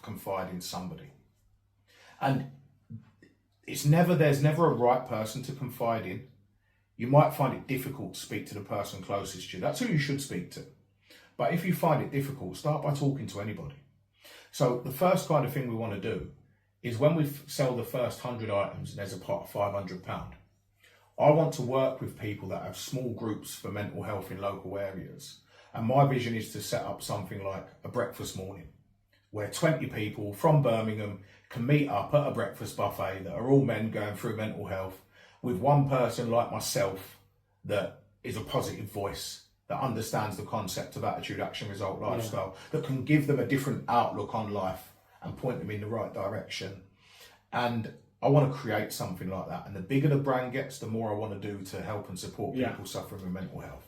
confide in somebody. And there's never a right person to confide in. You might find it difficult to speak to the person closest to you. That's who you should speak to. But if you find it difficult, start by talking to anybody. So the first kind of thing we want to do is, when we sell the first 100 items and there's a pot of £500, I want to work with people that have small groups for mental health in local areas. And my vision is to set up something like a breakfast morning, where 20 people from Birmingham can meet up at a breakfast buffet that are all men going through mental health, with one person like myself that is a positive voice, that understands the concept of attitude, action, result, lifestyle, that can give them a different outlook on life and point them in the right direction. And I want to create something like that. And the bigger the brand gets, the more I want to do to help and support people suffering with mental health.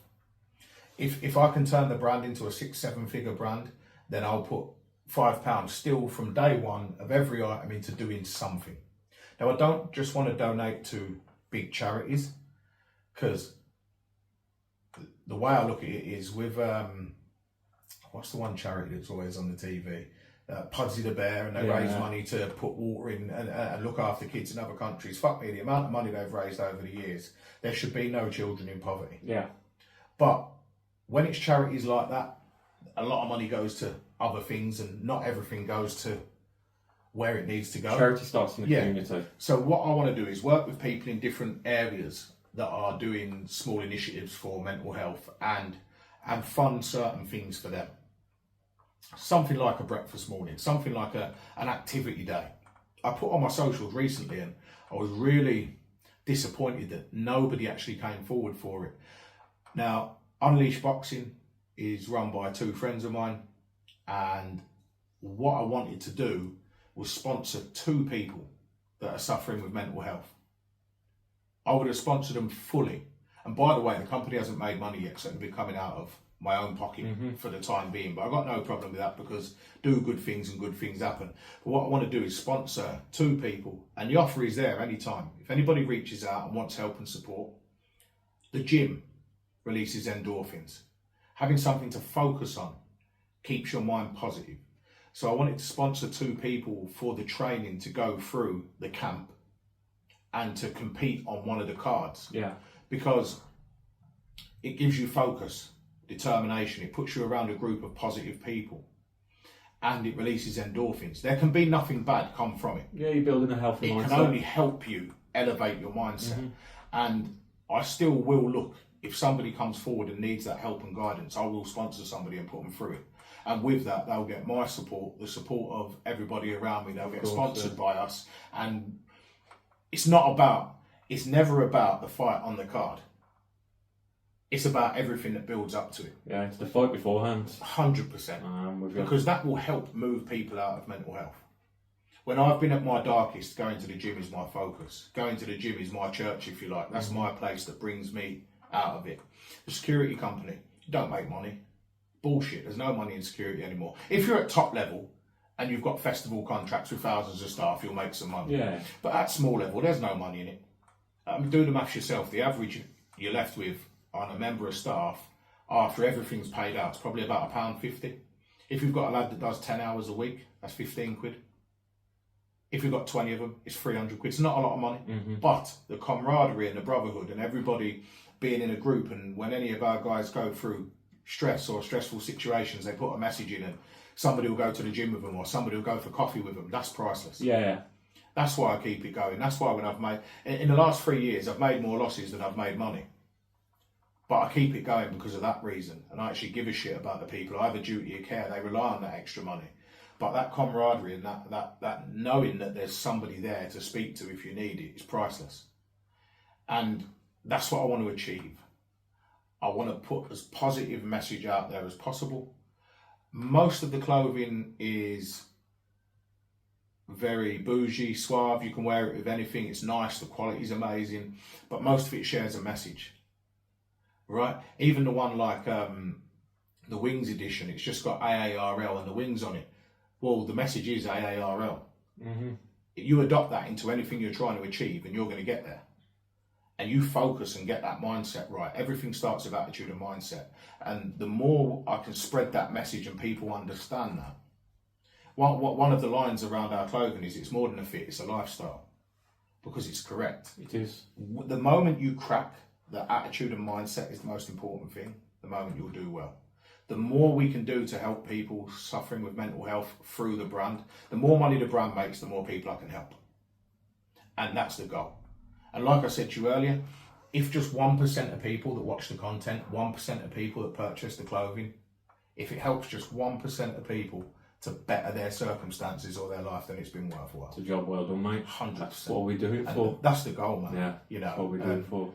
If I can turn the brand into a 6-7 figure brand, then I'll put £5 still from day one of every item into doing something. Now, I don't just want to donate to big charities, because the way I look at it is with, what's the one charity that's always on the TV? Pudsey the Bear, and they raise money to put water in and look after kids in other countries. Fuck me, the amount of money they've raised over the years, there should be no children in poverty. Yeah. But when it's charities like that, a lot of money goes to other things, and not everything goes to where it needs to go. Charity starts in the community. So what I want to do is work with people in different areas that are doing small initiatives for mental health, and fund certain things for them. Something like a breakfast morning, something like an activity day. I put on my socials recently, and I was really disappointed that nobody actually came forward for it. Now, Unleash Boxing is run by 2 friends of mine, and what I wanted to do was sponsor 2 people that are suffering with mental health. I would have sponsored them fully. And by the way, the company hasn't made money yet, so it'll be coming out of my own pocket for the time being. But I've got no problem with that, because do good things and good things happen. But what I want to do is sponsor 2 people, and the offer is there anytime. If anybody reaches out and wants help and support, the gym releases endorphins. Having something to focus on keeps your mind positive. So I wanted to sponsor 2 people for the training to go through the camp and to compete on one of the cards. Yeah. Because it gives you focus, determination. It puts you around a group of positive people, and it releases endorphins. There can be nothing bad come from it. Yeah, you're building a healthy mindset. It can only help you elevate your mindset. And I still will look, if somebody comes forward and needs that help and guidance, I will sponsor somebody and put them through it. And with that, they'll get my support, the support of everybody around me. They'll get sponsored by us. And it's never about the fight on the card. It's about everything that builds up to it. Yeah, it's the fight beforehand. 100%. Because that will help move people out of mental health. When I've been at my darkest, going to the gym is my focus. Going to the gym is my church, if you like. That's my place that brings me out of it. The security company, you don't make money. Bullshit, there's no money in security anymore. If you're at top level and you've got festival contracts with thousands of staff, you'll make some money. Yeah. But at small level, there's no money in it. Do the maths yourself. The average you're left with on a member of staff, after everything's paid out, it's probably about £1.50. If you've got a lad that does 10 hours a week, that's 15 quid. If you've got 20 of them, it's 300 quid. It's not a lot of money, but the camaraderie and the brotherhood and everybody being in a group, and when any of our guys go through stress or stressful situations, they put a message in and somebody will go to the gym with them, or somebody will go for coffee with them. That's priceless. Yeah. That's why I keep it going. That's why when I've made, in the last 3 years, I've made more losses than I've made money. But I keep it going because of that reason. And I actually give a shit about the people. I have a duty of care. They rely on that extra money. But that camaraderie and that knowing that there's somebody there to speak to if you need it is priceless. And that's what I want to achieve. I want to put as positive a message out there as possible. Most of the clothing is very bougie, suave. You can wear it with anything. It's nice. The quality's amazing. But most of it shares a message, right? Even the one like the Wings edition, it's just got AARL and the Wings on it. Well, the message is AARL. Mm-hmm. You adopt that into anything you're trying to achieve and you're going to get there. And you focus and get that mindset right. Everything starts with attitude and mindset. And the more I can spread that message and people understand that. One of the lines around our clothing is it's more than a fit, it's a lifestyle. Because it's correct. It is. The moment you crack the attitude and mindset is the most important thing, the moment you'll do well. The more we can do to help people suffering with mental health through the brand, the more money the brand makes, the more people I can help. And that's the goal. And like I said to you earlier, if just 1% of people that watch the content, 1% of people that purchase the clothing, if it helps just 1% of people to better their circumstances or their life, then it's been worthwhile. It's a job well done, mate. 100%. That's what we do it for. And that's the goal, man. Yeah, you know, that's what we do it for.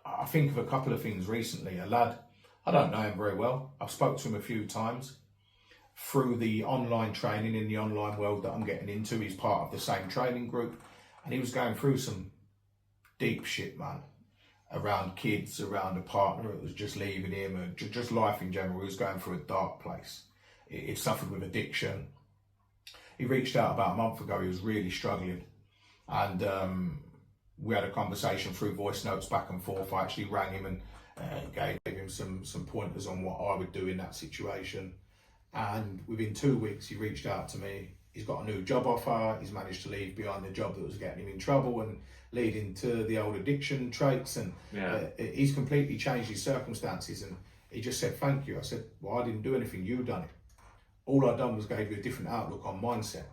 I think of a couple of things recently. A lad, I don't know him very well. I've spoke to him a few times through the online training in the online world that I'm getting into. He's part of the same training group, and he was going through some deep shit, man, around kids, around a partner that was just leaving him, and just life in general. He was going through a dark place. He suffered with addiction. He reached out about a month ago. He was really struggling, and we had a conversation through voice notes back and forth. I actually rang him and gave him some pointers on what I would do in that situation. And within 2 weeks, he reached out to me. He's got a new job offer. He's managed to leave behind the job that was getting him in trouble and leading to the old addiction traits. And he's completely changed his circumstances. And he just said, thank you. I said, well, I didn't do anything. You done it. All I've done was gave you a different outlook on mindset.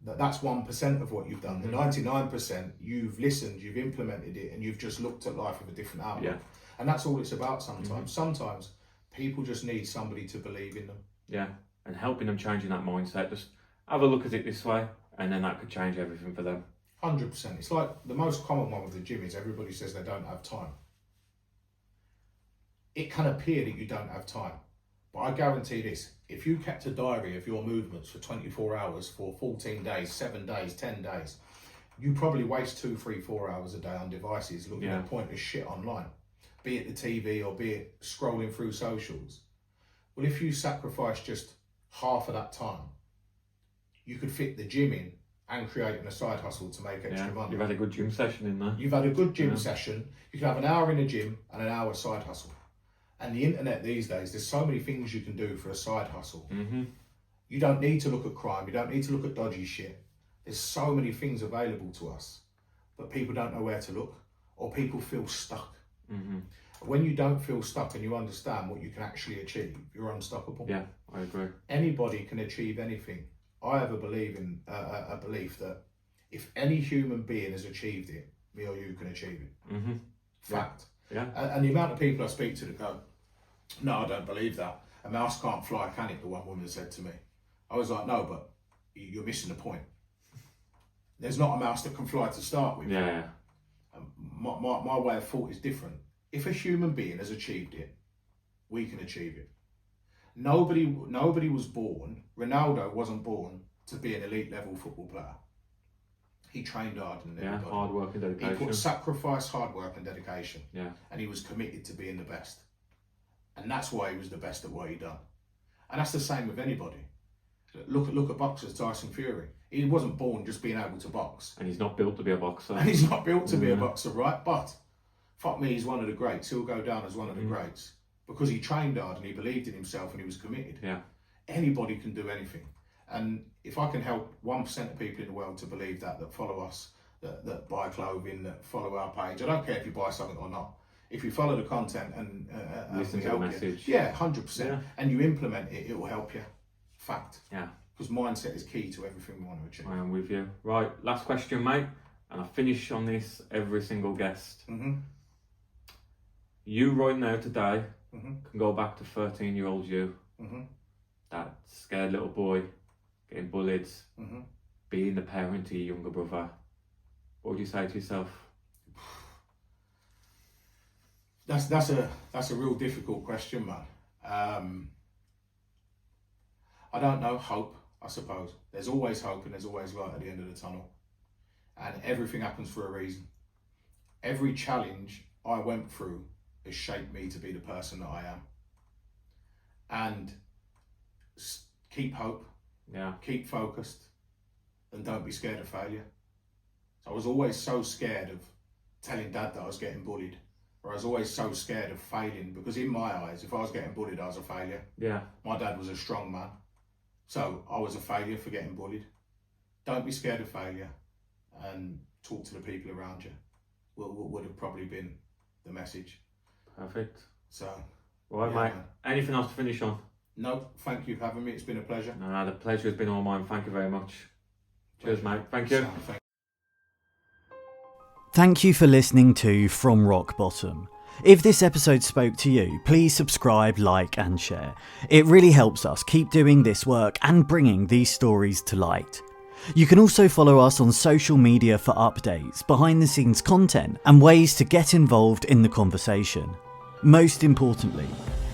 That's 1% of what you've done. The 99%, you've listened, you've implemented it, and you've just looked at life with a different outlook. Yeah. And that's all it's about sometimes. Sometimes people just need somebody to believe in them. Yeah, and helping them changing that mindset. Just have a look at it this way, and then that could change everything for them. 100%. It's like the most common one with the gym is everybody says they don't have time. It can appear that you don't have time, but I guarantee this. If you kept a diary of your movements for 24 hours for 14 days, 7 days, 10 days, you probably waste 2, 3, 4 hours a day on devices looking at pointless shit online, be it the TV or be it scrolling through socials. Well, if you sacrifice just half of that time, you could fit the gym in and creating a side hustle to make extra money. You've had a good gym session in there. You've had a good gym session. You can have an hour in a gym and an hour side hustle. And the internet these days, there's so many things you can do for a side hustle. You don't need to look at crime. You don't need to look at dodgy shit. There's so many things available to us, but people don't know where to look, or people feel stuck. When you don't feel stuck and you understand what you can actually achieve, you're unstoppable. Yeah, I agree. Anybody can achieve anything. I have a belief that if any human being has achieved it, me or you can achieve it. Fact. Yeah. And the amount of people I speak to that go, no, I don't believe that. A mouse can't fly, can it? The one woman said to me. I was like, no, but you're missing the point. There's not a mouse that can fly to start with. Yeah. My way of thought is different. If a human being has achieved it, we can achieve it. Nobody was born, Ronaldo wasn't born to be an elite level football player. He trained hard and hard work and dedication. He put sacrifice, hard work and dedication. Yeah. And he was committed to being the best. And that's why he was the best at what he done. And that's the same with anybody. Look at boxers, Tyson Fury. He wasn't born just being able to box. And he's not built to be a boxer. And he's not built to be a boxer, right? But fuck me, he's one of the greats. He'll go down as one of the greats. Because he trained hard and he believed in himself and he was committed. Yeah. Anybody can do anything. And if I can help 1% of people in the world to believe that follow us, that buy clothing, that follow our page, I don't care if you buy something or not. If you follow the content and listen to the message. 100%. Yeah. And you implement it, it will help you. Fact. Yeah. Because mindset is key to everything we want to achieve. I am with you. Right, last question, mate. And I finish on this every single guest. You right now today can go back to 13-year-old you. That scared little boy, getting bullied, being the parent to your younger brother. What would you say to yourself? That's a real difficult question, man. I don't know. Hope, I suppose. There's always hope and there's always light at the end of the tunnel. And everything happens for a reason. Every challenge I went through has shaped me to be the person that I am. and keep hope, keep focused, and don't be scared of failure. So I was always so scared of telling Dad that I was getting bullied, or I was always so scared of failing, because in my eyes, if I was getting bullied, I was a failure. Yeah. My dad was a strong man, so I was a failure for getting bullied. Don't be scared of failure, and talk to the people around you. Would have probably been the message. Perfect. So, right, mate. Man. Anything else to finish on? No, thank you for having me. It's been a pleasure. No, the pleasure has been all mine. Thank you very much. Cheers, mate. Thank you. Thank you for listening to From Rock Bottom. If this episode spoke to you, please subscribe, like and share. It really helps us keep doing this work and bringing these stories to light. You can also follow us on social media for updates, behind the scenes content and ways to get involved in the conversation. Most importantly,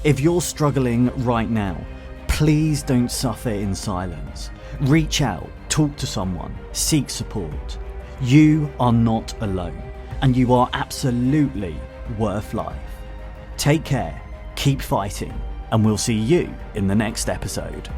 if you're struggling right now, please don't suffer in silence. Reach out, talk to someone, seek support. You are not alone, and you are absolutely worth life. Take care, keep fighting, and we'll see you in the next episode.